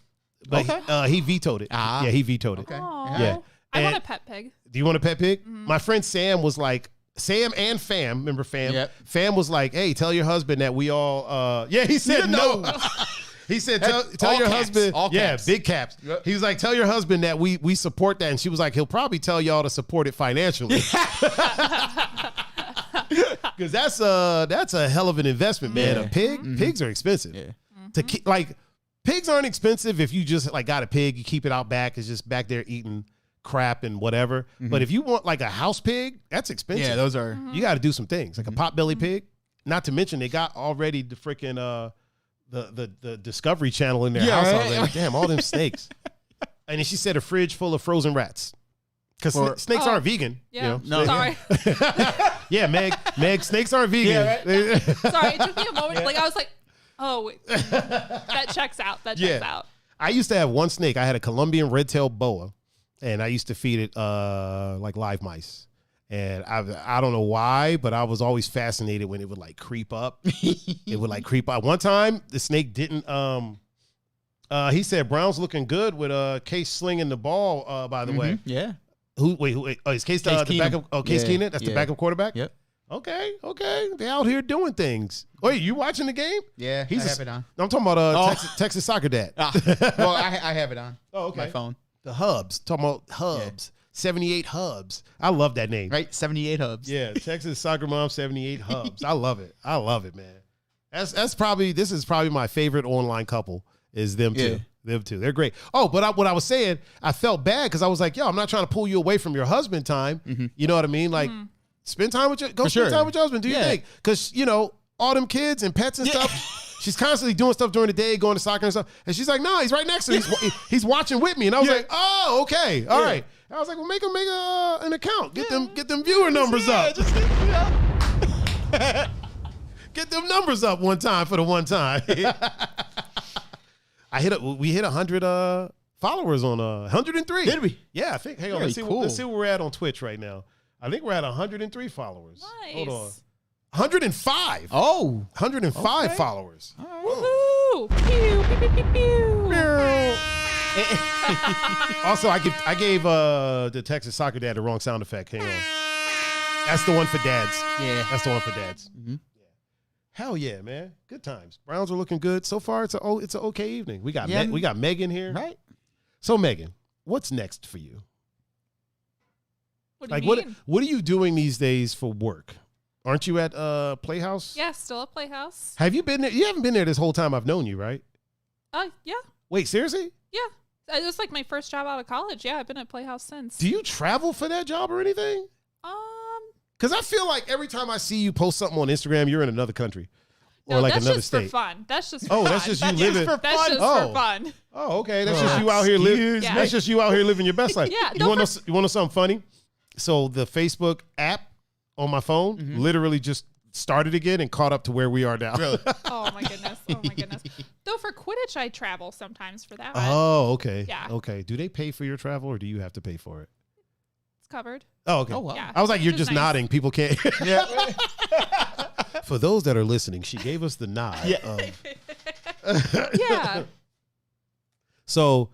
But he vetoed it. Yeah, he vetoed it. Okay. Yeah. I want a pet pig. Do you want a pet pig? Mm-hmm. My friend Sam was like, Sam and Fam, remember Fam? Yep. Fam was like, hey, tell your husband that we all, he said no. He said, tell your husband, big caps. Yep. He was like, tell your husband that we support that. And she was like, he'll probably tell y'all to support it financially. Because that's a hell of an investment, man. A pig, pigs are expensive. Yeah. Pigs aren't expensive if you just like got a pig, you keep it out back, it's just back there eating crap and whatever. But if you want like a house pig, that's expensive. Yeah, those are. You got to do some things like a potbelly pig. Not to mention they got already the freaking the Discovery Channel in their house already. Damn, all them snakes. And then she said a fridge full of frozen rats. Because snakes aren't vegan. Yeah. You know? No. Sorry. Yeah, Meg, snakes aren't vegan. Yeah, right? Sorry, it took me a moment. Like I was like, oh, wait. That checks out. That checks out. I used to have one snake. I had a Colombian red-tailed boa, and I used to feed it like live mice. And I don't know why, but I was always fascinated when it would like creep up. It would like creep up. One time, the snake didn't. He said Brown's looking good with Case slinging the ball. By the way, yeah. Who? Oh, is Case the backup? Oh, Case Keenan. That's the backup quarterback. Yep. Okay. They out here doing things. Wait, you watching the game? Yeah, I have it on. I'm talking about Texas soccer dad. Well, I have it on. Oh, okay. My phone. The Hubs. Talking about Hubs. 78 Hubs. I love that name. Right, 78 Hubs. Yeah, Texas soccer mom, 78 Hubs. I love it. I love it, man. This is probably my favorite online couple is them two. Them two. They're great. Oh, but what I was saying, I felt bad because I was like, yo, I'm not trying to pull you away from your husband time. Mm-hmm. You know what I mean? Like, spend time with spend time with your husband. Do your thing. Because, all them kids and pets and stuff, she's constantly doing stuff during the day, going to soccer and stuff. And she's like, no, he's right next to me. He's watching with me. And I was like, oh, okay. All right. I was like, well, make an account. Get them viewer numbers up. Get them numbers up one time for the one time. We hit 100 followers on 103. Did we? Yeah, I think. Hang on, let's see where we're at on Twitch right now. I think we're at 103 followers. Nice. Hold on. 105. Oh. 105 followers. Woohoo! Pew, pew, pew, pew, pew. Also, I gave the Texas soccer dad the wrong sound effect. Hang on. That's the one for dads. Yeah. That's the one for dads. Mm-hmm. Yeah. Hell yeah, man. Good times. Browns are looking good. So far, it's an okay evening. We got Megan here. Right. So, Megan, what's next for you? What do you mean? What are you doing these days for work? Aren't you at Playhouse? Yeah, still at Playhouse. Have you been there? You haven't been there this whole time I've known you, right? Yeah. Wait, seriously? Yeah. It was like my first job out of college. Yeah, I've been at Playhouse since. Do you travel for that job or anything? Because I feel like every time I see you post something on Instagram, you're in another country or like another state. That's just for fun. That's just for fun. That's just you living. That's just for fun. Oh, okay. That's just you out here living. Yeah. That's just you out here living your best life. Yeah. You want to know something funny? So the Facebook app on my phone literally just started again and caught up to where we are now. Really? Oh my goodness. Though for Quidditch, I travel sometimes for that. Oh, okay. Yeah. Okay. Do they pay for your travel or do you have to pay for it? It's covered. Oh, okay. Oh, wow. Yeah. I was like, you're just nodding. People can't. Yeah. For those that are listening, she gave us the nod. Yeah. Yeah. So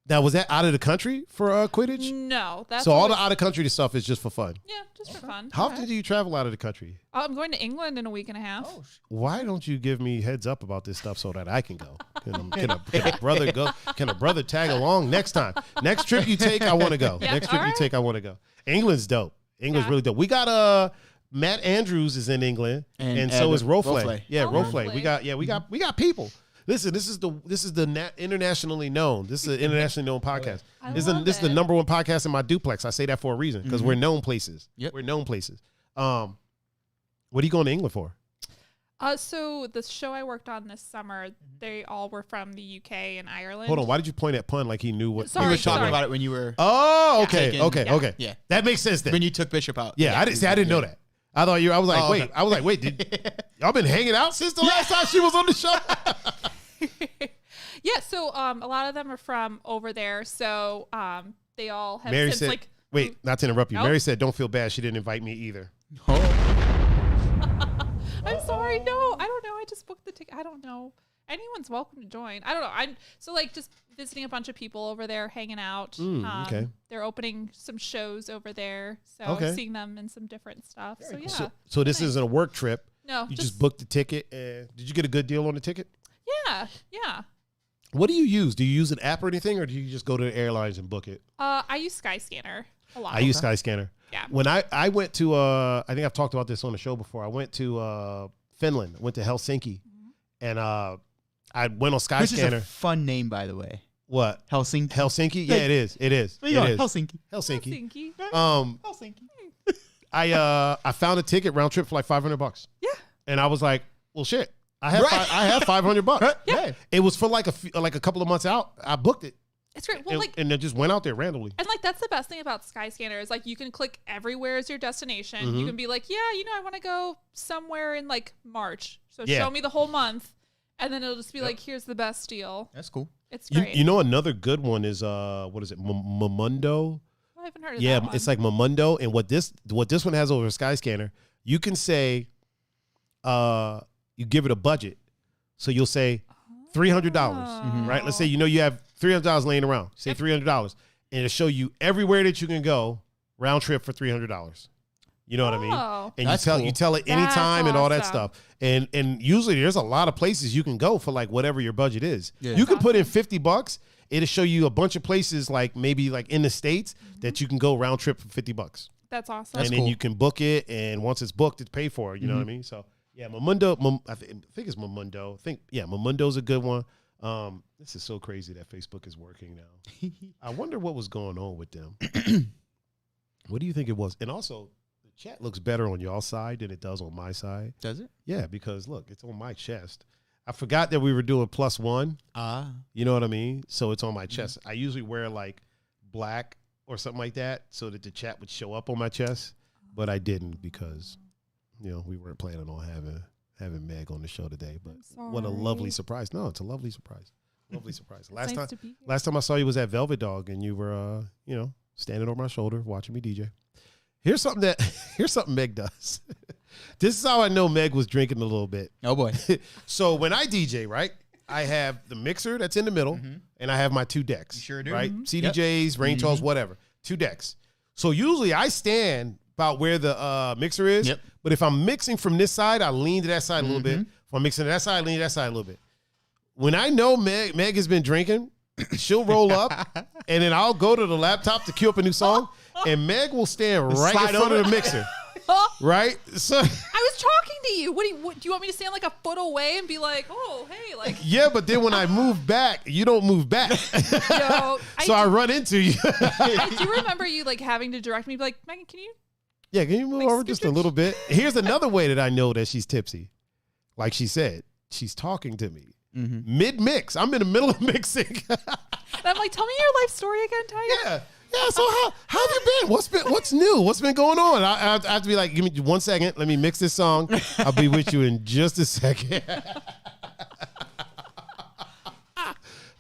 now, was that out of the country for Quidditch? No. So all the out of country stuff is just for fun? Yeah, just for fun. How often do you travel out of the country? I'm going to England in a week and a half. Oh, why don't you give me heads up about this stuff so that I can go? Can a brother go? Can a brother tag along next time? Next trip you take, I want to go. Yeah, next trip you take, I want to go. England's dope. England's really dope. We got Matt Andrews is in England, and so is Roflay. Yeah, Roflay. We got people. Listen, this is the internationally known. This is an internationally known podcast. This is the number one podcast in my duplex. I say that for a reason because we're known places. Yep. We're known places. What are you going to England for? So the show I worked on this summer, they all were from the UK and Ireland. Hold on, why did you point at Pun like he knew what? We were talking about it when you were. Oh, okay, taking- okay. Yeah. That makes sense then. When you took Bishop out. Yeah, I didn't know that. I thought I was like, wait. okay. I was like, wait, did y'all been hanging out since the last time she was on the show? Yeah, so a lot of them are from over there. So they all have Mary since said, like wait, not to interrupt you. Nope. Mary said, don't feel bad. She didn't invite me either. I'm sorry. No, I don't know. I just booked the ticket. I don't know. Anyone's welcome to join. I don't know. I'm so like just visiting a bunch of people over there, hanging out. Okay. They're opening some shows over there, so Okay. seeing them in some different stuff. So yeah. So this nice. isn't a work trip. No, You just booked the ticket. And did you get a good deal on the ticket? Yeah. What do you use? Do you use an app or anything, or do you just go to the airlines and book it? I use Skyscanner a lot. I use Skyscanner. Yeah. When I went to, I think I've talked about this on the show before. I went to Finland. I went to Helsinki, and I went on Skyscanner. Which is a fun name, by the way. What? Helsinki. Helsinki? Yeah, it is. It is. There you It are, is. Helsinki. Helsinki. Helsinki. I found a ticket round trip for like $500. Yeah. And I was like, well, shit. I have Right. I have $500. Yeah. It was for like a couple of months out. I booked it. It's great. Well, and it just went out there randomly. And like that's the best thing about Skyscanner is like you can click everywhere as your destination. Mm-hmm. You can be like, yeah, I want to go somewhere in like March. So Yeah. show me the whole month, and then it'll just be like, here's the best deal. That's cool. It's great. You know another good one is what is it? Momundo. I haven't heard of Yeah, that one. it's like Momundo. And what this one has over Skyscanner, you can say you give it a budget. So you'll say $300, right? Let's say you have $300 laying around. Say $300, and it'll show you everywhere that you can go round trip for $300. You know what I mean? Oh. And That's you tell it That's anytime and all that awesome. stuff. And usually there's a lot of places you can go for like whatever your budget is. Yeah. You can put in $50. It'll show you a bunch of places like maybe like in the States that you can go round trip for $50. That's awesome. And then you can book it, and once it's booked, it's paid for. You know what I mean? So yeah, Momundo. I think it's Momundo. Momundo's a good one. This is so crazy that Facebook is working now. I wonder what was going on with them. What do you think it was? And also, the chat looks better on y'all side than it does on my side. Does it? Yeah, because look, it's on my chest. I forgot that we were doing +1. You know what I mean? So it's on my chest. I usually wear like black or something like that so that the chat would show up on my chest, but I didn't because we weren't planning on having Meg on the show today. But what a lovely surprise! No, it's a lovely surprise. Lovely surprise. Last time I saw you was at Velvet Dog, and you were standing over my shoulder watching me DJ. Here's something Meg does. This is how I know Meg was drinking a little bit. Oh boy. So when I DJ, right, I have the mixer that's in the middle, and I have my 2 decks. You sure do. Right? CDJs, Rain Charles, whatever. 2 decks. So usually I stand about where the mixer is. Yep. But if I'm mixing from this side, I lean to that side a little bit. If I'm mixing to that side, I lean to that side a little bit. When I know Meg has been drinking, she'll roll up, and then I'll go to the laptop to queue up a new song, and Meg will stand right in front of the mixer. Right? So I was talking to you. What do you want me to stand like a foot away and be like, oh, hey, like? yeah, but then when I move back, you don't move back. Yo, I run into you. I do remember you like having to direct me, be like, Megan, can you? Yeah, can you move over just a little bit? Here's another way that I know that she's tipsy. Like she said, she's talking to me mid-mix. I'm in the middle of mixing. And I'm like, tell me your life story again, Tyler. Yeah. So how have you been? What's new? What's been going on? I have to be like, give me 1 second. Let me mix this song. I'll be with you in just a second.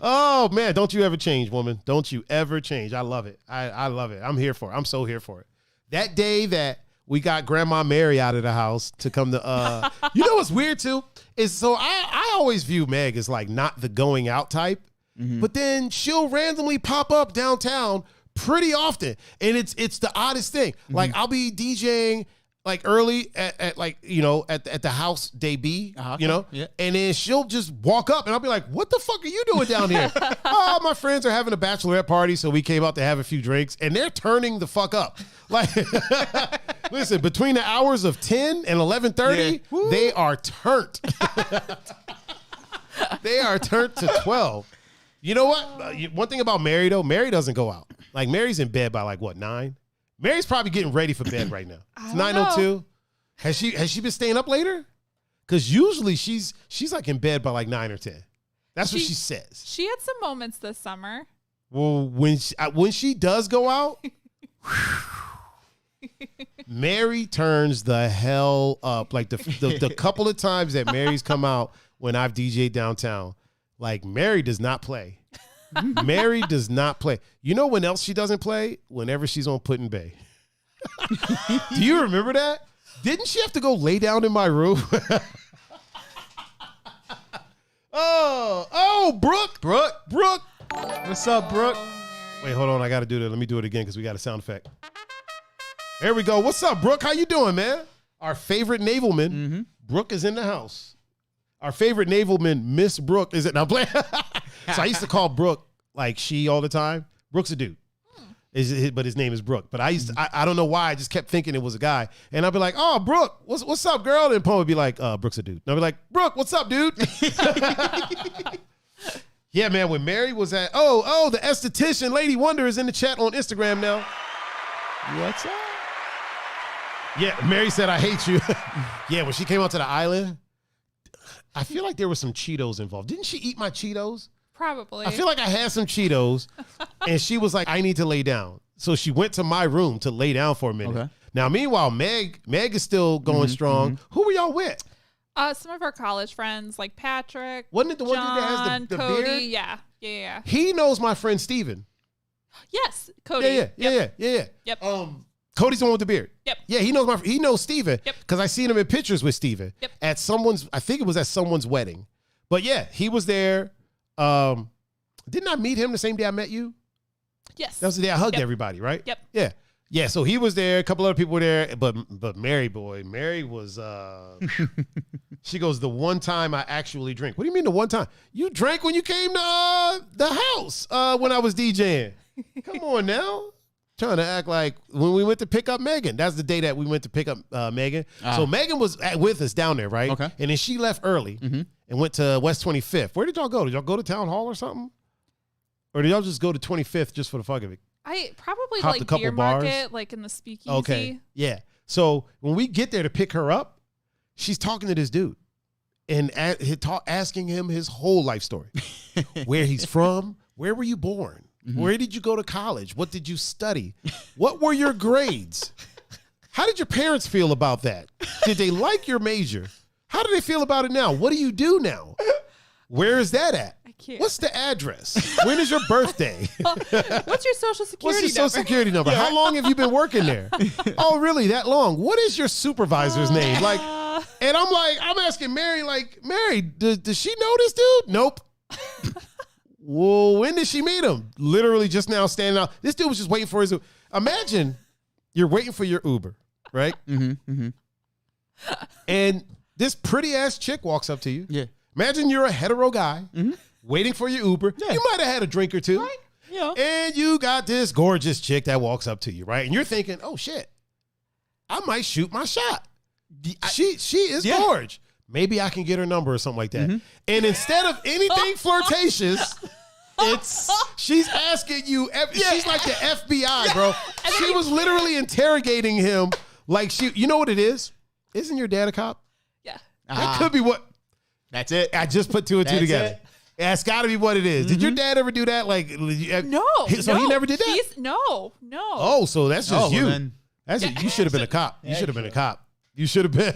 Oh man, don't you ever change, woman. Don't you ever change. I love it. I love it. I'm here for it. I'm so here for it. That day that we got Grandma Mary out of the house to come to, you know what's weird too? Is so I always view Meg as like not the going out type, but then she'll randomly pop up downtown pretty often. And it's the oddest thing. Like I'll be DJing like early at like, at the house day B, Yeah. and then she'll just walk up and I'll be like, what the fuck are you doing down here? Oh, my friends are having a bachelorette party, so we came out to have a few drinks, and they're turning the fuck up. Like, listen, between the hours of 10 and 11:30, they are turned. They are turned to 12. You know what? One thing about Mary, though, Mary doesn't go out. Like, Mary's in bed by like, what, 9? Mary's probably getting ready for bed right now. It's 9:02. Has she been staying up later? Because usually she's like in bed by like 9 or 10. That's what she says. She had some moments this summer. Well, when she does go out, Mary turns the hell up. Like the couple of times that Mary's come out when I've DJ'd downtown, like Mary does not play. Mary does not play. You know when else she doesn't play? Whenever she's on Put in Bay. Do you remember that? Didn't she have to go lay down in my room? Brooke. What's up, Brooke? Wait, hold on. I got to do that. Let me do it again because we got a sound effect. There we go. What's up, Brooke? How you doing, man? Our favorite navalman, Brooke, is in the house. Our favorite navalman, Miss Brooke, is it? Now, so I used to call Brooke like she all the time. Brooke's a dude. But his name is Brooke. But I don't know why. I just kept thinking it was a guy. And I'd be like, oh, Brooke, what's up, girl? And Poe would be like, Brooke's a dude. And I'd be like, Brooke, what's up, dude? Yeah, man, when Mary was at, the esthetician, Lady Wonder, is in the chat on Instagram now. What's up? Yeah, Mary said, I hate you. Yeah, when she came out to the island, I feel like there was some Cheetos involved. Didn't she eat my Cheetos? Probably. I feel like I had some Cheetos, and she was like, I need to lay down. So she went to my room to lay down for a minute. Okay. Now, meanwhile, Meg is still going strong. Who were y'all with? Some of our college friends, like Patrick. Wasn't it the one John, that has the Cody? beard? Yeah. He knows my friend Steven. Yes, Cody. Yeah. Yep. Cody's the one with the beard. Yep. Yeah, he knows Steven. Yep. Because I seen him in pictures with Steven. Yep. At I think it was at someone's wedding. But yeah, he was there. Didn't I meet him the same day I met you? Yes. That was the day I hugged everybody, right? Yep. Yeah. Yeah, so he was there, a couple other people were there, but Mary was she goes, the one time I actually drink. What do you mean the one time? You drank when you came to the house when I was DJing. Come on now. Trying to act like when we went to pick up Megan. That's the day that we went to pick up Megan. So Megan was with us down there, right? Okay. And then she left early and went to West 25th. Where did y'all go? Did y'all go to Town Hall or something? Or did y'all just go to 25th just for the fuck of it? I probably Hopped like a couple Beer bars. Market, like in the speakeasy. Okay. Yeah. So when we get there to pick her up, she's talking to this dude and asking him his whole life story. Where he's from, where were you born? Where did you go to college? What did you study? What were your grades? How did your parents feel about that? Did they like your major? How do they feel about it now? What do you do now? Where is that at? I can't. What's the address? When is your birthday? What's your social security What's your social security number? Yeah. How long have you been working there? Oh, really? That long? What is your supervisor's name? Like, and I'm asking Mary, like, Mary, does she know this dude? Nope. Well, when did she meet him? Literally just now standing out. This dude was just waiting for his Uber. Imagine you're waiting for your Uber, right? And this pretty ass chick walks up to you. Yeah. Imagine you're a hetero guy waiting for your Uber. Yeah. You might have had a drink or two. Right. Yeah. And you got this gorgeous chick that walks up to you, right? And you're thinking, oh shit, I might shoot my shot. She is gorgeous. Maybe I can get her number or something like that. And instead of anything flirtatious, she's asking you. She's like the FBI, bro. She was literally interrogating him like you know what it is? Isn't your dad a cop? Yeah. That could be what. That's it. I just put two and two together. That's got to be what it is. Did your dad ever do that? Like, no. So he never did that? No. Oh, so that's just you. Well, you should have been a cop. You should have been a cop. You should have been.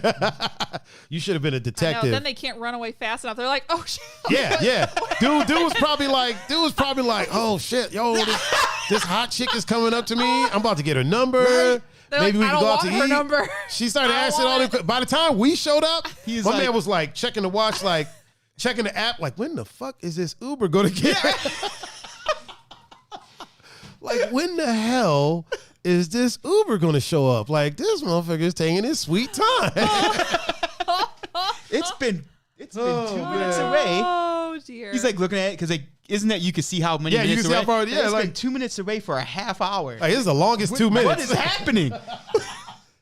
You should have been a detective. I know, then they can't run away fast enough. They're like, oh shit. Yeah. Dude was probably like, oh shit, yo, this hot chick is coming up to me. I'm about to get her number. Right. Maybe we can go out to eat. Number. She started asking all the. By the time we showed up, my man was like checking the watch, like checking the app, like when the fuck is this Uber going to get? Like when the hell is this Uber going to show up? Like this motherfucker's taking his sweet time. It's been 2 minutes away. Oh dear. He's like looking at it because like isn't that you can see how many minutes you can see away? how far. Yeah, it's like been 2 minutes away for a half hour. Like, this is the longest 2 minutes. What is happening?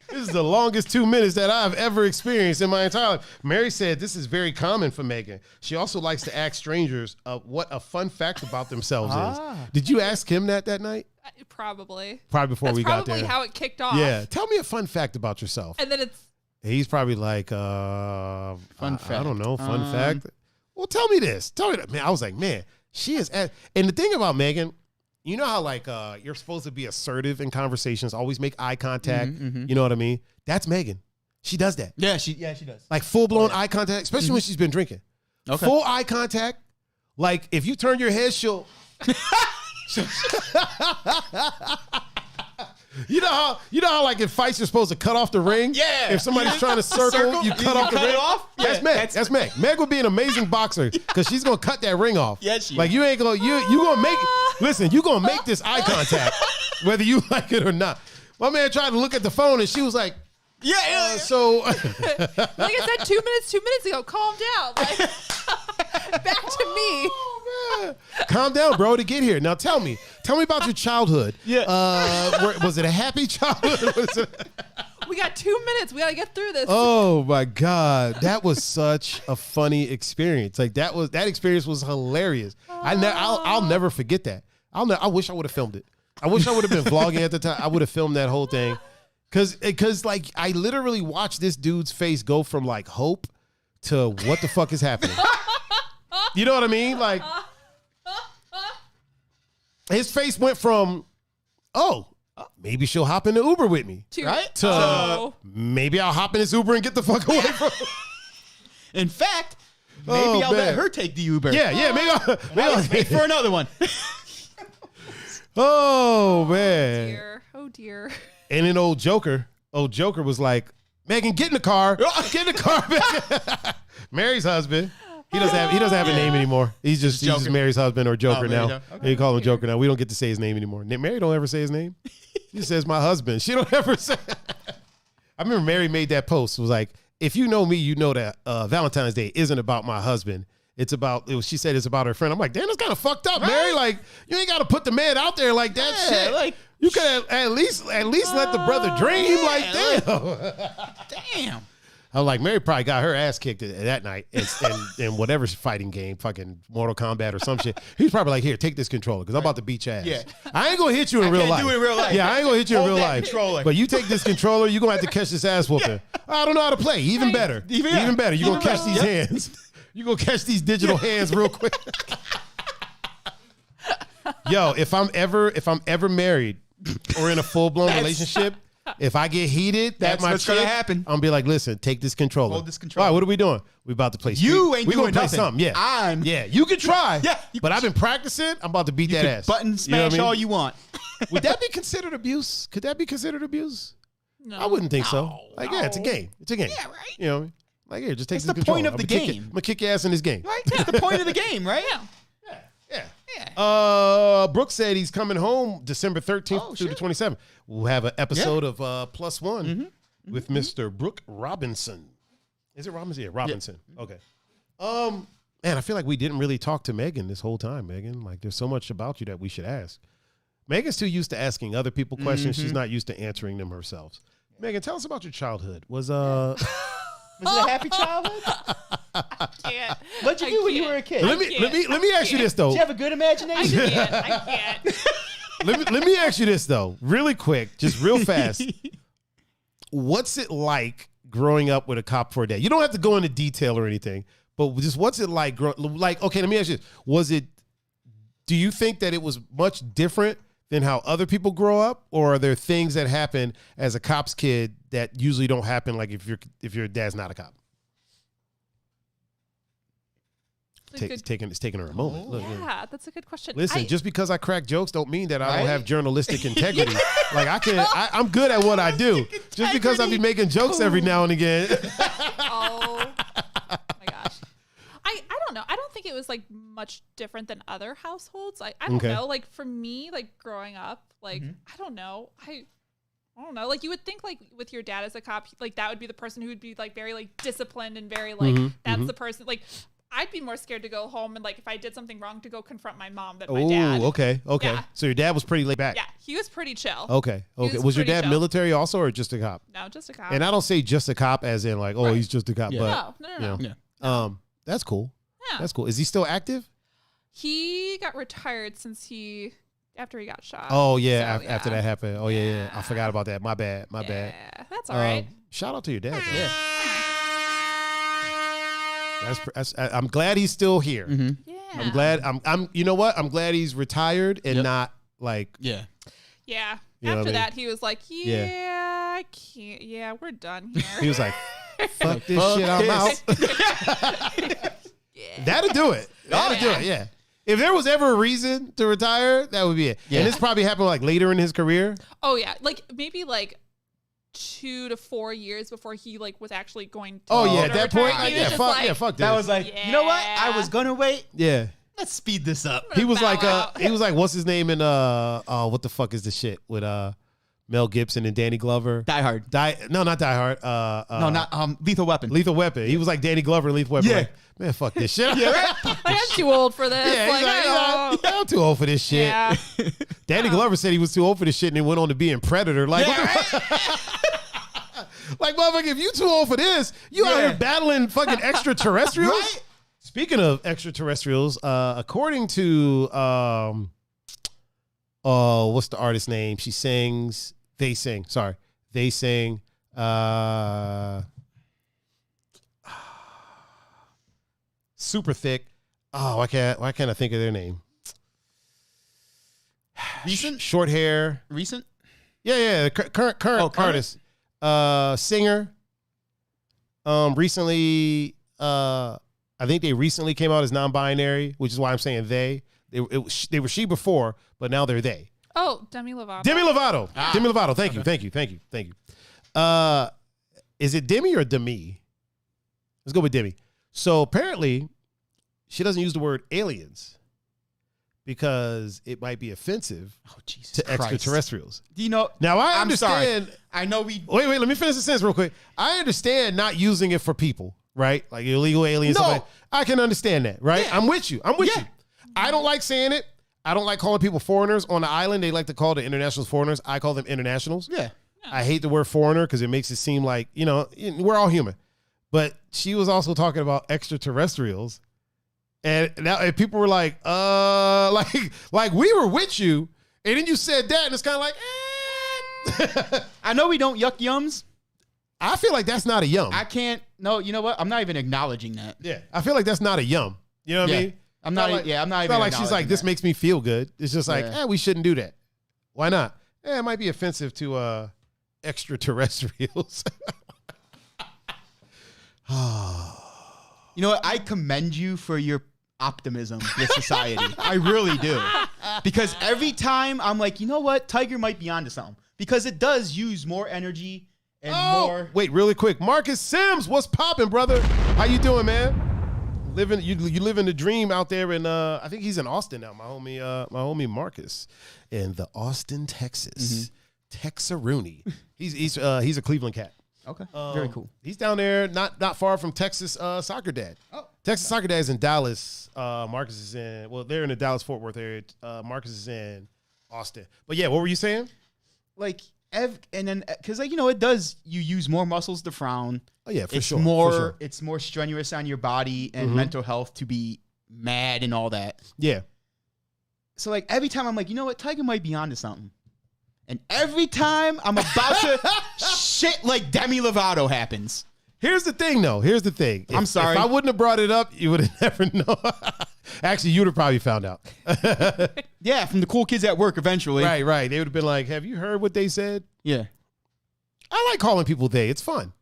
This is the longest 2 minutes that I've ever experienced in my entire life. Mary said this is very common for Megan. She also likes to ask strangers what a fun fact about themselves is. Did you ask him that night? Probably. Probably before we got there. That's probably how it kicked off. Yeah. Tell me a fun fact about yourself. And then it's He's probably like, fun fact. I don't know, fun fact. Well, tell me this. Tell me that, man. I was like, man, she is. And the thing about Megan, you know how like you're supposed to be assertive in conversations, always make eye contact. You know what I mean? That's Megan. She does that. Yeah, she does. Like full blown eye contact, especially when she's been drinking. Okay. Full eye contact. Like if you turn your head, she'll You know how like in fights you're supposed to cut off the ring? Yeah. If somebody's trying to circle, you cut off the ring. It off? That's Meg. That's Meg. Meg would be an amazing boxer because she's gonna cut that ring off. Yeah, she like you ain't gonna you gonna make listen, you gonna make this eye contact whether you like it or not. My man tried to look at the phone and she was like, so like I said 2 minutes ago, calm down. Like, back to me. Calm down, bro, to get here. Now tell me about your childhood. Yeah. Was it a happy childhood? We got 2 minutes. We got to get through this. Oh my God. That was such a funny experience. Like that experience was hilarious. I'll never forget that. I wish I would have filmed it. I wish I would have been vlogging at the time. I would have filmed that whole thing. Cause like I literally watched this dude's face go from like hope to what the fuck is happening. You know what I mean? Like his face went from, maybe she'll hop in the Uber with me, right? To maybe I'll hop in this Uber and get the fuck away from her. In fact, maybe I'll let her take the Uber. Yeah, maybe I'll wait for another one. Oh man. Oh dear. And then old Joker was like, Megan, get in the car. Get in the car. Mary's husband. He doesn't have a name anymore. He's just Mary's husband or Joker now. Okay. You call him Joker now. We don't get to say his name anymore. Mary don't ever say his name. She says my husband. She don't ever say. I remember Mary made that post. It was like, if you know me, you know that Valentine's Day isn't about my husband. She said it's about her friend. I'm like, damn, that's kind of fucked up, Mary. Like, you ain't got to put the man out there like that shit. Like, you could at least let the brother dream. Damn. I'm like, Mary probably got her ass kicked that night in whatever fighting game, fucking Mortal Kombat or some shit. He's probably like, here, take this controller because I'm about to beat your ass. Yeah. I ain't going to hit you in real life. Yeah, I ain't going to hit you in real life. Controller. But you take this controller, you're going to have to catch this ass whooping. Yeah. I don't know how to play. Even better. Even better. You're going to catch these hands. You're going to catch these digital hands real quick. Yo, if I'm ever married or in a full-blown relationship, if I get heated, that's what's going to happen. I'm going to be like, listen, take this controller. Hold this controller. All right, what are we doing? We about to play Street. You ain't doing play nothing. Something. Yeah. You can try. Yeah. But I've been practicing. I'm about to beat that ass. Button smash all you want. Would that be considered abuse? Could that be considered abuse? No. I wouldn't think so. Like, yeah, it's a game. It's a game. Yeah, right. You know, like, here, just take the point of the game. I'm going to kick your ass in this game. Right? That's the point of the game, right? Yeah. Brooke said he's coming home December 13th through the 27th. We'll have an episode of Plus One with Mr. Brooke Robinson. Is it Robinson? Yeah, Robinson. Yeah. Okay. Man, I feel like we didn't really talk to Megan this whole time, Megan. Like, there's so much about you that we should ask. Megan's too used to asking other people questions. She's not used to answering them herself. Megan, tell us about your childhood. Was it a happy childhood? I can't. What'd you do when you were a kid? Let me ask you this though. Did you have a good imagination? I can't. Let me ask you this though, really quick, just real fast. What's it like growing up with a cop for a day? You don't have to go into detail or anything, but just what's it like? Okay, let me ask you this. Do you think that it was much different than how other people grow up, or are there things that happen as a cop's kid that usually don't happen, like if your dad's not a cop? It's taking her a moment. Look, that's a good question. Listen, just because I crack jokes don't mean that I don't have journalistic integrity. Like I'm good at what I do. Just because I be making jokes every now and again. Oh my gosh. I don't know. I don't think it was like much different than other households. I don't know. Like for me, like growing up, like I don't know. I don't know. Like you would think like with your dad as a cop, like that would be the person who would be like very like disciplined and very like that's the person like I'd be more scared to go home and like if I did something wrong to go confront my mom than my dad. Okay. Yeah. So your dad was pretty laid back. Yeah, he was pretty chill. Okay. Was your dad military also or just a cop? No, just a cop. And I don't say just a cop as in like, he's just a cop. Yeah. But No. Yeah. That's cool. Yeah. That's cool. Is he still active? He got retired after he got shot. Oh yeah, after that happened. Oh yeah. I forgot about that. My bad. Yeah, that's all right. Shout out to your dad. Though. Yeah. That's I'm glad he's still here. Mm-hmm. Yeah. I'm glad. I'm. You know what? I'm glad he's retired and not like. Yeah. Yeah. You know After what I mean? that, he was like, I can't. Yeah, we're done here. He was like, fuck this shit, I'm out. That'll do it. That'll do it, yeah. If there was ever a reason to retire, that would be it. Yeah. And this probably happened like later in his career. Oh, yeah. Like maybe like 2 to 4 years before he like was actually going to at that point, fuck this. That was like, you know what? I was gonna wait. Yeah. Let's speed this up. He was like, what's his name in what the fuck is the shit with Mel Gibson and Danny Glover? Die Hard. No, not Die Hard. No, not Lethal Weapon. Lethal Weapon. He was like Danny Glover in Lethal Weapon. Yeah. Like, man, fuck this shit. I'm too old for this. Yeah, he's like, I'm too old for this shit. Yeah. Danny Glover said he was too old for this shit and he went on to be in Predator. Like, like, motherfucker, if you too old for this, you out here battling fucking extraterrestrials? Right? Speaking of extraterrestrials, according to what's the artist's name? They sing. Super thick. Oh, why can't I think of their name? Recent? Short hair. Recent? Yeah. Current artist. Singer. Recently, I think they recently came out as non-binary, which is why I'm saying they. They were she before, but now they're they. Oh, Demi Lovato. Demi Lovato. Thank you. Is it Demi or Demi? Let's go with Demi. So apparently, she doesn't use the word aliens because it might be offensive to extraterrestrials. Do you know? Now I understand. Sorry. I know we. Wait. Let me finish the sentence real quick. I understand not using it for people, right? Like illegal aliens. No. I can understand that, right? Yeah. I'm with you. I don't like saying it. I don't like calling people foreigners on the island. They like to call the internationals foreigners. I call them internationals. Yeah. I hate the word foreigner because it makes it seem like, we're all human. But she was also talking about extraterrestrials. And now people were like we were with you. And then you said that and it's kind of like, I know we don't yuck yums. I feel like that's not a yum. I can't. No, you know what? I'm not even acknowledging that. Yeah. I feel like that's not a yum. You know what I mean? I'm not even. It's not like she's like, this makes me feel good. It's just like, we shouldn't do that. Why not? It might be offensive to extraterrestrials. You know what? I commend you for your optimism with society. I really do. Because every time I'm like, you know what? Tiger might be onto something. Because it does use more energy and more. Wait, really quick. Marcus Sims, what's popping, brother? How you doing, man? You living the dream out there in I think he's in Austin now. My homie Marcus in the Austin, Texas. Texaroonie. He's a Cleveland cat. Okay. Very cool. He's down there, not far from Texas Soccer Dad. Oh. Texas Soccer Dad is in Dallas. Marcus is they're in the Dallas-Fort Worth area. Marcus is in Austin. But yeah, what were you saying? Like, and then, because it does, you use more muscles to frown. Oh yeah, for it's sure. More, it's more strenuous on your body and mental health to be mad and all that. Yeah. So like every time I'm like, you know what, Tiger might be onto something. And every time I'm about to shit like Demi Lovato happens. Here's the thing, though. I'm sorry. If I wouldn't have brought it up, you would have never known. Actually, you'd have probably found out. Yeah, from the cool kids at work eventually. Right. They would have been like, have you heard what they said? Yeah. I like calling people they. It's fun.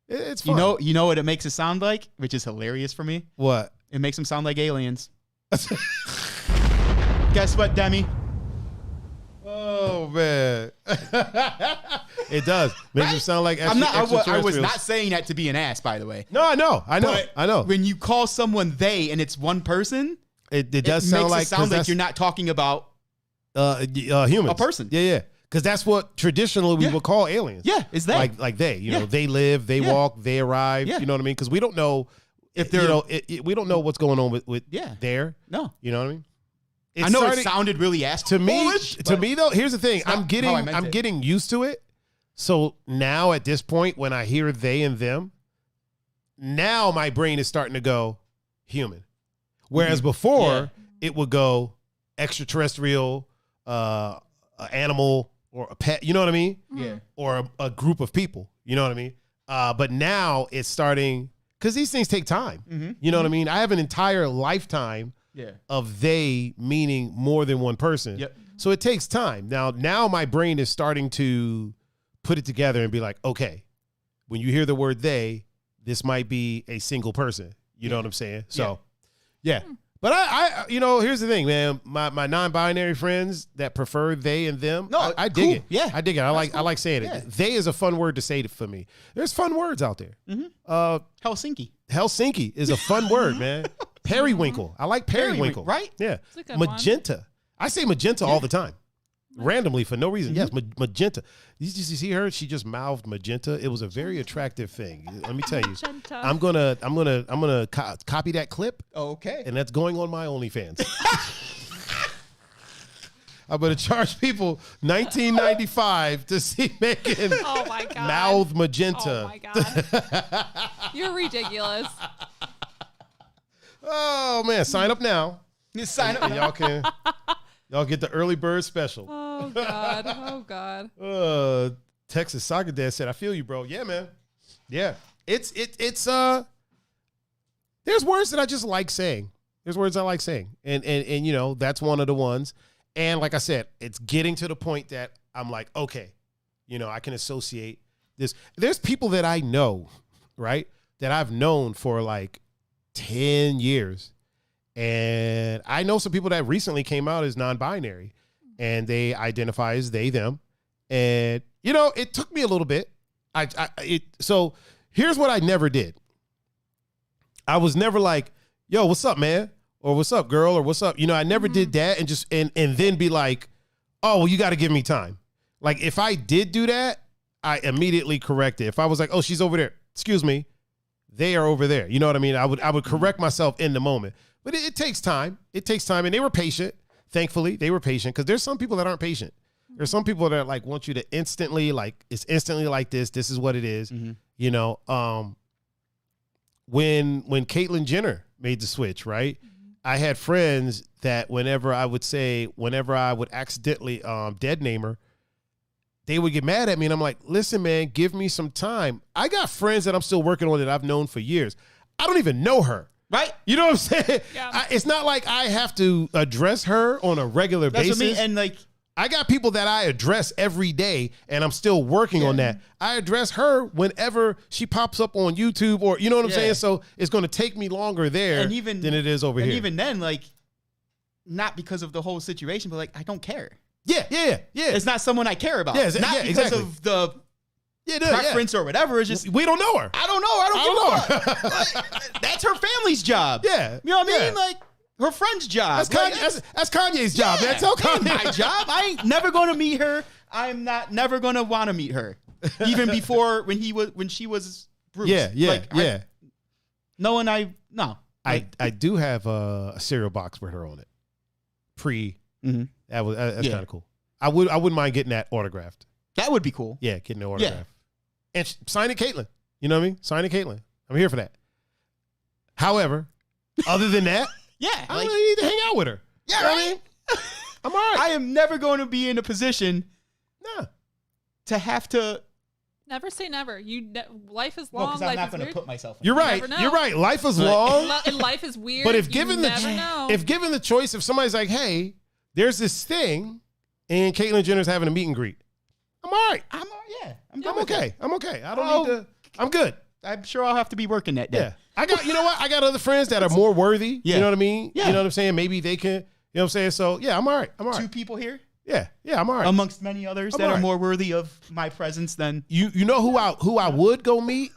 It's fun. You know what it makes it sound like? Which is hilarious for me. What? It makes them sound like aliens. Guess what, Demi? Oh, man. It does. Makes you sound like I was not saying that to be an ass, by the way. No, I know. When you call someone they and it's one person, it does sound like... It sounds like you're not talking about humans. A person. Yeah. Because that's what traditionally we would call aliens. Yeah, it's they. Like they. You know, they live, they walk, they arrive. Yeah. You know what I mean? Because we don't know... If they're... we don't know what's going on with there. No. You know what I mean? I know it sounded really ass to me though. Here's the thing: I'm getting used to it. So now at this point, when I hear they and them, now my brain is starting to go human, whereas before it would go extraterrestrial, animal, or a pet, you know what I mean? Yeah. Or a group of people, you know what I mean? But now it's starting, because these things take time. Mm-hmm. You know what I mean? I have an entire lifetime of they meaning more than one person. Yep. So it takes time. Now my brain is starting to put it together and be like, okay, when you hear the word they, this might be a single person. You know what I'm saying? So, yeah. But I here's the thing, man. My non-binary friends that prefer they and them, I dig it. Yeah. I dig it. I like saying it. They is a fun word to say for me. There's fun words out there. Mm-hmm. Helsinki is a fun word, man. Periwinkle. I like periwinkle. Right? Yeah. It's a good Magenta. one. I say magenta all the time. Randomly for no reason. Yes, magenta. You see her? She just mouthed magenta. It was a very attractive thing. Let me tell you. Magenta. I'm gonna copy that clip. Okay. And that's going on my OnlyFans. I'm gonna charge people $19.95 to see Megan Oh my god. mouth magenta. Oh my god. You're ridiculous. Oh man, sign up now. You sign up. And y'all get the early bird special. Oh god. Oh god. Texas Soccer Dad said, I feel you, bro. Yeah, man. Yeah. It's there's words that I just like saying. There's words I like saying. And you know, that's one of the ones. And like I said, it's getting to the point that I'm like, okay, you know, I can associate this. There's people that I know, right? That I've known for like 10 years. And I know some people that recently came out as non-binary and they identify as they, them. And, you know, it took me a little bit. So here's what I never did. I was never like, yo, what's up, man? Or what's up, girl? Or what's up? You know, I never did that and just, and then be like, oh, well, you got to give me time. Like if I did do that, I immediately corrected. If I was like, oh, she's over there. Excuse me. They are over there. You know what I mean? I would correct myself in the moment. But it takes time. It takes time. And they were patient. Thankfully, they were patient. Because there's some people that aren't patient. There's some people that like want you to instantly, like, it's instantly like this. This is what it is. Mm-hmm. You know, when Caitlyn Jenner made the switch, right? I had friends that whenever I would accidentally dead name her, they would get mad at me. And I'm like, listen, man, give me some time. I got friends that I'm still working on that I've known for years. I don't even know her. Right? You know what I'm saying? Yeah. It's not like I have to address her on a regular basis. What I mean. And like, I got people that I address every day, and I'm still working on that. I address her whenever she pops up on YouTube, or you know what I'm saying? So it's going to take me longer there than it is over here. And even then, like, not because of the whole situation, but like, I don't care. Yeah. It's not someone I care about. Yeah, not because of the preference or whatever. It's just we don't know her. I don't know. I don't give a fuck. Like, that's her family's job. Yeah. You know what I mean? Like, her friend's job. That's Kanye's job. Yeah, That's Kanye. my job. I ain't never going to meet her. I'm never going to want to meet her. Even before when she was Bruce. Yeah. No. I do have a cereal box with her on it. That's kind of cool. I wouldn't mind getting that autographed. That would be cool. Yeah, getting the autograph. And sign it, Caitlyn. You know what I mean? Sign it, Caitlyn. I'm here for that. However, other than that, I don't really need to hang out with her. Yeah, you know right? what I mean? I'm all right. I am never going to be in a position to have to. Never say never. Life is long. Because I'm not going to put myself in. You're right. You're right. Life is long. And life is weird. But if given the choice, if somebody's like, hey, there's this thing, and Caitlyn Jenner's having a meet and greet, I'm all right. I'm okay. I'm okay. I don't need to. I'm good. I'm sure I'll have to be working that day. Yeah. I got other friends that are more worthy. Yeah. You know what I mean? Yeah. You know what I'm saying? Maybe they can, you know what I'm saying? So yeah, I'm all right. Two people here? Yeah, I'm all right. Amongst many others that are more worthy of my presence than you know who I would go meet?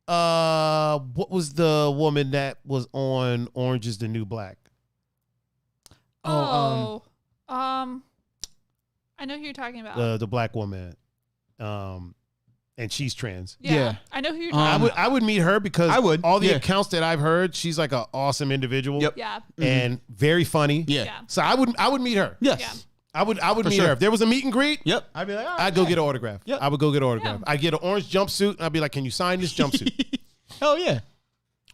What was the woman that was on Orange is the New Black? I know who you're talking about. The black woman. And she's trans. Yeah. I know who you're talking about. I would meet her because I would. All the accounts that I've heard, she's like an awesome individual. Yep. Yeah. And very funny. Yeah. So I would meet her. Yes. Yeah. I would meet her. If there was a meet and greet, I'd be like, all right, I'd go get an autograph. Yep. I would go get an autograph. Yeah. I'd get an orange jumpsuit and I'd be like, can you sign this jumpsuit? Hell yeah.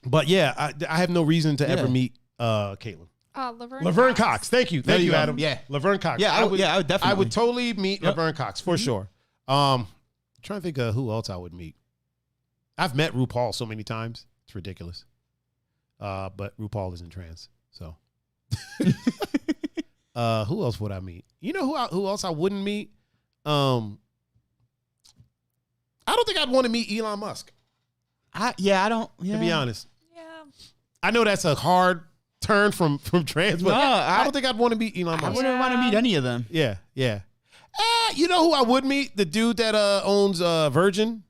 But yeah, I have no reason to ever meet Caitlyn. Laverne Cox. Thank you, Adam. Yeah, Laverne Cox. Yeah, I would definitely. I would totally meet Laverne Cox for sure. Trying to think of who else I would meet. I've met RuPaul so many times, it's ridiculous. But RuPaul isn't trans, so. Who else would I meet? You know who else I wouldn't meet? I don't think I'd want to meet Elon Musk. I don't. Yeah. To be honest. Yeah. I know that's a hard turn from trans, but I don't think I'd want to meet Elon Musk. I wouldn't want to meet any of them. Yeah. You know who I would meet? The dude that owns Virgin.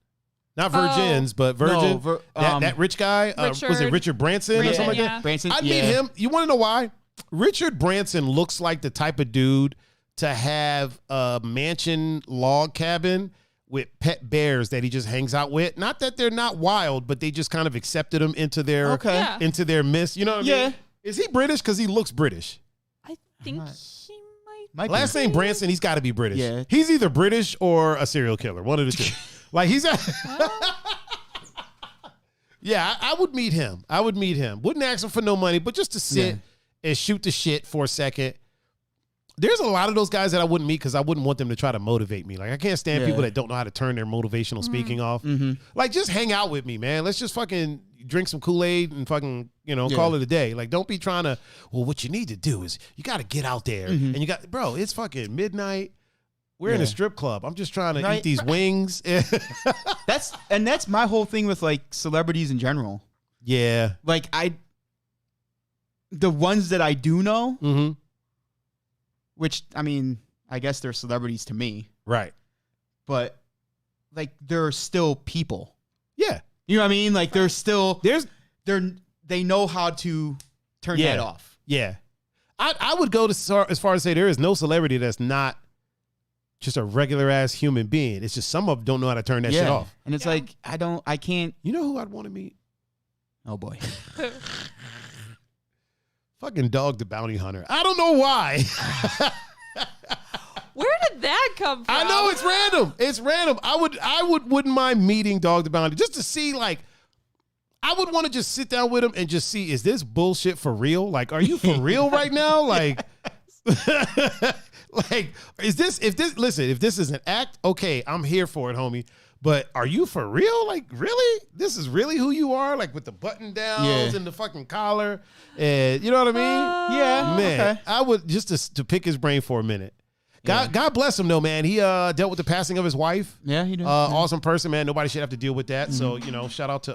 Not Virgins, but Virgin. No, that rich guy. Was it Richard Branson or something like that? Branson. I'd meet him. You want to know why? Richard Branson looks like the type of dude to have a mansion log cabin with pet bears that he just hangs out with. Not that they're not wild, but they just kind of accepted him into their into their midst. You know what I mean? Is he British? Because he looks British. I think he might. Last name Branson, he's got to be British. Yeah. He's either British or a serial killer. One of the two. Like he's Yeah, I would meet him. Wouldn't ask him for no money, but just to sit and shoot the shit for a second. There's a lot of those guys that I wouldn't meet because I wouldn't want them to try to motivate me. Like I can't stand people that don't know how to turn their motivational speaking off. Like just hang out with me, man. Let's just fucking drink some Kool-Aid and fucking, call it a day. Like don't be trying to, well, what you need to do is you got to get out there and you got, bro, it's fucking midnight. We're in a strip club. I'm just trying to eat these wings. That's my whole thing with like celebrities in general. Yeah. Like the ones that I do know, which I mean, I guess they're celebrities to me. Right. But like they're still people. Yeah. You know what I mean? Like they're still they know how to turn that off. Yeah. I would go as far as say there is no celebrity that's not just a regular ass human being. It's just some of them don't know how to turn that shit off. And it's like, I can't. You know who I'd want to meet? Oh boy. Fucking Dog the Bounty Hunter. I don't know why. Where did that come from? I know it's random. I wouldn't mind meeting Dog the Bounty just to see, like, I would want to just sit down with him and just see, is this bullshit for real? Like, are you for real right now? Like, like, if this is an act, okay, I'm here for it, homie. But are you for real? Like, really? This is really who you are? Like with the button downs and the fucking collar. And you know what I mean? Yeah. Man, okay. I would just to pick his brain for a minute. God bless him though, man. He dealt with the passing of his wife. Yeah, he did. Awesome person, man. Nobody should have to deal with that. So, shout out to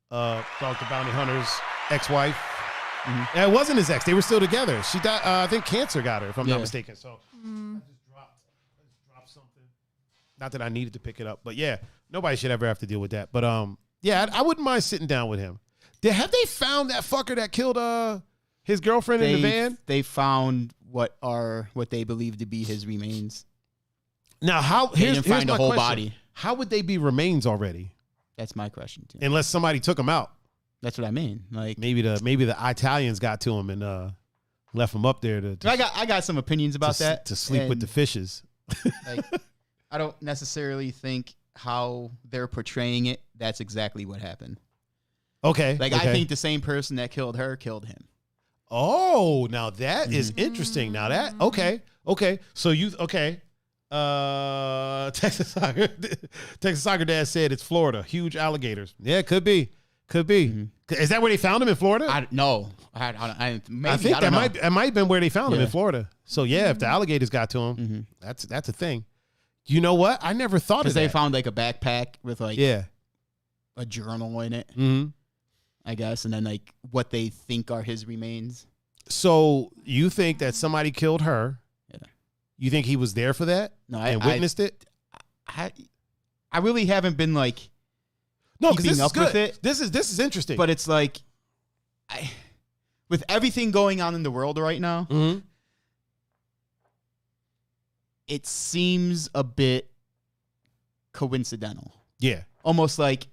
Dog the Bounty Hunter's ex-wife. And it wasn't his ex. They were still together. She died, I think cancer got her, if I'm not mistaken. So I just dropped something. Not that I needed to pick it up, but yeah, nobody should ever have to deal with that. But I wouldn't mind sitting down with him. Have they found that fucker that killed his girlfriend in the van? They found what they believe to be his remains. Now, here's find my the whole question. body. How would they be remains already? That's my question too. Unless somebody took him out. That's what I mean. Like maybe the Italians got to him and left him up there to I got some opinions about that. To sleep with the fishes. Like, I don't necessarily think how they're portraying it, that's exactly what happened. Okay. Like I think the same person that killed her killed him. Oh, now that is interesting. Now that okay. So Texas Soccer Dad said it's Florida. Huge alligators. Yeah, it could be. Is that where they found him in Florida? No. I think that might have been where they found him in Florida. So yeah, if the alligators got to him, that's a thing. You know what? I never thought of that. Because they found like a backpack with like a journal in it. I guess, and then like what they think are his remains. So you think that somebody killed her? Yeah. You think he was there for that? No, and witnessed it. I really haven't been like keeping up with it. This is interesting. But it's like, with everything going on in the world right now, it seems a bit coincidental. Yeah, almost like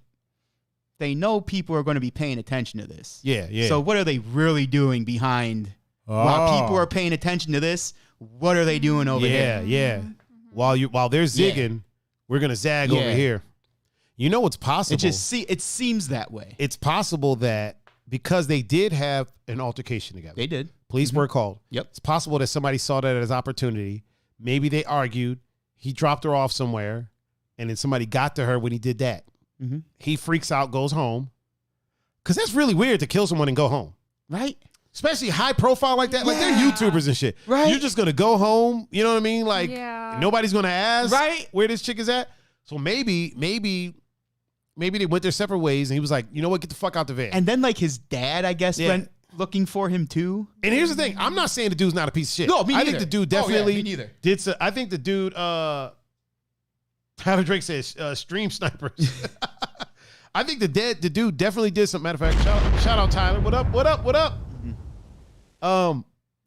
they know people are going to be paying attention to this. Yeah. So what are they really doing behind? While people are paying attention to this, what are they doing over here? Yeah. While they're zigging, we're gonna zag over here. You know what's possible? It seems that way. It's possible that because they did have an altercation together. They did. Police were called. Yep. It's possible that somebody saw that as opportunity. Maybe they argued. He dropped her off somewhere, and then somebody got to her when he did that. Mm-hmm. He freaks out, goes home. Because that's really weird to kill someone and go home. Right? Especially high profile like that. Like, they're YouTubers and shit. Right. You're just going to go home. You know what I mean? Like, nobody's going to ask where this chick is at. So maybe they went their separate ways, and he was like, you know what? Get the fuck out the van. And then, like, his dad, I guess, went looking for him, too. And here's the thing. I'm not saying the dude's not a piece of shit. No, me neither. I think the dude definitely me neither. did so. I think the dude, Tyler Drake says, stream snipers. I think the dude definitely did something. Matter of fact, shout out Tyler. What up?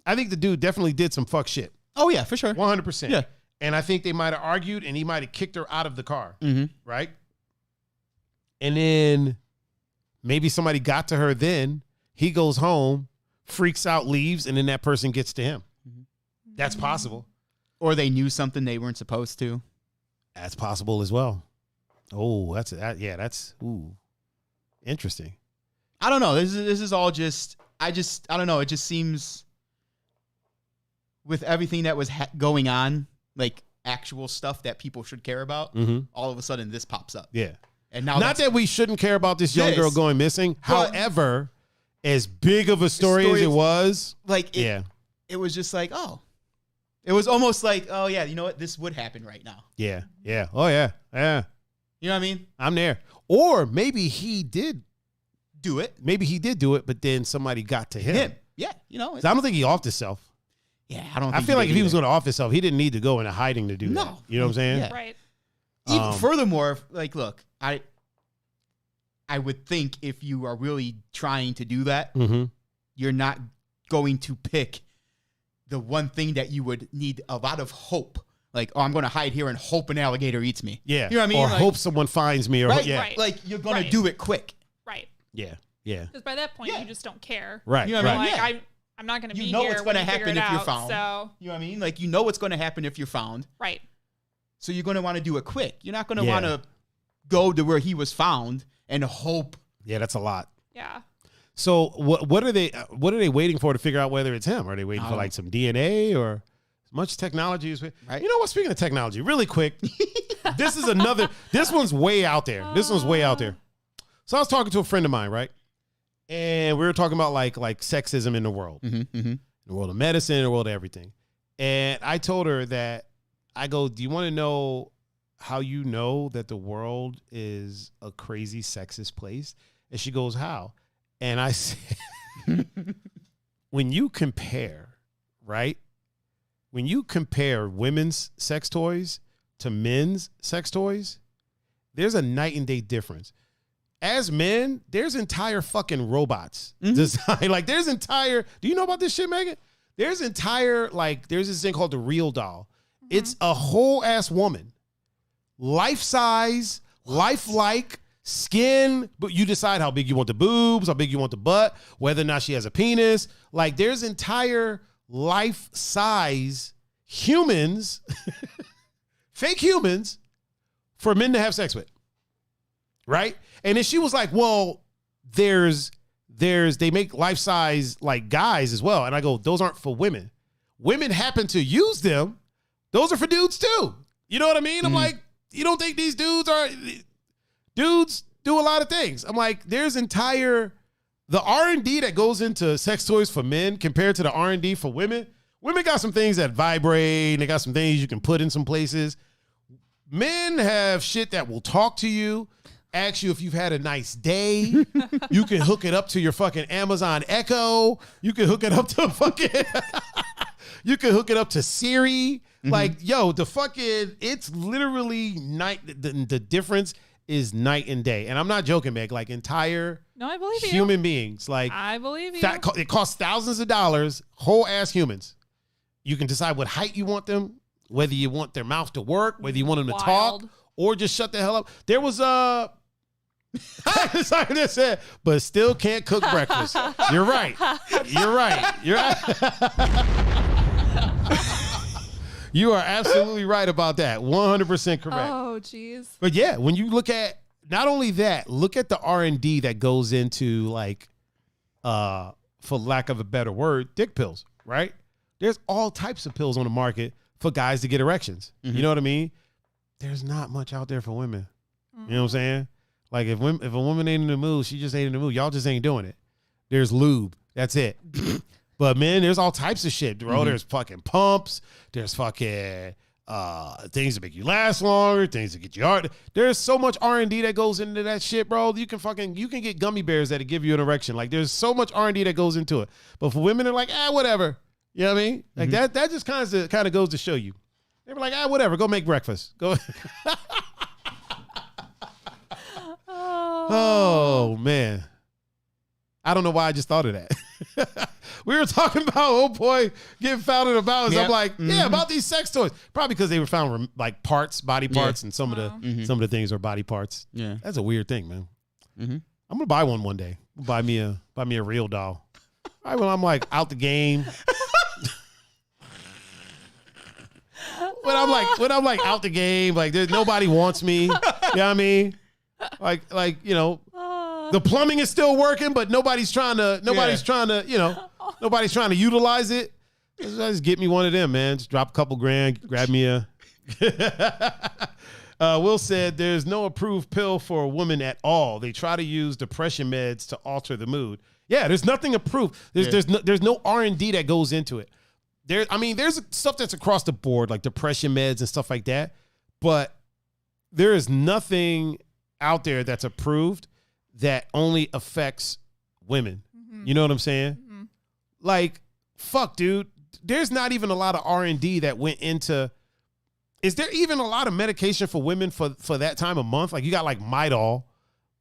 I think the dude definitely did some fuck shit. Oh, yeah, for sure. 100%. Yeah. And I think they might have argued, and he might have kicked her out of the car. Mm-hmm. Right? And then maybe somebody got to her then. He goes home, freaks out, leaves, and then that person gets to him. Mm-hmm. That's possible. Or they knew something they weren't supposed to. That's possible as well. Oh, that's interesting. I don't know. This is all just I don't know. It just seems with everything that was going on, like actual stuff that people should care about, all of a sudden this pops up. Yeah. And now not that we shouldn't care about this young girl going missing. However, as big of a story as it was, like it was just like, oh. It was almost like, oh yeah, you know what? This would happen right now. Yeah. Yeah. Oh yeah. Yeah. You know what I mean? I'm there. Or maybe he did do it. Maybe he did do it, but then somebody got to him. Yeah. You know. I don't think he offed himself. Yeah, I don't. I feel like if he was going to off himself, he didn't need to go into hiding to do that. You know what I'm saying? Yeah. Right. Even furthermore, like, look, I would think if you are really trying to do that, you're not going to pick the one thing that you would need a lot of hope. Like, oh, I'm going to hide here and hope an alligator eats me. Yeah. You know what I mean? Or like, hope someone finds me. Or right, yeah. Right. Like, you're going to do it quick. Right. Yeah. Yeah. Because by that point, you just don't care. Right. You know what I mean? Like, I'm not going to be here. You know what's going to happen if you're found. So. You know what I mean? Like, you know what's going to happen if you're found. Right. So you're going to want to do it quick. You're not going to want to go to where he was found and hope. Yeah, that's a lot. Yeah. So what are they waiting for to figure out whether it's him? Are they waiting for like some DNA or as much technology is right? You know what? Speaking of technology, really quick, this one's way out there. This one's way out there. So I was talking to a friend of mine, right? And we were talking about like sexism in the world, in the world of medicine, in the world of everything. And I told her that I go, do you want to know how you know that the world is a crazy sexist place? And she goes, how? And I said, when you compare, right? When you compare women's sex toys to men's sex toys, there's a night and day difference. As men, there's entire fucking robots designed. Like, do you know about this shit, Megan? There's this thing called the Real Doll. It's a whole ass woman. Life size, lifelike, skin, but you decide how big you want the boobs, how big you want the butt, whether or not she has a penis. Like, there's entire life size humans, fake humans, for men to have sex with. Right? And then she was like, well, they make life size like guys as well. And I go, those aren't for women. Women happen to use them. Those are for dudes too. You know what I mean? I'm like, you don't think these dudes do a lot of things. I'm like, there's the R&D that goes into sex toys for men compared to the R&D for women. Women got some things that vibrate. And they got some things you can put in some places. Men have shit that will talk to you, ask you if you've had a nice day. You can hook it up to your fucking Amazon Echo. You can hook it up to you can hook it up to Siri. Like, yo, it's literally the difference is night and day. And I'm not joking, Meg. Like, entire I believe human beings. Like, I believe you. It costs thousands of dollars, whole ass humans. You can decide what height you want them, whether you want their mouth to work, whether you want them to talk, or just shut the hell up. There was scientist said, but still can't cook breakfast. You're right. You are absolutely right about that. 100% correct. Oh, jeez. But yeah, when you look at, not only that, look at the R&D that goes into like for lack of a better word, dick pills, right? There's all types of pills on the market for guys to get erections. Mm-hmm. You know what I mean? There's not much out there for women. Mm-hmm. You know what I'm saying? Like if a woman ain't in the mood, she just ain't in the mood. Y'all just ain't doing it. There's lube. That's it. But man, there's all types of shit, bro. Mm-hmm. There's fucking pumps. There's fucking things that make you last longer, things that get you hard. There's so much R&D that goes into that shit, bro. You can get gummy bears that'll give you an erection. Like there's so much R&D that goes into it. But for women, they're like, whatever. You know what I mean? Like that just kind of goes to show you. They were like, whatever, go make breakfast. Go. Oh man. I don't know why I just thought of that. We were talking about old boy getting found in a balance. Yep. I'm like, about these sex toys. Probably because they were found like parts, body parts, and some of the things are body parts. Yeah, that's a weird thing, man. Mm-hmm. I'm gonna buy one day. Buy me a real doll. Right when I'm like out the game. when I'm like out the game, like there's nobody wants me. You know what I mean? Like you know. The plumbing is still working, but nobody's trying to utilize it. Just get me one of them, man. Just drop a couple grand, grab me a. Will said there's no approved pill for a woman at all. They try to use depression meds to alter the mood. Yeah, there's nothing approved. There's no R&D that goes into it. There's stuff that's across the board, like depression meds and stuff like that, but there is nothing out there that's approved that only affects women. Mm-hmm. You know what I'm saying? Mm-hmm. Like, fuck, dude. There's not even a lot of R&D that went into. Is there even a lot of medication for women for that time of month? Like, you got like Midol,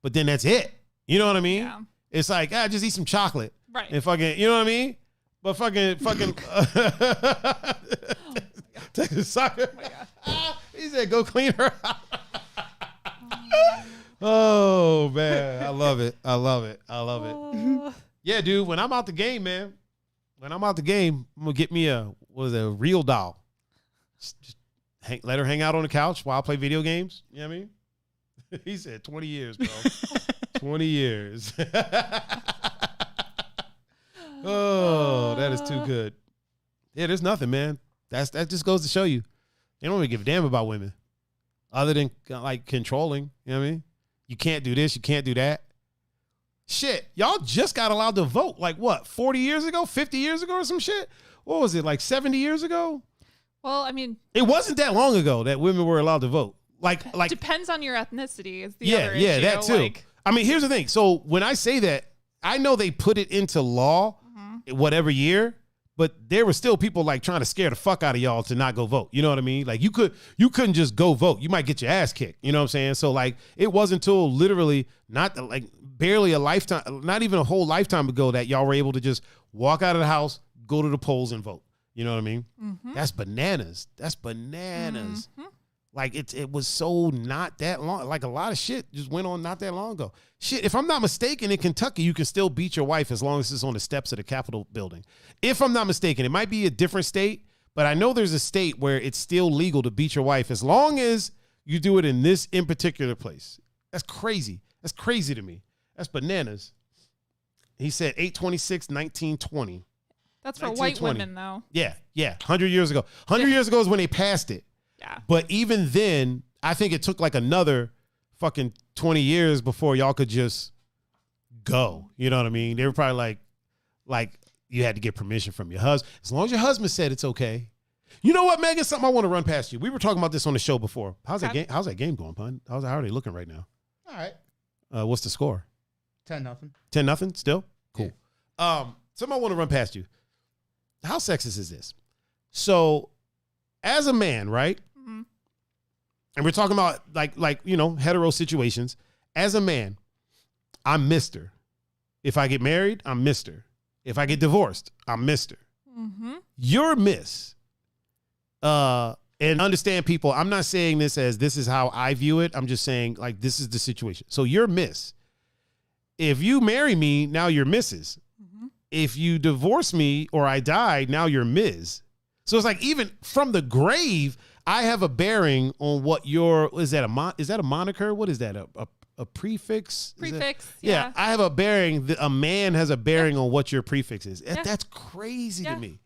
but then that's it. You know what I mean? Yeah. It's like, just eat some chocolate. Right. And fucking, you know what I mean? But fucking. Take a soccer. Oh he said, go clean her out. Oh man, I love it. Yeah, dude. When I'm out the game, man. I'm gonna get me a real doll. Just let her hang out on the couch while I play video games. You know what I mean? He said 20 years, bro. 20 years. Oh, that is too good. Yeah, there's nothing, man. That just goes to show you they don't really give a damn about women, other than like controlling. You know what I mean? You can't do this. You can't do that. Shit, y'all just got allowed to vote. Like what, 40 years ago, 50 years ago or some shit? What was it, like 70 years ago? Well, I mean. It wasn't that long ago that women were allowed to vote. Like depends on your ethnicity is the other issue. Yeah, that too. Here's the thing. So when I say that, I know they put it into law whatever year, but there were still people like trying to scare the fuck out of y'all to not go vote. You know what I mean? Like you couldn't just go vote. You might get your ass kicked. You know what I'm saying? So like it wasn't until literally barely a lifetime, not even a whole lifetime ago that y'all were able to just walk out of the house, go to the polls and vote. You know what I mean? Mm-hmm. That's bananas. Mm-hmm. Like it was so not that long. Like a lot of shit just went on not that long ago. Shit, if I'm not mistaken, in Kentucky, you can still beat your wife as long as it's on the steps of the Capitol building. If I'm not mistaken, it might be a different state, but I know there's a state where it's still legal to beat your wife as long as you do it in particular place. That's crazy. That's crazy to me. That's bananas. He said 8/26/1920. That's for white women, though. Yeah. 100 years ago. 100 years ago is when they passed it. Yeah. But even then, I think it took like another fucking 20 years before y'all could just go. You know what I mean? They were probably like you had to get permission from your husband. As long as your husband said it's okay. You know what, Megan? Something I want to run past you. We were talking about this on the show before. How's that game going, Pun? How are they looking right now? All right. What's the score? 10-0. 10-0 still? Cool. Yeah. Something I want to run past you. How sexist is this? So, as a man, right? Mm-hmm. And we're talking about like hetero situations. As a man, I'm Mr. If I get married, I'm Mr. If I get divorced, I'm Mr. Mm-hmm. You're Miss. And understand, people, I'm not saying this as this is how I view it. I'm just saying like this is the situation. So you're Miss. If you marry me, now you're Mrs. Mm-hmm. If you divorce me or I die, now you're Ms. So it's like even from the grave, I have a bearing on what is that a moniker? What is that? a prefix. Prefix. Yeah, I have a bearing. A man has a bearing on what your prefix is. Yeah. That's crazy to me.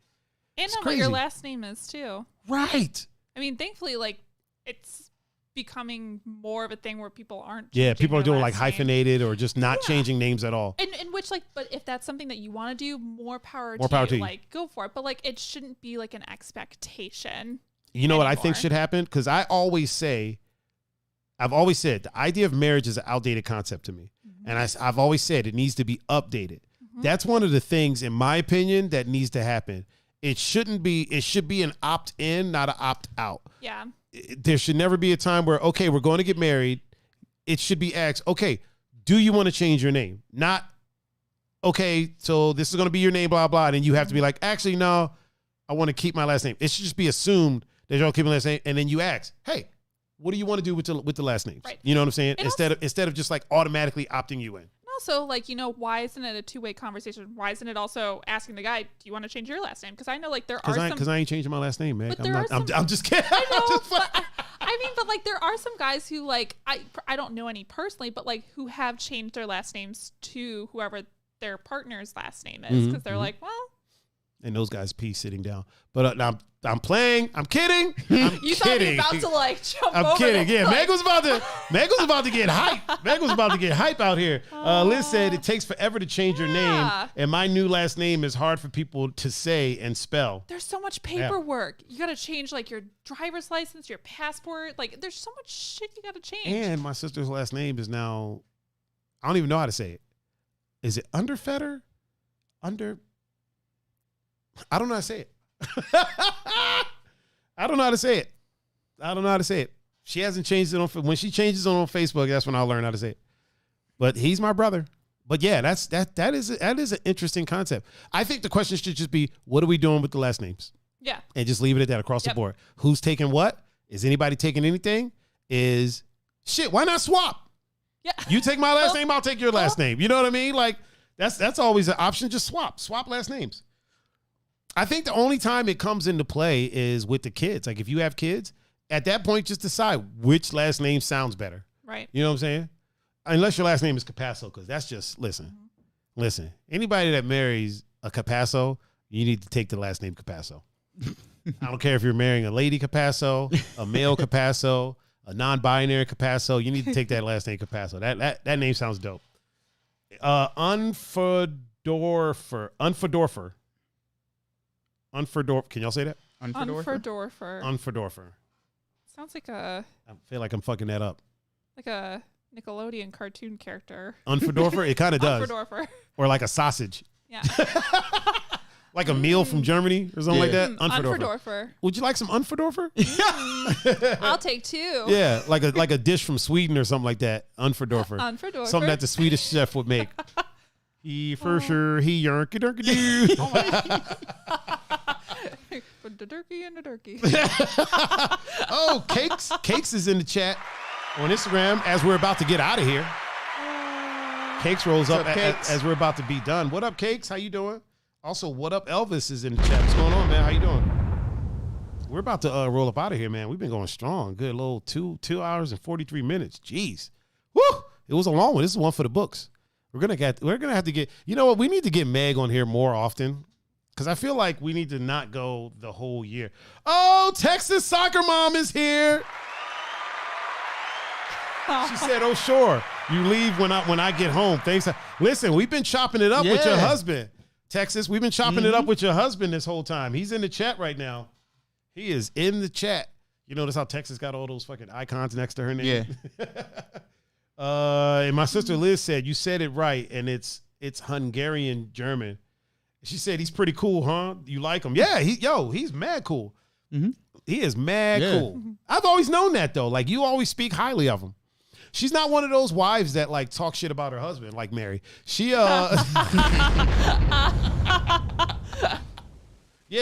And on what your last name is too. Right. I mean, thankfully, like it's becoming more of a thing where people aren't. People are doing like name. hyphenated or just not changing names at all. And which like, but if that's something that you want to do, more power to you. Like, go for it. But like, it shouldn't be like an expectation. You know what I think should happen? Because I've always said the idea of marriage is an outdated concept to me. Mm-hmm. And I've always said it needs to be updated. Mm-hmm. That's one of the things, in my opinion, that needs to happen. It should be an opt-in, not an opt-out. Yeah. There should never be a time where, okay, we're going to get married. It should be asked, okay, do you want to change your name? Not, okay, so this is going to be your name, blah, blah. And then you have to be like, actually, no, I want to keep my last name. It should just be assumed that you're keeping the last name. And then you ask, hey, what do you want to do with the last names? Right. You know what I'm saying? Instead of just like automatically opting you in. Also, like, why isn't it a two-way conversation? Why isn't it also asking the guy, do you want to change your last name? Because I know, like, there are some... Because I ain't changing my last name, man. I'm just kidding. I know, but like, there are some guys who, like, I don't know any personally, but, like, who have changed their last names to whoever their partner's last name is. Because they're like, well... And those guys pee sitting down. But now I'm playing. I'm kidding. You thought you were about to like jump over. I'm kidding. Yeah, Meg was about to get hype. Meg was about to get hype out here. Liz said it takes forever to change your name, and my new last name is hard for people to say and spell. There's so much paperwork. You got to change like your driver's license, your passport. Like there's so much shit you got to change. And my sister's last name is now, I don't even know how to say it. Is it Underfetter? I don't know how to say it. I don't know how to say it. She hasn't changed it when she changes it on Facebook, that's when I'll learn how to say it. But he's my brother. But yeah, that is an interesting concept. I think the question should just be, what are we doing with the last names? Yeah. And just leave it at that across the board. Who's taking what? Is anybody taking anything? Why not swap? Yeah. You take my last name, I'll take your last name. You know what I mean? Like that's always an option. Just swap last names. I think the only time it comes into play is with the kids. Like if you have kids, at that point, just decide which last name sounds better. Right. You know what I'm saying? Unless your last name is Capasso, because that's just, listen, anybody that marries a Capasso, you need to take the last name Capasso. I don't care if you're marrying a lady Capasso, a male Capasso, a non-binary Capasso. You need to take that last name Capasso. That name sounds dope. Unfordorfer. Can y'all say that? Unfordorfer. Sounds like I feel like I'm fucking that up. Like a Nickelodeon cartoon character. Unfordorfer? It kind of does. Unfordorfer. Or like a sausage. Yeah. Like a meal from Germany or something like that. Unfordorfer. Would you like some Unfordorfer? I'll take two. Yeah, like a dish from Sweden or something like that. Unfordorfer. Something that the Swedish chef would make. For sure, he yerky durky doo. Oh my Put the turkey in the turkey. Oh, Cakes is in the chat on Instagram as we're about to get out of here. Cakes rolls up as we're about to be done. What up, Cakes? How you doing? Also, what up, Elvis is in the chat. What's going on, man? How you doing? We're about to roll up out of here, man. We've been going strong. Good little 2 hours and 43 minutes. Jeez. Woo! It was a long one. This is one for the books. We're gonna have to get. You know what? We need to get Meg on here more often because I feel like we need to not go the whole year. Oh, Texas Soccer Mom is here. She said, "Oh, sure. You leave when I get home." Thanks. Listen, we've been chopping it up with your husband, Texas. We've been chopping it up with your husband this whole time. He's in the chat right now. He is in the chat. You notice how Texas got all those fucking icons next to her name? Yeah. And my sister Liz said, you said it right, and it's Hungarian German. She said he's pretty cool, huh? You like him? Yeah, he's mad cool. Mm-hmm. He is mad cool. I've always known that though. Like you always speak highly of him. She's not one of those wives that like talk shit about her husband, like Mary. She yeah,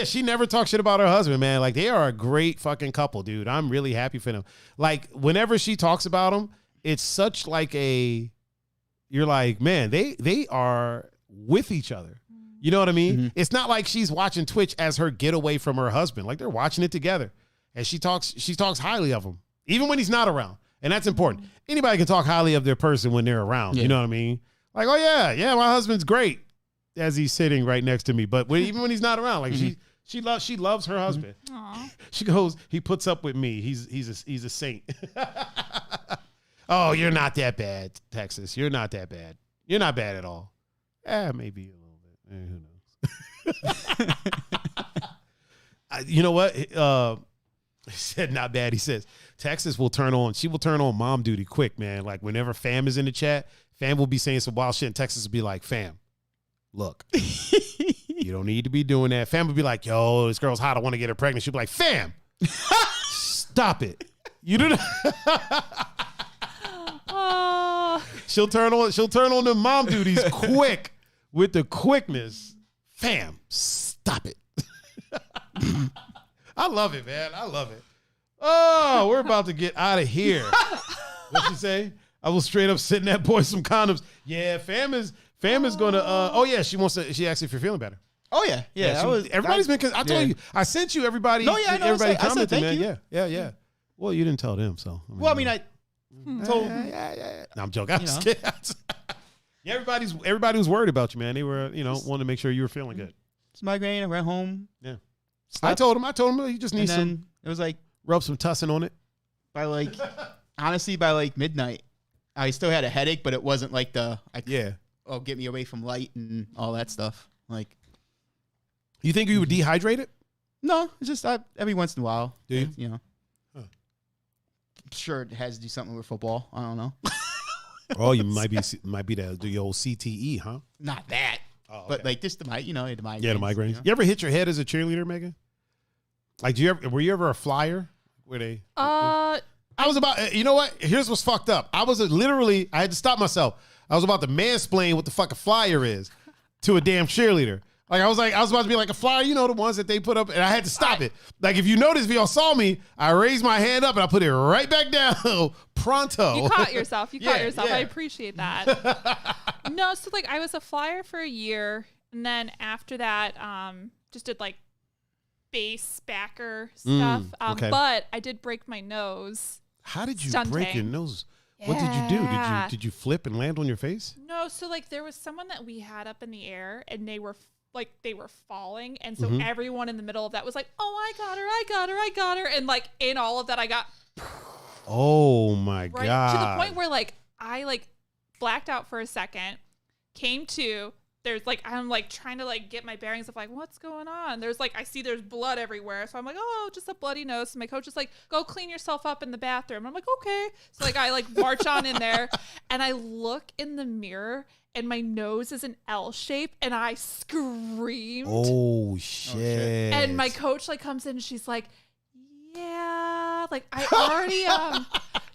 she never talks shit about her husband, man. Like they are a great fucking couple, dude. I'm really happy for them. Like whenever she talks about him, it's such like you're like, man, they are with each other. You know what I mean? Mm-hmm. It's not like she's watching Twitch as her getaway from her husband. Like they're watching it together. And she talks highly of him, even when he's not around. And that's important. Anybody can talk highly of their person when they're around. You know what I mean? Like, oh yeah, my husband's great as he's sitting right next to me. But even when he's not around, like she loves her husband. She goes, he puts up with me. He's a saint. Oh, you're not that bad, Texas. You're not that bad. You're not bad at all. Maybe a little bit. Who knows? You know what? He said not bad. He says Texas will turn on. She will turn on mom duty quick, man. Like whenever Fam is in the chat, Fam will be saying some wild shit, and Texas will be like, Fam, look, you don't need to be doing that. Fam will be like, yo, this girl's hot. I want to get her pregnant. She'll be like, Fam, stop it. You do not. She'll turn on the mom duties quick with the quickness. Fam, stop it. I love it, man. I love it. Oh, we're about to get out of here. What'd she say? I will straight up send that boy some condoms. Yeah, Fam is gonna she asked if you're feeling better. Oh yeah. Everybody's been I told you. I sent you everybody. No, yeah, I know. Everybody commented, man. you. Yeah. Well, you didn't tell them, so I told No, I'm joking. I'm scared. Yeah, everybody was worried about you, man. They were, wanted to make sure you were feeling good. It's migraine. I went home. Yeah. I told him you just need some. It was like rub some tussin on it. By honestly, by midnight, I still had a headache, but it wasn't like get me away from light and all that stuff. Like, you think you were dehydrated? No, it's just every once in a while. Do you? You know. Huh. I'm sure it has to do something with football. I don't know. Oh, you might be the old CTE, huh? Not that. Oh, okay. But just the migraines. Yeah, the migraines. You ever hit your head as a cheerleader, Megan? Like, were you ever a flyer? Were they? I was about. You know what? Here's what's fucked up. I had to stop myself. I was about to mansplain what the fuck a flyer is to a damn cheerleader. Like I was about to be like a flyer, the ones that they put up, and I had to stop it. Like if you notice, if y'all saw me, I raised my hand up and I put it right back down, pronto. You caught yourself. Yeah. I appreciate that. No, so I was a flyer for a year, and then after that, just did base backer stuff. Okay. But I did break my nose. How did you break your nose? What did you do? Did you flip and land on your face? No, so there was someone that we had up in the air, and they were falling, and so everyone in the middle of that was like, "Oh, I got her," and in all of that, I got. Oh my right god! To the point where I blacked out for a second, came to. There's I'm trying to get my bearings of what's going on. There's I see there's blood everywhere, so I'm oh, just a bloody nose. And my coach is go clean yourself up in the bathroom. I'm okay. So I march on in there, and I look in the mirror, and my nose is an L shape, and I screamed. Oh shit! And my coach comes in, and she's yeah, I already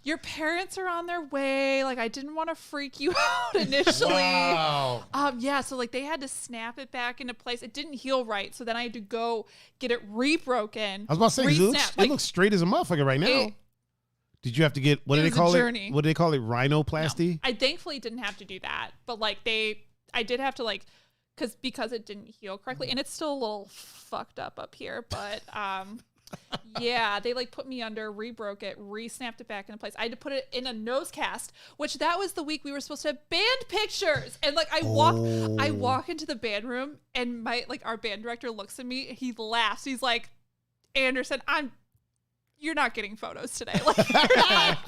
your parents are on their way. I didn't want to freak you out initially. Wow. Yeah, so they had to snap it back into place. It didn't heal right, so then I had to go get it rebroken. I was about to say, it looks straight as a motherfucker right now. Did you have to get, what do they call it? What do they call it? Rhinoplasty? No, I thankfully didn't have to do that, but I did have to because it didn't heal correctly, and it's still a little fucked up here, but yeah, they put me under, rebroke it, re-snapped it back into place. I had to put it in a nose cast, which that was the week we were supposed to have band pictures. And I walk into the band room, and my our band director looks at me, he laughs. He's like, Anderson, you're not getting photos today. You're not.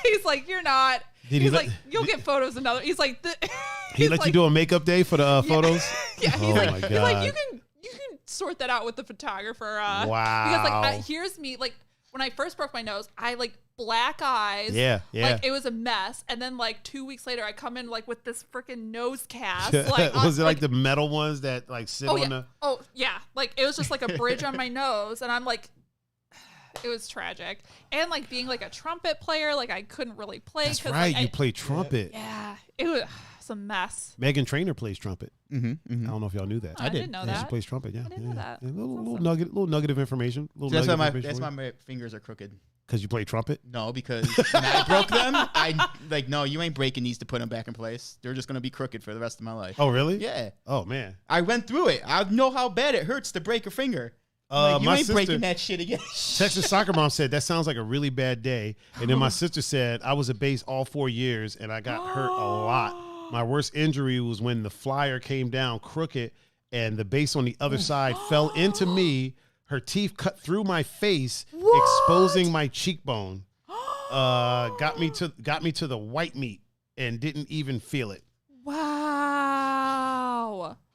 He's like, you're not. You'll get photos another. He's like, he let you do a makeup day for the photos? Yeah. He's my God. He's like, you can sort that out with the photographer. Wow. Because here's me, when I first broke my nose, I black eyes. Yeah. It was a mess. And then 2 weeks later, I come in with this freaking nose cast. Was it the metal ones that sit on the? Oh yeah. It was just a bridge on my nose, and I'm it was tragic. And being a trumpet player, I couldn't really play. That's right. You play trumpet. Yeah. It was a mess. Meghan Trainor plays trumpet. Mm-hmm. I don't know if y'all knew that. I didn't know that. She plays trumpet. Yeah. I didn't know that. Yeah, little nugget of information. That's why my fingers are crooked. Because you play trumpet? No, because when I broke them, no, you ain't breaking these to put them back in place. They're just going to be crooked for the rest of my life. Oh, really? Yeah. Oh, man. I went through it. I know how bad it hurts to break a finger. You ain't breaking that shit again. Texas soccer mom said, that sounds like a really bad day. And then my sister said, I was a base all 4 years and I got hurt a lot. My worst injury was when the flyer came down crooked and the base on the other side fell into me. Her teeth cut through my face, exposing my cheekbone. Got me to the white meat and didn't even feel it. Wow.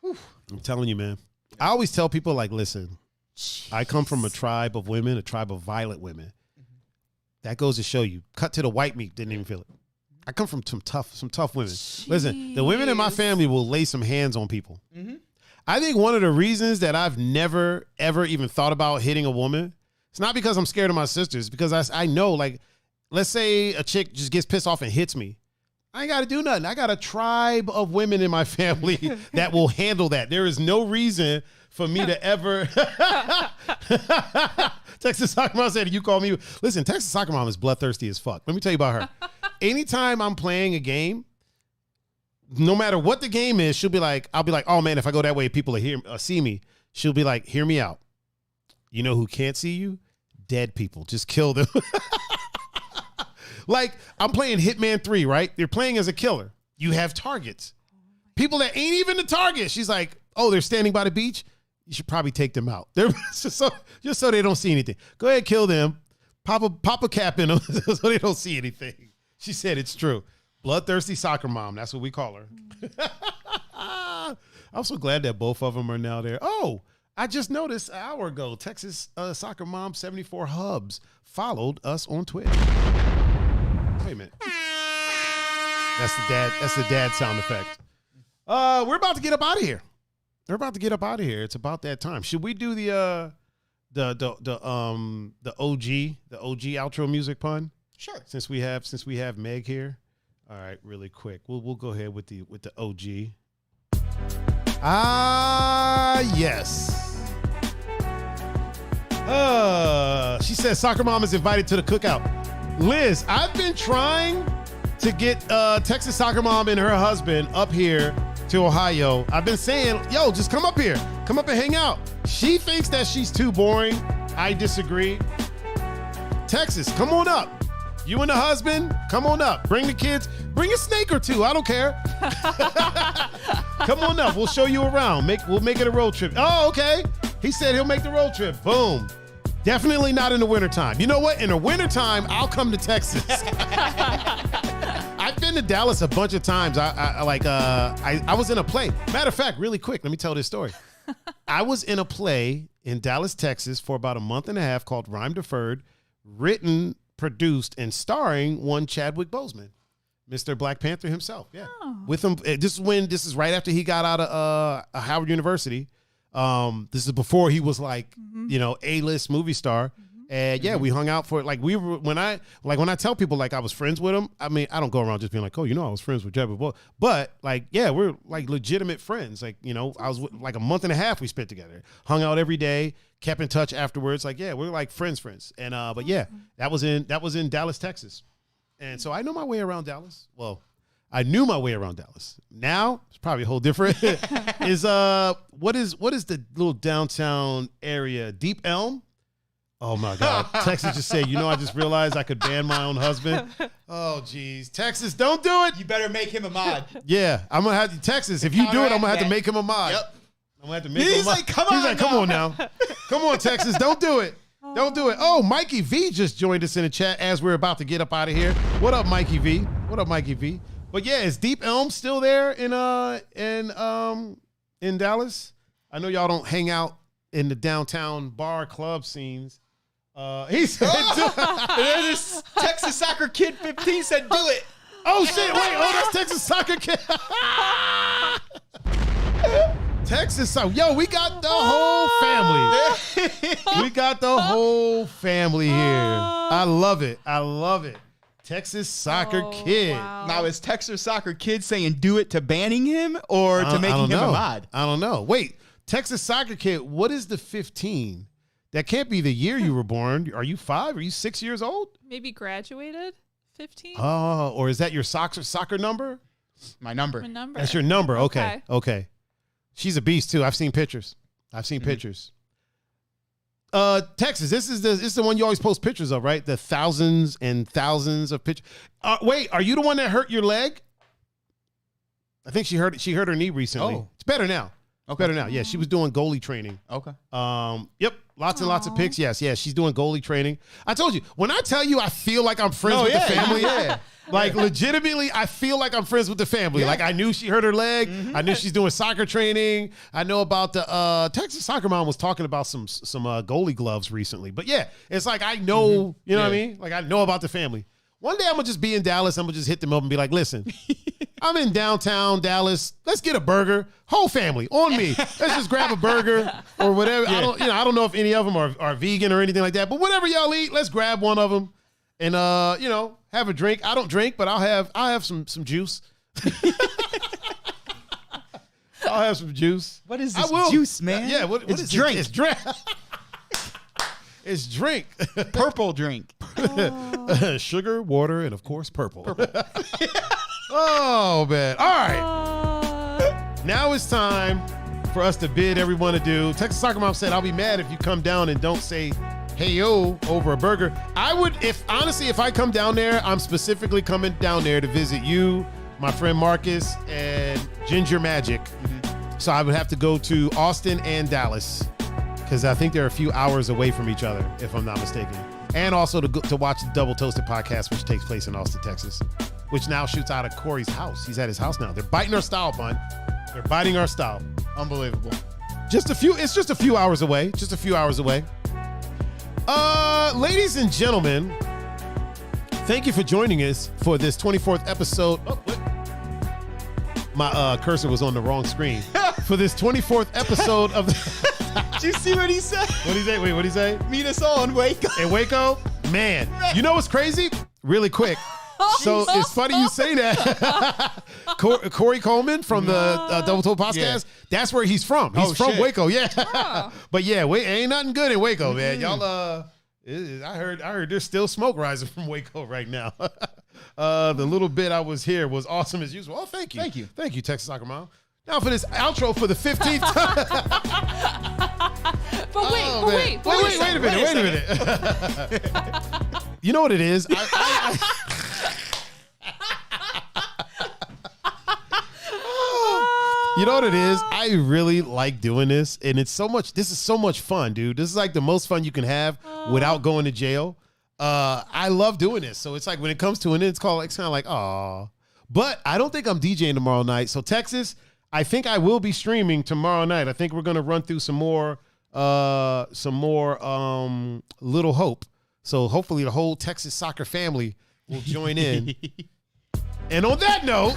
I'm telling you, man. I always tell people, like, listen, jeez. I come from a tribe of women, a tribe of violent women. That goes to show you. Cut to the white meat, didn't even feel it. I come from some tough women. Jeez. Listen, the women in my family will lay some hands on people. Mm-hmm. I think one of the reasons that I've never, ever even thought about hitting a woman, it's not because I'm scared of my sisters, because I know, like, let's say a chick just gets pissed off and hits me. I ain't got to do nothing. I got a tribe of women in my family that will handle that. There is no reason for me to ever. Texas Soccer Mom said, you call me. Listen, Texas Soccer Mom is bloodthirsty as fuck. Let me tell you about her. Anytime I'm playing a game, no matter what the game is, she'll be like, I'll be like, oh man, if I go that way, people will see me. She'll be like, hear me out. You know who can't see you? Dead people. Just kill them. Like, I'm playing Hitman 3, right? You're playing as a killer. You have targets. People that ain't even the target. She's like, oh, they're standing by the beach? You should probably take them out. They're just so they don't see anything. Go ahead, kill them. Pop a cap in them so they don't see anything. She said it's true. Bloodthirsty soccer mom. That's what we call her. I'm so glad that both of them are now there. Oh, I just noticed an hour ago, Texas soccer mom 74 Hubs followed us on Twitter. Wait a minute. That's the dad sound effect. We're about to get up out of here. It's about that time. Should we do the OG outro music, Pun? Sure. Since we have Meg here. All right, really quick. We'll go ahead with the OG. Yes. She says soccer mom is invited to the cookout. Liz, I've been trying to get Texas soccer mom and her husband up here to Ohio. I've been saying, yo, just come up here. Come up and hang out. She thinks that she's too boring. I disagree. Texas, come on up. You and the husband, come on up. Bring the kids. Bring a snake or two. I don't care. Come on up. We'll show you around. We'll make it a road trip. Oh, okay. He said he'll make the road trip. Boom. Definitely not in the wintertime. You know what? In the wintertime, I'll come to Texas. I've been to Dallas a bunch of times. I was in a play. Matter of fact, really quick, let me tell this story. I was in a play in Dallas, Texas for about a month and a half called Rhyme Deferred, written, produced, and starring one Chadwick Boseman, Mr. Black Panther himself. Yeah. Oh. With him. This is right after he got out of Howard University. This is before he was like, A-list movie star. And yeah, we hung out for when I tell people like I was friends with him, I mean, I don't go around just being like, oh, I was friends with Chadwick Boseman. But like, yeah, we're like legitimate friends. Like, I was like a month and a half we spent together, hung out every day, kept in touch afterwards. Like, yeah, we're like friends. And, but yeah, that was in Dallas, Texas. And so I know my way around Dallas. Well, I knew my way around Dallas. Now it's probably a whole different what is the little downtown area? Deep Elm? Oh my God. Texas just said, I just realized I could ban my own husband. Oh geez. Texas, don't do it. You better make him a mod. Yeah. I'm gonna have to Texas. If you do it, I'm gonna have to make him a mod. Yep. I'm gonna have to make him a mod. He's like, come on now. Come on, Texas. Don't do it. Don't do it. Oh, Mikey V just joined us in the chat as we're about to get up out of here. What up, Mikey V? But yeah, is Deep Elm still there in Dallas? I know y'all don't hang out in the downtown bar club scenes. He said, this Texas Soccer Kid 15 said, do it. Oh shit! Wait, that's Texas Soccer Kid. Texas Soccer. Yo, we got the whole family. We got the whole family here. I love it. Texas Soccer Kid. Wow. Now, is Texas Soccer Kid saying do it to banning him or to making him a mod? I don't know. Wait, Texas Soccer Kid, what is the 15? That can't be the year you were born. Are you 5? Are you 6 years old? Maybe graduated 15? Oh, or is that your soccer number? My number. That's your number. Okay. She's a beast too. I've seen pictures. Texas, this is the one you always post pictures of, right? The thousands and thousands of pictures. Wait, are you the one that hurt your leg? I think she hurt her knee recently. Oh. It's better now. Okay. Better now. Yeah, she was doing goalie training. Okay. Yep. Lots and lots of pics. Yes, she's doing goalie training. I told you, when I tell you I feel like I'm friends with the family, like legitimately, I feel like I'm friends with the family. Yeah. Like I knew she hurt her leg. Mm-hmm. I knew she's doing soccer training. I know about the Texas Soccer Mom was talking about some goalie gloves recently. But yeah, it's like I know, you know what I mean? Like I know about the family. One day I'm going to just be in Dallas. I'm going to just hit them up and be like, listen, I'm in downtown Dallas. Let's get a burger. Whole family on me. Let's just grab a burger or whatever. Yeah. I don't know if any of them are vegan or anything like that, but whatever y'all eat, let's grab one of them and, have a drink. I don't drink, but I'll have some juice. I'll have some juice. What is this juice, man? Yeah. What is drink? It's drink. It's drink. Purple drink. Sugar, water, and of course, purple. Oh, man. All right. Now it's time for us to bid everyone adieu. Texas Soccer Mom said, I'll be mad if you come down and don't say hey yo over a burger. I would, if I come down there, I'm specifically coming down there to visit you, my friend Marcus, and Ginger Magic. Mm-hmm. So I would have to go to Austin and Dallas, because I think they're a few hours away from each other, if I'm not mistaken. And also to watch the Double Toasted podcast, which takes place in Austin, Texas, which now shoots out of Corey's house. He's at his house now. They're biting our style, Pun. They're biting our style. Unbelievable. It's just a few hours away. Just a few hours away. Ladies and gentlemen, thank you for joining us for this 24th episode. Oh, what? My cursor was on the wrong screen. For this 24th episode of Did you see what he said? What'd he say? Wait, what'd he say? Meet us all in Waco. In Waco? Man, you know what's crazy? Really quick. So it's funny you say that. Corey Coleman from the Double Toe podcast, that's where he's from. He's from Waco, yeah. Oh. But yeah, ain't nothing good in Waco, man. Y'all, I heard there's still smoke rising from Waco right now. The little bit I was here was awesome as usual. Oh, thank you. Thank you, Texas Soccer Mom. Now for this outro for the 15th time. Wait a minute. You know what it is? You know what it is? I really like doing this, and this is so much fun, dude. This is like the most fun you can have without going to jail. I love doing this. So it's like when it comes to an end, it's kind of like, aw. But I don't think I'm DJing tomorrow night. So Texas, I think I will be streaming tomorrow night. I think we're gonna run through some more Little Hope. So hopefully the whole Texas soccer family will join in. And on that note,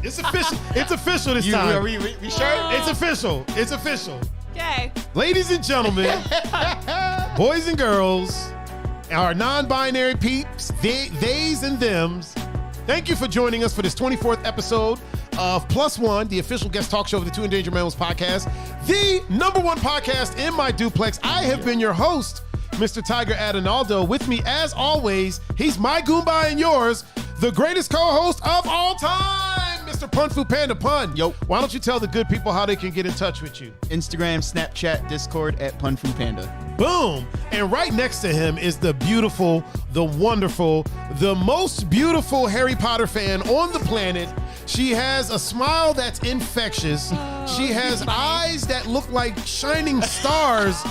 it's official. It's official this time. Are we sure? It's official. It's official. Okay. Ladies and gentlemen, boys and girls, our non-binary peeps, theys and thems, thank you for joining us for this 24th episode of Plus One, the official guest talk show of the Two Endangered Mammals podcast, the #1 podcast in my duplex. I have been your host, Mr. Tiger Adinaldo. With me, as always, he's my Goomba and yours, the greatest co-host of all time, Mr. PunFuPanda. Pun. Yo. Why don't you tell the good people how they can get in touch with you? Instagram, Snapchat, Discord at PunFuPanda. Boom. And right next to him is the beautiful, the wonderful, the most beautiful Harry Potter fan on the planet. She has a smile that's infectious. She has eyes that look like shining stars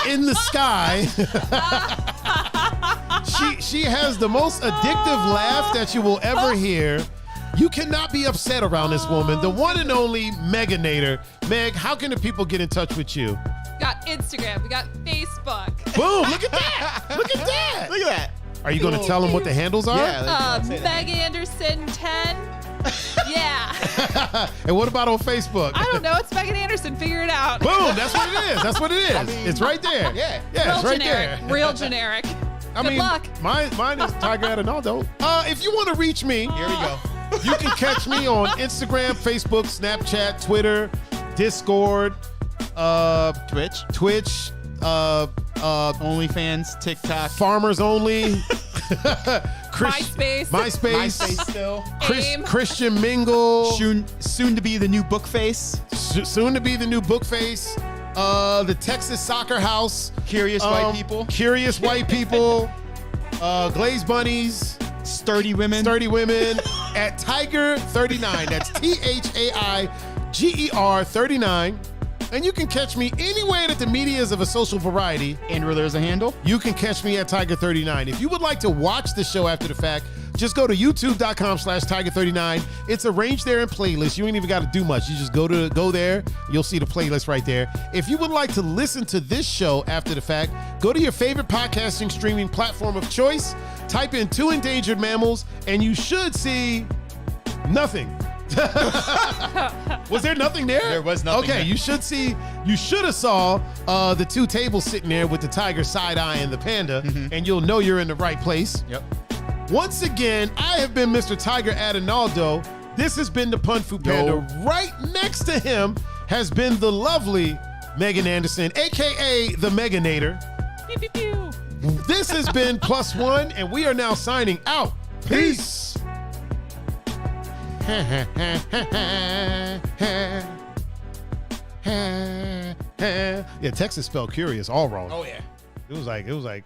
in the sky. She has the most addictive laugh that you will ever hear. You cannot be upset around this woman, the one and only Meg-A-Nator. Meg, how can the people get in touch with you? We got Instagram. We got Facebook. Boom, look at that. Look at that. Look at that. Are you going to tell them what the handles are? Yeah. Meg Anderson 10. Yeah. And what about on Facebook? I don't know. It's Megan Anderson. Figure it out. Boom. That's what it is. That's what it is. I mean, it's right there. Yeah. Yeah, it's right generic. there. Real generic. Good luck. Mine is Tiger Adinaldo. If you want to reach me, here we go. You can catch me on Instagram, Facebook, Snapchat, Twitter, Discord, Twitch, OnlyFans, TikTok, Farmers Only, MySpace still, Christian Mingle, soon to be the new Bookface, soon to be the new Bookface. The Texas Soccer House. Curious white people. Curious white people. Glazed bunnies. Sturdy women. At Tiger 39. That's THAIGER 39. And you can catch me anywhere that the media is of a social variety. And where there's a handle. You can catch me at Tiger 39. If you would like to watch the show after the fact, just go to youtube.com/Tiger39. It's arranged there in playlist. You ain't even got to do much. You just go there. You'll see the playlist right there. If you would like to listen to this show after the fact, go to your favorite podcasting streaming platform of choice. Type in 2 Endangered Mammals, and you should see nothing. Was there nothing there? There was nothing. Okay, there. you should have saw the 2 tables sitting there with the tiger side eye and the panda, and you'll know you're in the right place. Yep. Once again, I have been Mr. Tiger Adinaldo. This has been the PunFuPanda. Right next to him has been the lovely Megan Anderson, a.k.a. the Meg-A-Nator. Pew, pew, pew. This has been Plus One, and we are now signing out. Peace. Yeah, Texas spelled curious all wrong. Oh yeah. It was like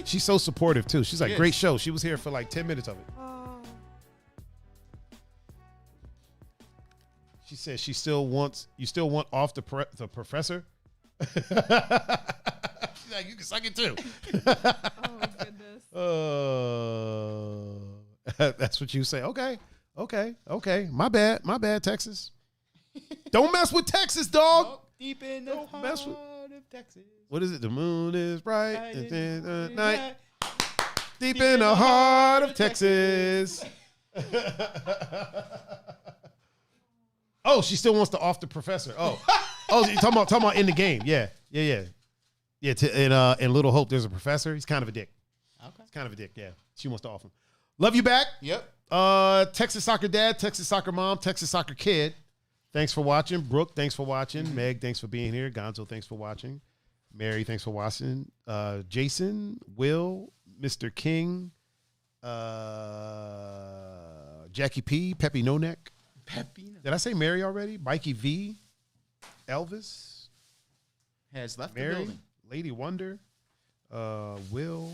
she's so supportive too. She's like, Yes. great show. She was here for like 10 minutes of it. She said you still want off the professor. She's like, you can suck it too. Oh goodness. That's what you say. Okay. My bad, Texas. Don't mess with Texas, dog. Deep in the heart mess with- of Texas. What is it? The moon is bright in the night. Deep in the heart of Texas. Oh, she still wants to off the professor. Oh, you're talking about in the game. Yeah. In Little Hope, there's a professor. He's kind of a dick. Okay. He's kind of a dick. Yeah. She wants to off him. Love you back. Yep. Texas soccer dad, Texas soccer mom, Texas soccer kid. Thanks for watching. Brooke, thanks for watching. Meg, thanks for being here. Gonzo, thanks for watching. Mary, thanks for watching. Jason, Will, Mr. King, Jackie P, Peppy No Neck. Did I say Mary already? Mikey V, Elvis, Has left the Mary, building. Lady Wonder, Will.